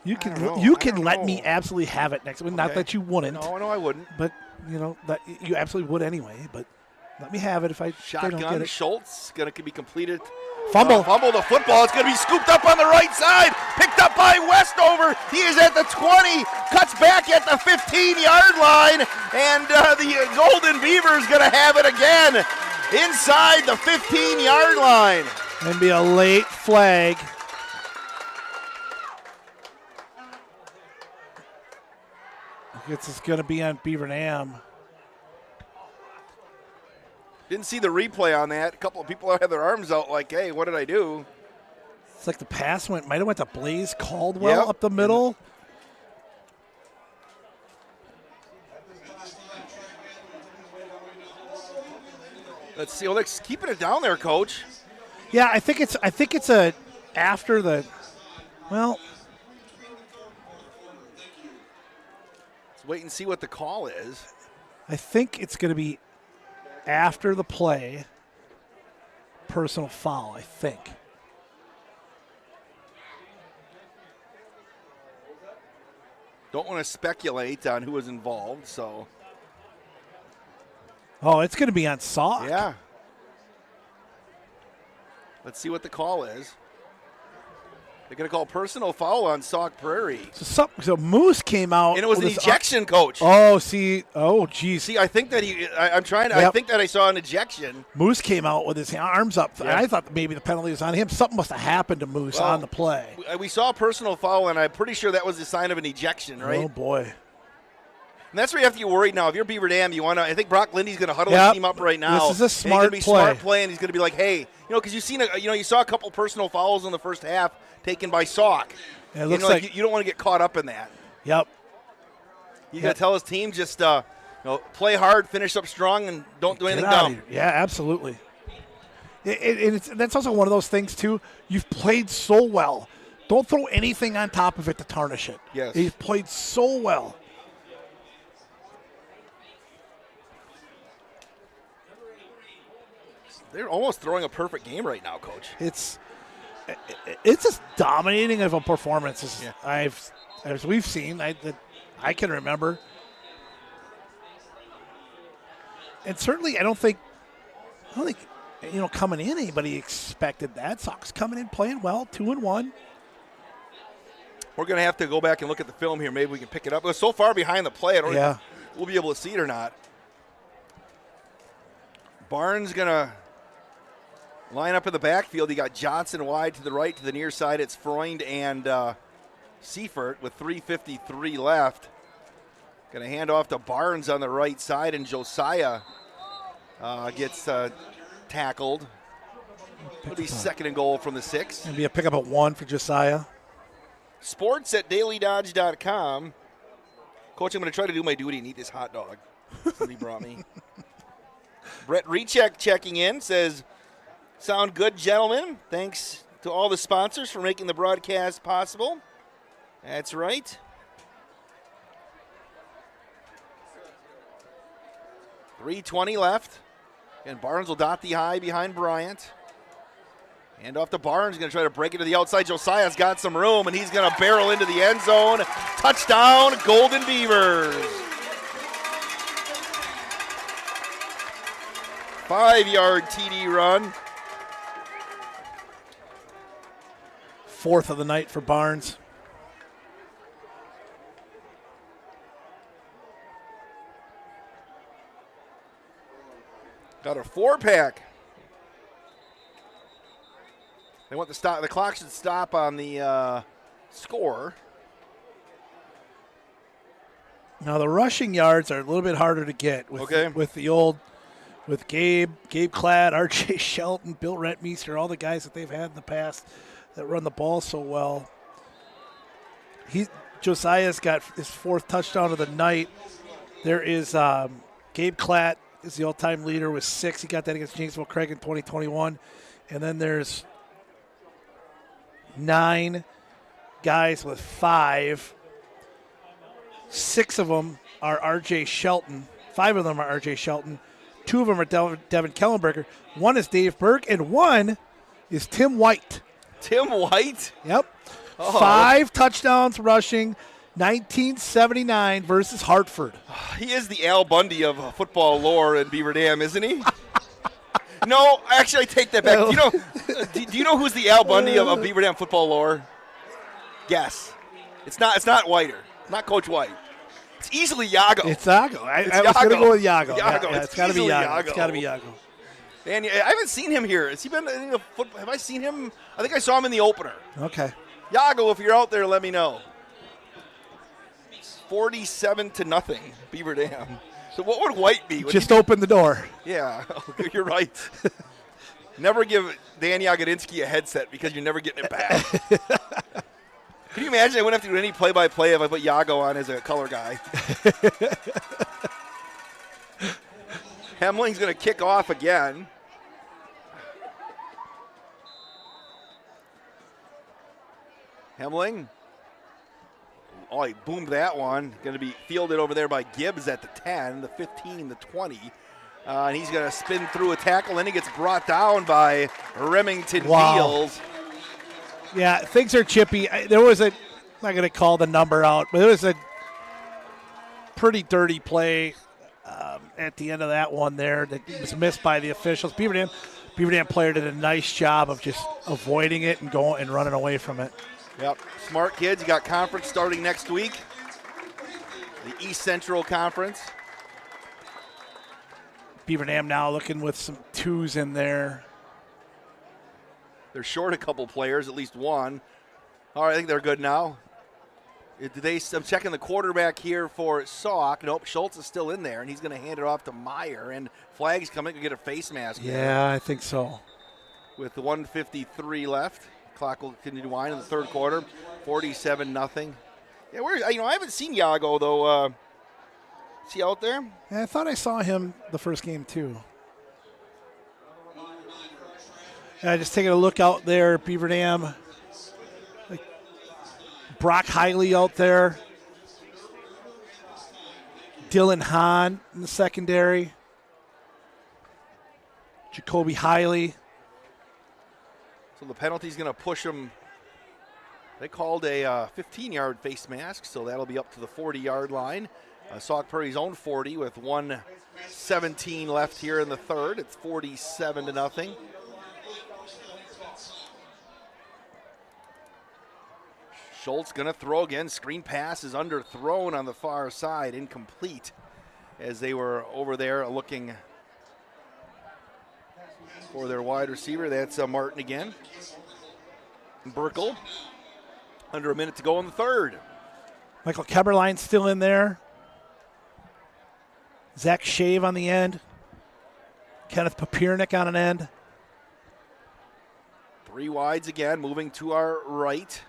You can let me absolutely have it next week. Not that you wouldn't. No, I wouldn't. But that you absolutely would anyway. But let me have it if I Shotgun. don't get it. Schultz going to be completed. Fumble. Fumble the football. It's going to be scooped up on the right side. Picked up by Westover. He is at the 20. Cuts back at the 15-yard line. And the Golden Beavers going to have it again inside the 15-yard line. And be a late flag. It's going to be on Beaver Dam. Didn't see the replay on that. A couple of people have their arms out like, hey, what did I do? It's like the pass might have went to Blaze Caldwell up the middle. Let's see. Well, keeping it down there, Coach. Yeah, I think it's a after the, well, wait and see what the call is. I think it's going to be after the play, personal foul, I think. Don't want to speculate on who was involved, so. Oh, it's going to be on Sauk. Yeah. Let's see what the call is. They're going to call personal foul on Sauk Prairie. So Moose came out. And it was an ejection, Coach. Oh, see. Oh, geez. See, I think that I'm trying to. Yep. I think that I saw an ejection. Moose came out with his arms up. Yep. I thought maybe the penalty was on him. Something must have happened to Moose on the play. We saw a personal foul, and I'm pretty sure that was a sign of an ejection, right? Oh, boy. And that's where you have to get worried now. If you're Beaver Dam, you want to. I think Brock Lindy's going to huddle his team up right now. This is a smart play. Smart play, and he's going to be like, "Hey, because you saw a couple personal fouls in the first half taken by Sauk. It looks like you don't want to get caught up in that. Yep. You got to tell his team just play hard, finish up strong, and don't do anything dumb. Yeah, absolutely. That's also one of those things too. You've played so well. Don't throw anything on top of it to tarnish it. Yes. You've played so well. They're almost throwing a perfect game right now, Coach. It's as dominating of a performance as we've seen that I can remember. And certainly I don't think coming in anybody expected that. Sox coming in playing well, 2-1. We're going to have to go back and look at the film here. Maybe we can pick it up. It was so far behind the play, I don't know if we'll be able to see it or not. Barnes going to line up in the backfield. You got Johnson wide to the right, to the near side. It's Freund and Seifert with 3:53 left. Going to hand off to Barnes on the right side, and Josiah gets tackled. It'll be 2nd and goal from the 6. It'll be a pickup at 1 for Josiah. Sports at dailydodge.com. Coach, I'm going to try to do my duty and eat this hot dog somebody brought me. Brett Recheck checking in, says, "Sound good, gentlemen. Thanks to all the sponsors for making the broadcast possible." That's right. 3:20 left. And Barnes will dot the I behind Bryant. Hand off to Barnes, going to try to break it to the outside. Josiah's got some room, and he's going to barrel into the end zone. Touchdown, Golden Beavers. 5-yard TD run. 4th of the night for Barnes. Got a 4-pack. They want the clock should stop on the score. Now the rushing yards are a little bit harder to get with Gabe Klatt, R.J. Shelton, Bill Rentmeester, all the guys that they've had in the past that run the ball so well. Josiah's got his 4th touchdown of the night. There is Gabe Klatt is the all-time leader with 6. He got that against Janesville Craig in 2021. And then there's 9 guys with 5. 6 of them are R.J. Shelton. 5 of them are R.J. Shelton. 2 of them are Devin Kellenberger. 1 is Dave Burke, and 1 is Tim White. Tim White? Yep. 5 touchdowns rushing, 1979 versus Hartford. He is the Al Bundy of football lore in Beaver Dam, isn't he? No, actually, I take that back. Do you know who's the Al Bundy of Beaver Dam football lore? Guess. It's not Whiter. Not Coach White. It's easily Yago. It's Yago. I was going to go with Yago. Yeah, it's got to be Yago. It's got to be Yago. And I haven't seen him here. Has he been in the football? Have I seen him? I think I saw him in the opener. Okay. Yago, if you're out there, let me know. 47-0, Beaver Dam. So what would White be? Just open the door. Yeah, you're right. Never give Dan Yagodinsky a headset because you're never getting it back. Can you imagine I wouldn't have to do any play-by-play if I put Yago on as a color guy? Hemling's going to kick off again. Hemling Oh, he boomed that one. Going to be fielded over there by Gibbs at the 10, the 15, the 20. And he's going to spin through a tackle, and he gets brought down by Remington Beals. Yeah, things are chippy. There was I'm not going to call the number out, but there was a pretty dirty play at the end of that one there that was missed by the officials. Beaver Dam player did a nice job of just avoiding it and going and running away from it. Yep, smart kids. You got conference starting next week, the East Central Conference. Beaver Dam now looking with some twos in there. They're short a couple players, at least one. All right, I think they're good now. I'm checking the quarterback here for Sauk. Nope, Schultz is still in there, and he's going to hand it off to Meyer. And Flag's coming to get a face mask. Yeah, I think so. With the 1:53 left, clock will continue to wind in the third quarter. 47-0. Yeah, I haven't seen Yago though. Is he out there? Yeah, I thought I saw him the first game too. Just taking a look out there, Beaver Dam. Brock Hiley out there. Dylan Hahn in the secondary. Jacoby Hiley. So the penalty's going to push him. They called a 15-yard face mask, so that'll be up to the 40-yard line. Sauk Prairie's own 40 with 1:17 left here in the third. It's 47-0. Schultz going to throw again. Screen pass is underthrown on the far side. Incomplete as they were over there looking for their wide receiver. That's Martin again. Burkle. Under a minute to go in the third. Michael Keberline's still in there. Zach Shave on the end. Kenneth Papiernik on an end. Three wides again, moving to our right.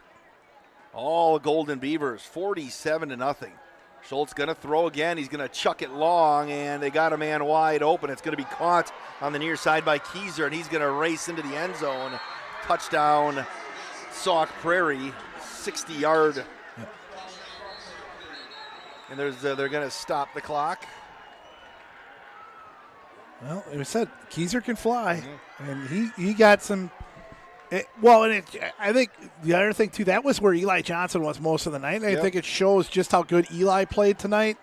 All Golden Beavers, 47-0. Schultz going to throw again. He's going to chuck it long, and they got a man wide open. It's going to be caught on the near side by Keyser, and he's going to race into the end zone. Touchdown, Sauk Prairie, 60-yard. And they're going to stop the clock. Well, it was said Keyser can fly, and he got some. I think the other thing too, that was where Eli Johnson was most of the night. I think it shows just how good Eli played tonight,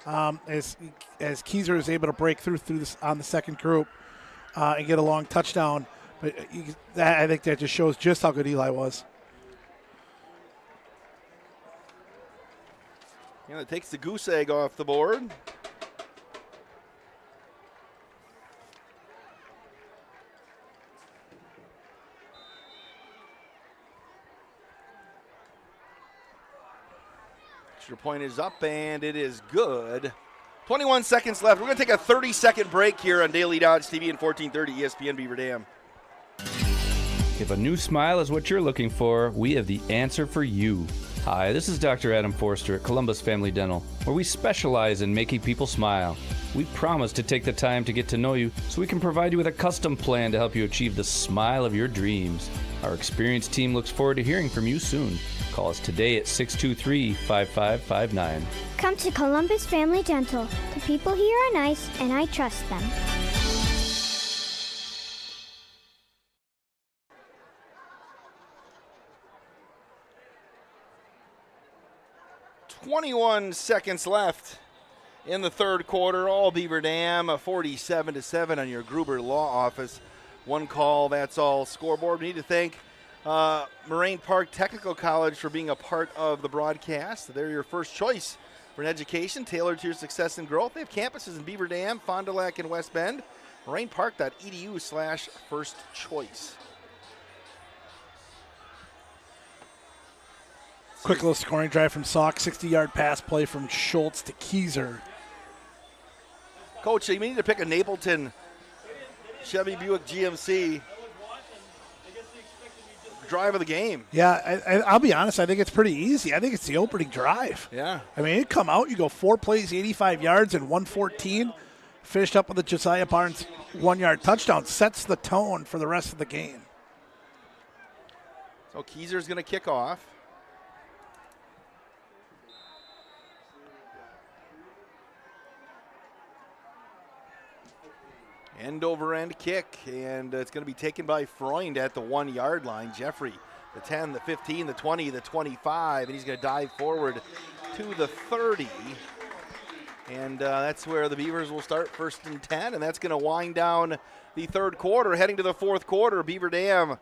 as Keyser is able to break through this on the second group and get a long touchdown. But I think that just shows just how good Eli was. Yeah, it takes the goose egg off the board. Extra point is up, and it is good. 21 seconds left. We're going to take a 30-second break here on Daily Dodge TV and 1430 ESPN Beaver Dam. If a new smile is what you're looking for, we have the answer for you. Hi, this is Dr. Adam Forster at Columbus Family Dental, where we specialize in making people smile. We promise to take the time to get to know you so we can provide you with a custom plan to help you achieve the smile of your dreams. Our experienced team looks forward to hearing from you soon. Call us today at 623-5559. Come to Columbus Family Dental. The people here are nice, and I trust them. .21 seconds left in the third quarter. All Beaver Dam, 47-7 on your Gruber Law Office. One call, that's all scoreboard. We need to thank Moraine Park Technical College for being a part of the broadcast. They're your first choice for an education tailored to your success and growth. They have campuses in Beaver Dam, Fond du Lac, and West Bend. MorainePark.edu/first choice. Quick little scoring drive from Sauk, 60-yard pass play from Schultz to Keyser. Coach, you need to pick a Napleton Chevy Buick GMC drive of the game. Yeah, I'll be honest. I think it's pretty easy. I think it's the opening drive. Yeah. I mean, you come out, you go 4 plays, 85 yards, and 114. Finished up with a Josiah Barnes 1-yard touchdown. Sets the tone for the rest of the game. So Keyser's going to kick off. End-over-end kick, and it's going to be taken by Freund at the 1-yard line. Jeffrey, the 10, the 15, the 20, the 25, and he's going to dive forward to the 30. And that's where the Beavers will start 1st and 10, and that's going to wind down the 3rd quarter. Heading to the 4th quarter, Beaver Dam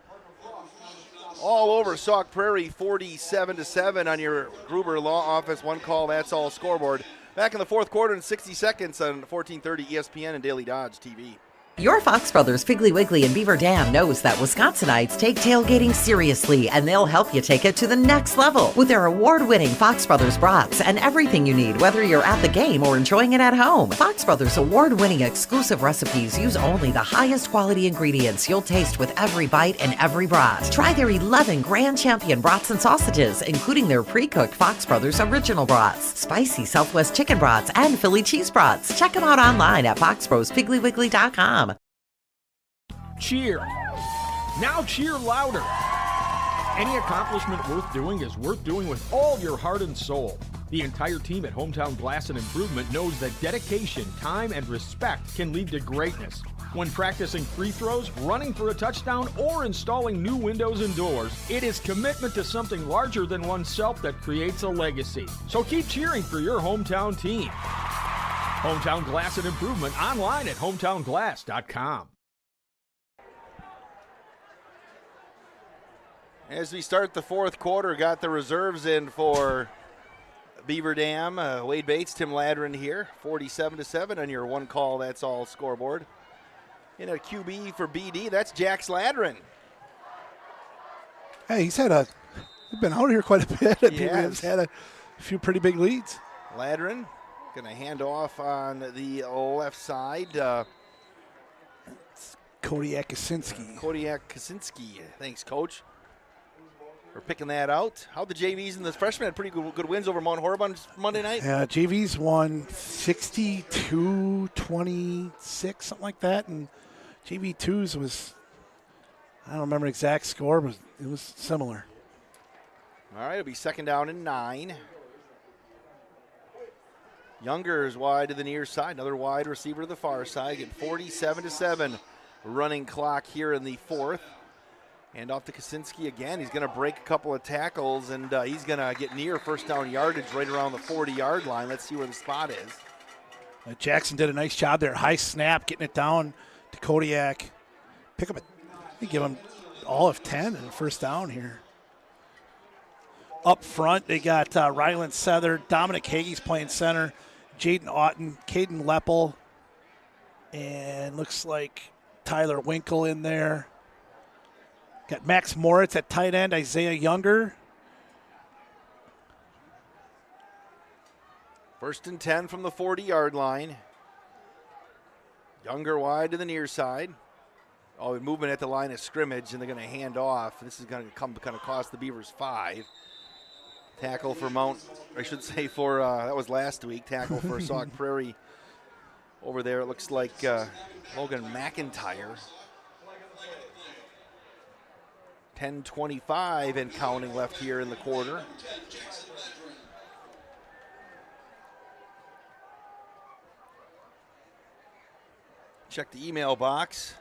all over Sauk Prairie, 47-7 on your Gruber Law Office one call, that's all scoreboard. Back in the 4th quarter in 60 seconds on 1430 ESPN and Daily Dodge TV. Your Fox Brothers Piggly Wiggly and Beaver Dam knows that Wisconsinites take tailgating seriously, and they'll help you take it to the next level with their award-winning Fox Brothers brats and everything you need, whether you're at the game or enjoying it at home. Fox Brothers award-winning exclusive recipes use only the highest quality ingredients you'll taste with every bite and every brat. Try their 11 Grand Champion brats and sausages, including their pre-cooked Fox Brothers original brats, spicy Southwest chicken brats, and Philly cheese brats. Check them out online at foxbrospigglywiggly.com. Cheer. Now cheer louder. Any accomplishment worth doing is worth doing with all your heart and soul. The entire team at Hometown Glass and Improvement knows that dedication, time, and respect can lead to greatness. When practicing free throws, running for a touchdown, or installing new windows and doors, it is commitment to something larger than oneself that creates a legacy. So keep cheering for your hometown team. Hometown Glass and Improvement online at hometownglass.com. As we start the 4th quarter, got the reserves in for Beaver Dam. Wade Bates, Tim Ladrin here, 47-7 on your one call, that's all scoreboard. In a QB for BD, that's Jax Ladrin. Hey, he's been out here quite a bit. He's had a few pretty big leads. Ladrin going to hand off on the left side. Kodiak Kaczynski. Thanks, Coach. We're picking that out. How the JVs and the freshmen had pretty good wins over Mount Horeb on Monday night? Yeah, JVs won 62-26, something like that. And JV2s was, I don't remember the exact score, but it was similar. All right, it'll be 2nd down and 9. Younger is wide to the near side. Another wide receiver to the far side. Getting 47-7 running clock here in the 4th. And off to Kaczynski again. He's going to break a couple of tackles, and he's going to get near 1st down yardage right around the 40-yard line. Let's see where the spot is. Jackson did a nice job there. High snap, getting it down to Kodiak. Pick up give him all of 10 and 1st down here. Up front, they got Ryland Sether, Dominic Hagee's playing center, Jaden Otten, Caden Leppel, and looks like Tyler Winkle in there. Got Max Moritz at tight end, Isaiah Younger. 1st and 10 from the 40-yard line. Younger wide to the near side. Movement at the line of scrimmage, and they're going to hand off. This is going to cost the Beavers 5. Tackle for that was last week. Tackle for Sauk Prairie. Over there, it looks like Logan McIntyre. 10:25 and counting left here in the quarter. Check the email box.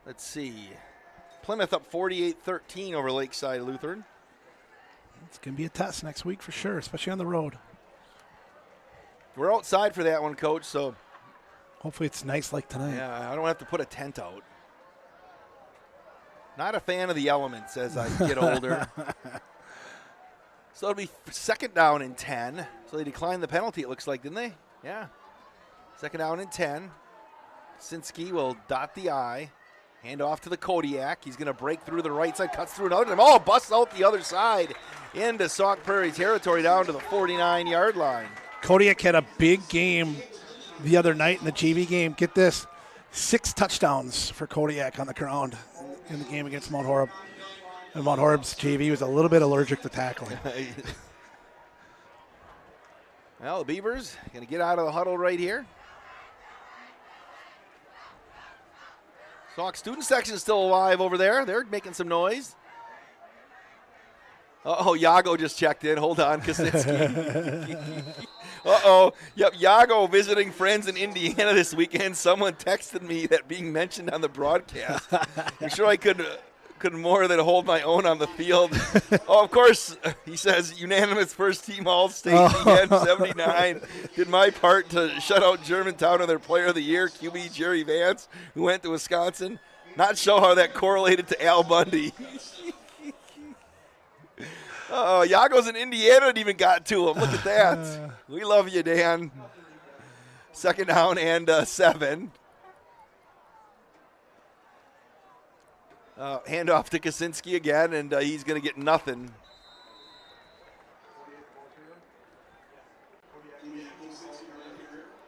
Let's see. Plymouth up 48-13 over Lakeside Lutheran. It's going to be a test next week for sure, especially on the road. We're outside for that one, Coach, so hopefully it's nice like tonight. Yeah, I don't have to put a tent out. Not a fan of the elements as I get older. So it'll be 2nd down and 10. So they declined the penalty, it looks like, didn't they? Yeah. 2nd down and 10. Kaczynski will dot the I. Hand off to the Kodiak. He's going to break through the right side, cuts through another time. Oh, busts out the other side into Sauk Prairie territory down to the 49-yard line. Kodiak had a big game the other night in the JV game. Get this, 6 touchdowns for Kodiak on the ground in the game against Mount Horeb. And Mount Horeb's JV was a little bit allergic to tackling. Well, the Beavers going to get out of the huddle right here. Sauk student section is still alive over there. They're making some noise. Uh-oh, Yago just checked in. Hold on, Kaczynski. Uh-oh. Yep, Yago visiting friends in Indiana this weekend. Someone texted me that being mentioned on the broadcast. I'm sure I could more than hold my own on the field. Oh, of course, he says, unanimous first-team All-State, DN 79. Did my part to shut out Germantown on their Player of the Year, QB Jerry Vance, who went to Wisconsin. Not sure how that correlated to Al Bundy. Yago's in Indiana and even got to him. Look at that. We love you, Dan. Second down and 7. Hand off to Kaczynski again, and he's going to get nothing.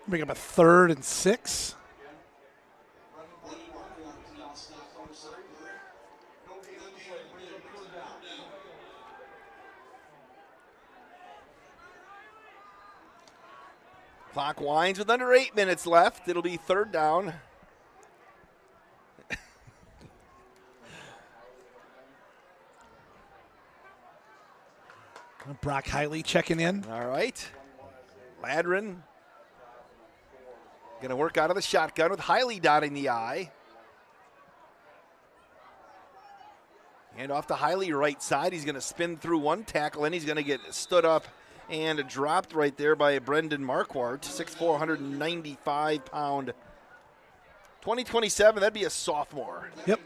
Bring up a 3rd and 6. Clock winds with under 8 minutes left. It'll be 3rd down. Brock Hiley checking in. All right. Ladrin going to work out of the shotgun with Hiley dotting the I. Hand off to Hiley, right side. He's going to spin through one tackle, and he's going to get stood up and dropped right there by Brendan Marquardt, 6'4", 195-pound. 2027, that'd be a sophomore. Yep.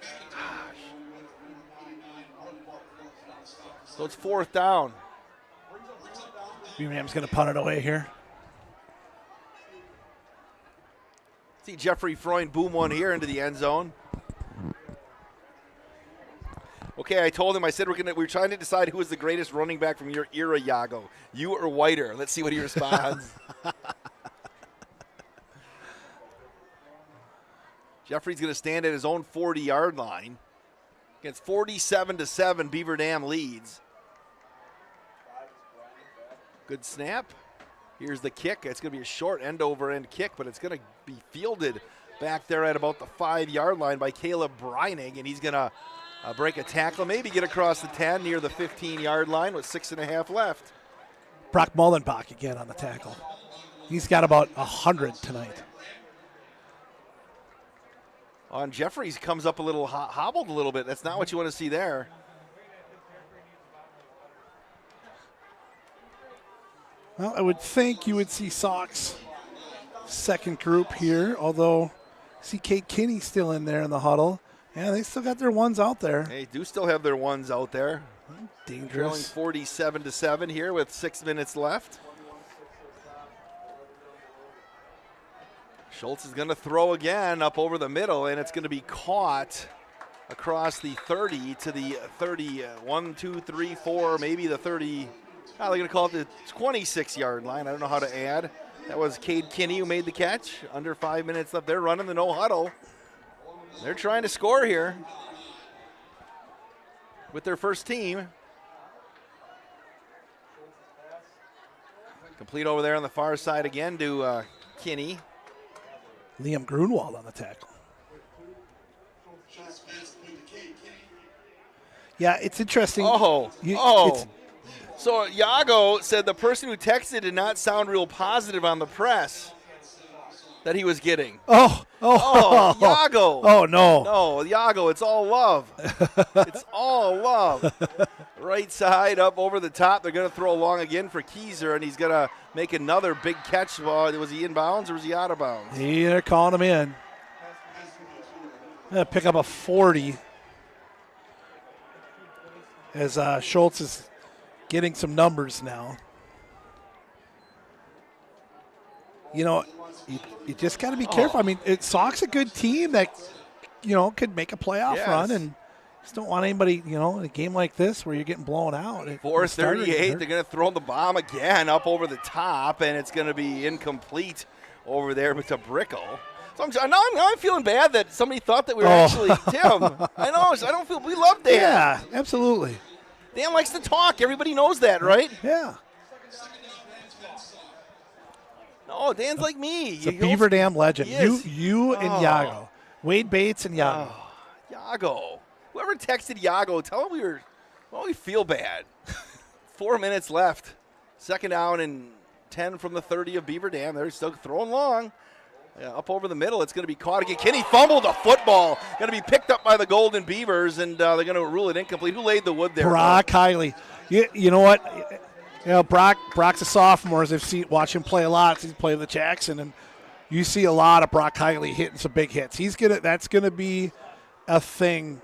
So it's 4th down. Beaver Dam's going to punt it away here. See Jeffrey Freund boom one here into the end zone. Okay, I told him, I said we're trying to decide who is the greatest running back from your era, Yago. You or Whiter? Let's see what he responds. Jeffrey's going to stand at his own 40-yard line. Against 47-7, Beaver Dam leads. Good snap. Here's the kick. It's going to be a short end-over-end kick, but it's going to be fielded back there at about the 5-yard line by Caleb Breining, and he's going to break a tackle, maybe get across the 10 near the 15-yard line with 6.5 left. Brock Mullenbach again on the tackle. He's got about 100 tonight. On Jeffries comes up a little hobbled a little bit. That's not what you want to see there. Well, I would think you would see Sauk's second group here, although see Kate Kinney still in there in the huddle. Yeah, they still got their ones out there. They do still have their ones out there. Dangerous. Trailing 47-7 here with 6 minutes left. Schultz is going to throw again up over the middle, and it's going to be caught across the 30 to the 31, 2, 3, 4, maybe the 30. They're going to call it the 26-yard line. I don't know how to add. That was Cade Kinney who made the catch. Under 5 minutes left. They're running the no huddle. They're trying to score here with their first team. Complete over there on the far side again to Kinney. Liam Grunwald on the tackle. Yeah, it's interesting. So Yago said the person who texted did not sound real positive on the press that he was getting. Yago. Oh, no. No, Yago, it's all love. It's all love. Right side up over the top. They're going to throw long again for Keyser, and he's going to make another big catch. Was he in bounds or was he out of bounds? They're calling him in. Pick up a 40 as Schultz is getting some numbers now. You know, you just got to be careful. I mean, Sauk's a good team that, could make a playoff run, and just don't want anybody, in a game like this where you're getting blown out. 4:38, they're going to throw the bomb again up over the top, and it's going to be incomplete over there to Brickle. So now I'm feeling bad that somebody thought that we were actually Tim. I know. I don't feel. We love Dan. Yeah, absolutely. Dan likes to talk. Everybody knows that, right? Yeah. No, Dan's like me. He's a Beaver Dam legend. Yes. You and Yago. Wade Bates and Yago. Yago. Whoever texted Yago, tell him Oh, you feel bad. 4 minutes left. Second down and 10 from the 30 of Beaver Dam. They're still throwing long. Up over the middle, it's going to be caught again. Kenny fumbled the football. Going to be picked up by the Golden Beavers, and they're going to rule it incomplete. Who laid the wood there? Brock Hiley. You know what? Brock's a sophomore. As I've watched him play a lot. He's playing with Jackson, and you see a lot of Brock Hiley hitting some big hits. That's going to be a thing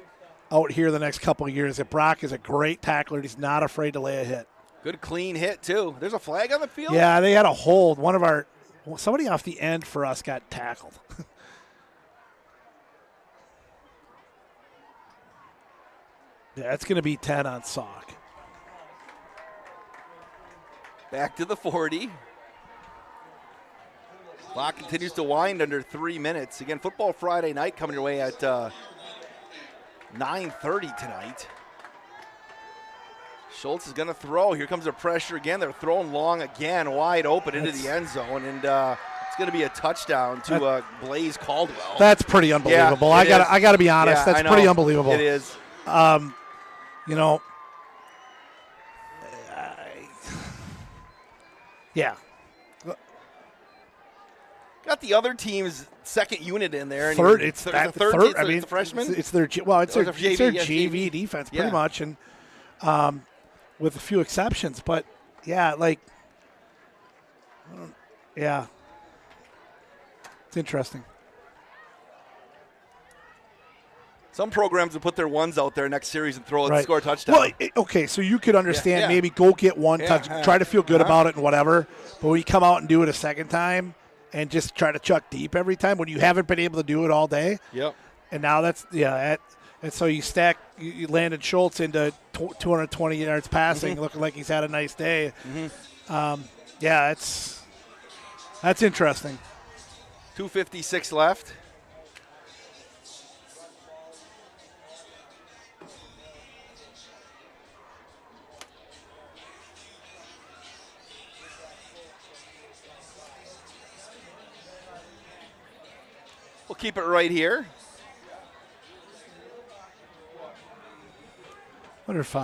out here the next couple of years. That Brock is a great tackler. He's not afraid to lay a hit. Good clean hit, too. There's a flag on the field? Yeah, they had a hold. Somebody off the end for us got tackled. Yeah, it's going to be 10 on Sauk. Back to the 40. Clock continues to wind under 3 minutes. Again, Football Friday night coming your way at 9:30 tonight. Schultz is going to throw. Here comes the pressure again. They're throwing long again, wide open into the end zone, and it's going to be a touchdown to Blaze Caldwell. That's pretty unbelievable. Yeah, I got to be honest. Yeah, that's pretty unbelievable. It is. Yeah. Got the other team's second unit in there. And third. It's It's the third. third. I mean, it's the freshman. It's their JV defense, pretty Yeah. much, and with a few exceptions. But yeah, it's interesting. Some programs will put their ones out there next series and throw it and score a touchdown. Well, okay, so you could understand maybe go get one touch, try to feel good about it and whatever. But when you come out and do it a second time and just try to chuck deep every time when you haven't been able to do it all day. Yep. And now and so you landed Schultz into 220 yards passing, looking like he's had a nice day. That's interesting. 2:56 left. We'll keep it right here. I wonder if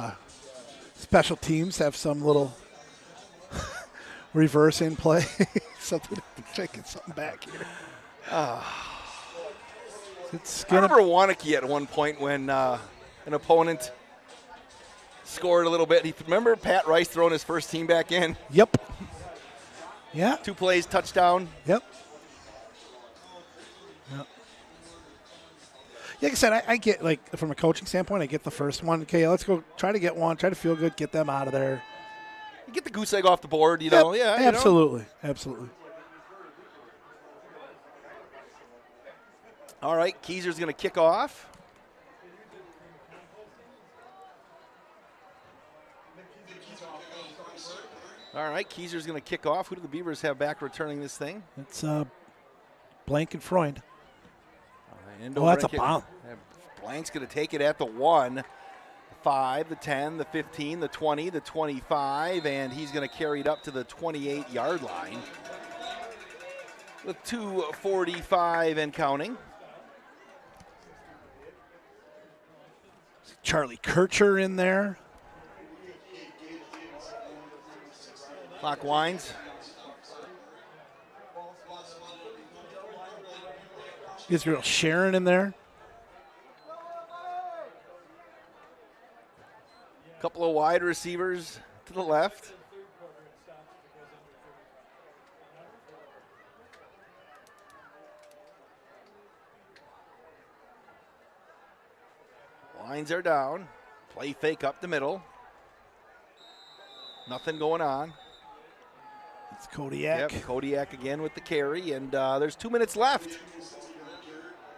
special teams have some little reverse in play, something back here. I remember Wanakee at one point when an opponent scored a little bit. Remember Pat Rice throwing his first team back in? Yep. Yeah. 2 plays, touchdown. Yep. Like I said, I get, from a coaching standpoint, I get the first one. Okay, let's go try to get one, try to feel good, get them out of there. You get the goose egg off the board, you know. Yeah, absolutely. Absolutely. All right, Keyser's going to kick off. All right, Keyser's going to kick off. Who do the Beavers have back returning this thing? It's Blank and Freund. Oh, that's a bomb. Blank's going to take it at the 1, the 5, the 10, the 15, the 20, the 25, and he's going to carry it up to the 28-yard line with 2:45 and counting. Charlie Kircher in there. Clock winds. Israel Sharon in there. Couple of wide receivers to the left. Lines are down. Play fake up the middle. Nothing going on. It's Kodiak. Yep, Kodiak again with the carry, and there's 2 minutes left.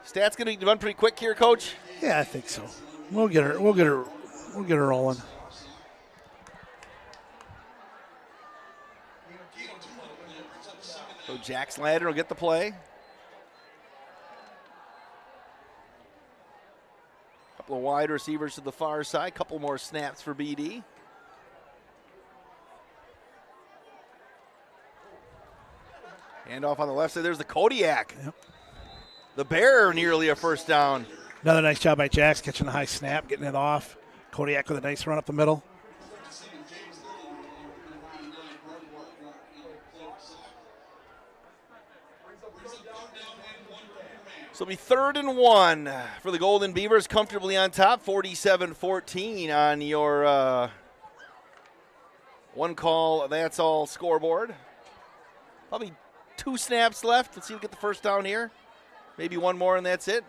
Stats going to run pretty quick here, Coach. Yeah, I think so. We'll get her rolling. So Jack Slander will get the play. Couple of wide receivers to the far side. Couple more snaps for BD. Hand off on the left side. There's the Kodiak. Yep. The Bear nearly a first down. Another nice job by Jax catching a high snap, getting it off. Kodiak with a nice run up the middle. So it'll be 3rd and 1 for the Golden Beavers, comfortably on top, 47-14 on your one call, that's all scoreboard. Probably 2 snaps left. Let's see who get the first down here. Maybe one more and that's it.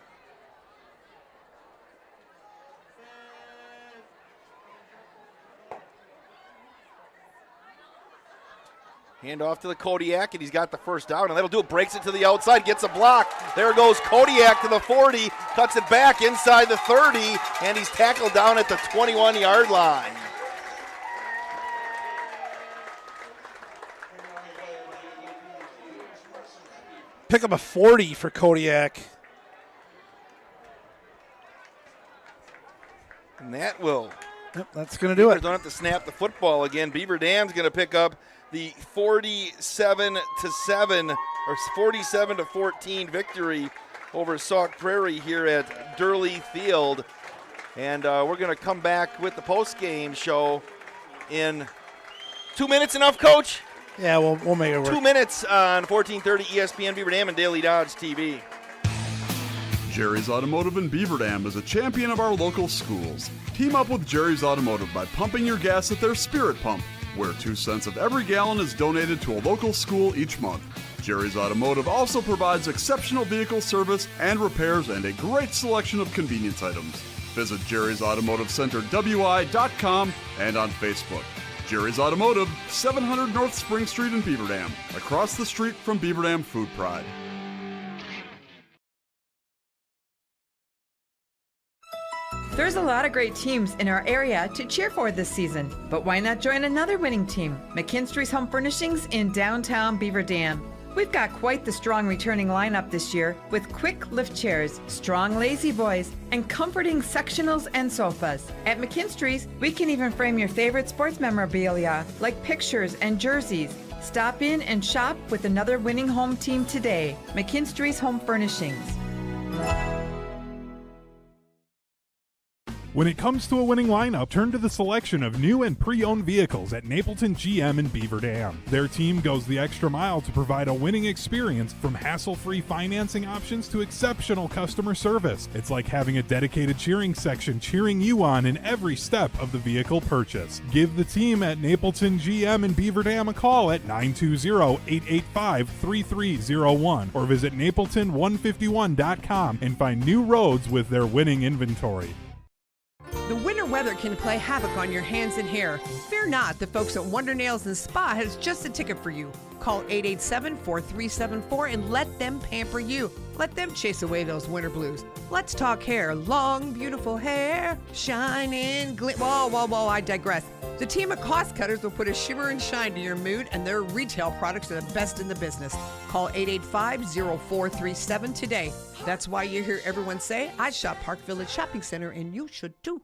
Hand off to the Kodiak, and he's got the first down, and that'll do it. Breaks it to the outside, gets a block. There goes Kodiak to the 40, cuts it back inside the 30, and he's tackled down at the 21-yard line. Pick up a 40 for Kodiak. And that will. Yep, that's going to do it. Don't have to snap the football again. Beaver Dam's going to pick up the 47-7 or 47-14 victory over Sauk Prairie here at Durley Field. And we're going to come back with the post-game show in 2 minutes. Enough, Coach? Yeah, we'll make it work. 2 minutes on 1430 ESPN Beaver Dam and Daily Dodge TV. Jerry's Automotive in Beaver Dam is a champion of our local schools. Team up with Jerry's Automotive by pumping your gas at their Spirit Pump, where 2 cents of every gallon is donated to a local school each month. Jerry's Automotive also provides exceptional vehicle service and repairs and a great selection of convenience items. Visit Jerry's Automotive Center WI.com and on Facebook. Jerry's Automotive, 700 North Spring Street in Beaver Dam, across the street from Beaver Dam Food Pride. There's a lot of great teams in our area to cheer for this season, but why not join another winning team? McKinstry's Home Furnishings in downtown Beaver Dam. We've got quite the strong returning lineup this year with quick lift chairs, strong lazy boys, and comforting sectionals and sofas. At McKinstry's, we can even frame your favorite sports memorabilia like pictures and jerseys. Stop in and shop with another winning home team today. McKinstry's Home Furnishings. When it comes to a winning lineup, turn to the selection of new and pre-owned vehicles at Napleton GM in Beaver Dam. Their team goes the extra mile to provide a winning experience, from hassle-free financing options to exceptional customer service. It's like having a dedicated cheering section cheering you on in every step of the vehicle purchase. Give the team at Napleton GM in Beaver Dam a call at 920-885-3301 or visit napleton151.com and find new roads with their winning inventory. The winter weather can play havoc on your hands and hair. Fear not, the folks at Wonder Nails and Spa has just a ticket for you. Call 887-4374 and let them pamper you. Let them chase away those winter blues. Let's talk hair. Long, beautiful hair, shining, whoa, I digress. The team at Cost Cutters will put a shimmer and shine to your mood, and their retail products are the best in the business. Call 885-0437 today. That's why you hear everyone say, I shop Park Village Shopping Center, and you should too.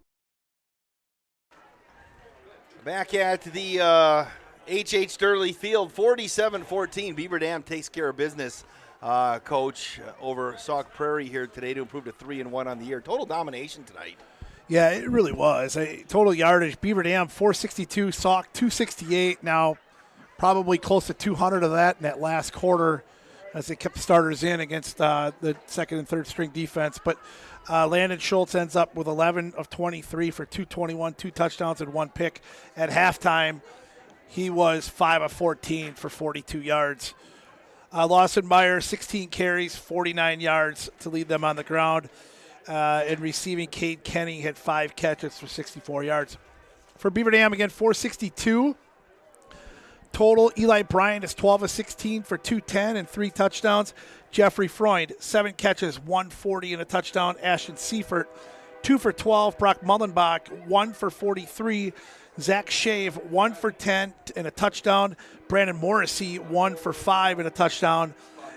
Back at the H.H. Durley Field, 47-14. Beaver Dam takes care of business, Coach, over Sauk Prairie here today to improve to 3-1 on the year. Total domination tonight. Yeah, it really was. Total yardage, Beaver Dam 462, Sauk 268. Now probably close to 200 of that in that last quarter as they kept the starters in against the second and third string defense. But Landon Schultz ends up with 11 of 23 for 221, 2 touchdowns and 1 pick. At halftime, he was 5 of 14 for 42 yards. Lawson Meyer, 16 carries, 49 yards to lead them on the ground. And receiving, Cade Kenny had 5 catches for 64 yards. For Beaver Dam, again, 462. Total, Eli Bryant is 12 of 16 for 210 and 3 touchdowns. Jeffrey Freund, 7 catches, 140 and a touchdown. Ashton Seifert, 2 for 12. Brock Mullenbach, 1 for 43. Zach Shave, 1 for 10 and a touchdown. Brandon Morrissey, 1 for 5 and a touchdown.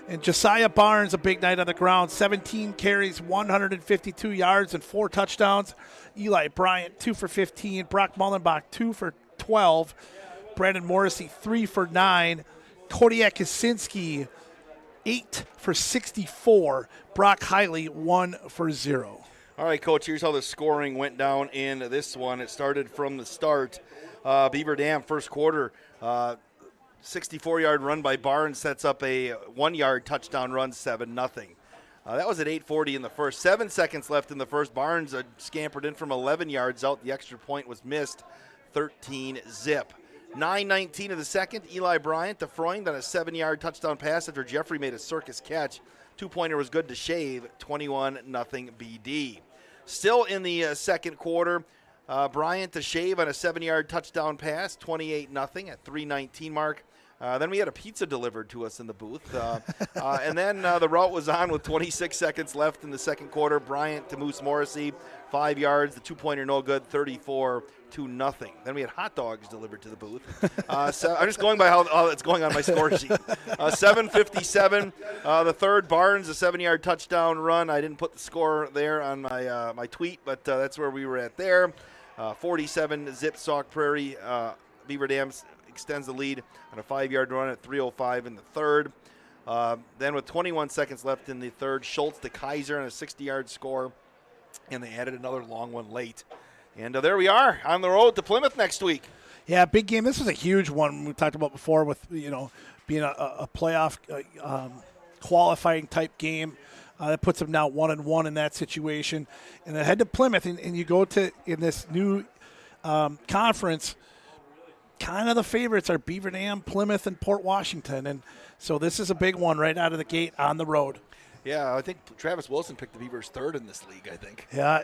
And Josiah Barnes, a big night on the ground, 17 carries, 152 yards and 4 touchdowns. Eli Bryant, 2 for 15. Brock Mullenbach, 2 for 12. Brandon Morrissey, 3 for 9. Kodiak Kaczynski, 8 for 64. Brock Hiley, 1 for 0. All right, Coach, here's how the scoring went down in this one. It started from the start. Beaver Dam, first quarter, 64-yard run by Barnes sets up a 1-yard touchdown run, 7-0. That was at 8:40 in the first. 7 seconds left in the first. Barnes scampered in from 11 yards out. The extra point was missed, 13-zip. 9:19 of the second, Eli Bryant to Freund on a 7-yard touchdown pass after Jeffrey made a circus catch. 2-pointer was good to Shave, 21-0 BD. Still in the second quarter, Bryant to Shave on a 7-yard touchdown pass, 28-0 at 3:19 mark. Then we had a pizza delivered to us in the booth. And then the route was on with 26 seconds left in the second quarter. Bryant to Moose Morrissey, 5 yards. The 2-pointer no good, 34-0. Then we had hot dogs delivered to the booth. So I'm just going by how it's going on my score sheet. 7:57. The third, Barnes, a 7-yard touchdown run. I didn't put the score there on my tweet, but that's where we were at there. 47-zip Sauk Prairie. Beaver Dam extends the lead on a 5-yard run at 3:05 in the third. Then with 21 seconds left in the third, Schultz to Kaiser on a 60-yard score, and they added another long one late. And there we are on the road to Plymouth next week. Yeah, big game. This was a huge one we talked about before with, being a playoff qualifying type game. That puts them now 1-1 in that situation. And then head to Plymouth, and you go to, in this new conference, kind of the favorites are Beaver Dam, Plymouth, and Port Washington. And so this is a big one right out of the gate on the road. Yeah, I think Travis Wilson picked the Beavers third in this league, I think. Yeah,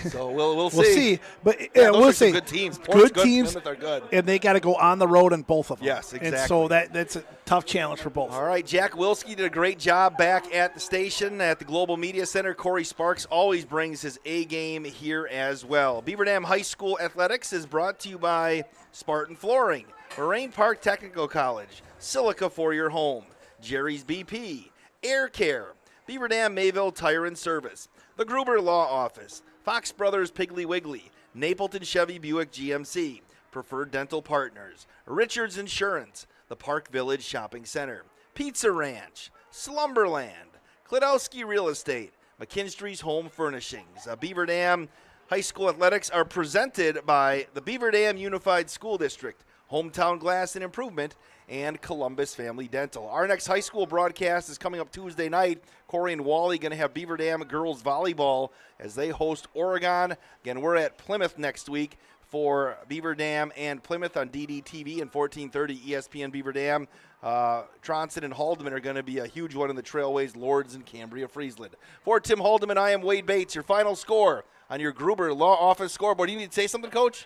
So we'll see. We'll see. But those we'll are see. some good teams. Port's good, teams. Plymouth are good. And they got to go on the road in both of them. Yes, exactly. And so that's a tough challenge for both. All right, Jack Wilski did a great job back at the station at the Global Media Center. Corey Sparks always brings his A game here as well. Beaver Dam High School Athletics is brought to you by Spartan Flooring, Moraine Park Technical College, Silica for your home, Jerry's BP, Air Care, Beaver Dam Mayville Tire and Service, the Gruber Law Office, Fox Brothers Piggly Wiggly, Napleton Chevy Buick GMC, Preferred Dental Partners, Richards Insurance, the Park Village Shopping Center, Pizza Ranch, Slumberland, Klidowski Real Estate, McKinstry's Home Furnishings. Beaver Dam High School Athletics are presented by the Beaver Dam Unified School District, Hometown Glass and Improvement, and Columbus Family Dental. Our next high school broadcast is coming up Tuesday night. Corey and Wally going to have Beaver Dam girls volleyball as they host Oregon. Again, we're at Plymouth next week for Beaver Dam and Plymouth on DDTV and 1430 ESPN Beaver Dam. Tronson and Haldeman are going to be a huge one in the Trailways, Lords, and Cambria Friesland. For Tim Haldeman, I am Wade Bates. Your final score on your Gruber Law Office scoreboard. Do you need to say something, Coach?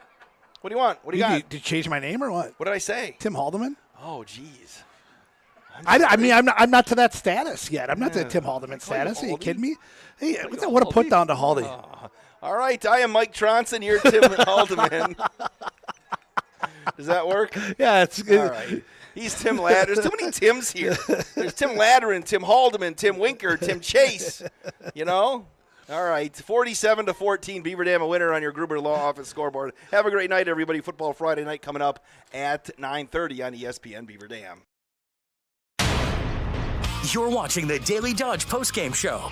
What do you want? What do you got? Did you change my name or what? What did I say? Tim Haldeman? Oh, geez. I'm not to that status yet. I'm not to Tim Haldeman status. Are you kidding me? Hey, what a put down to Haldy. All right, I am Mike Tronson. You're Tim Haldeman. Does that work? Yeah, it's good. All right. He's Tim Ladder. There's too many Tims here. There's Tim Ladderin, Tim Haldeman, Tim Winker, Tim Chase. All right, 47-14, Beaver Dam a winner on your Gruber Law Office scoreboard. Have a great night, everybody. Football Friday night coming up at 9:30 on ESPN Beaver Dam. You're watching the Daily Dodge postgame show.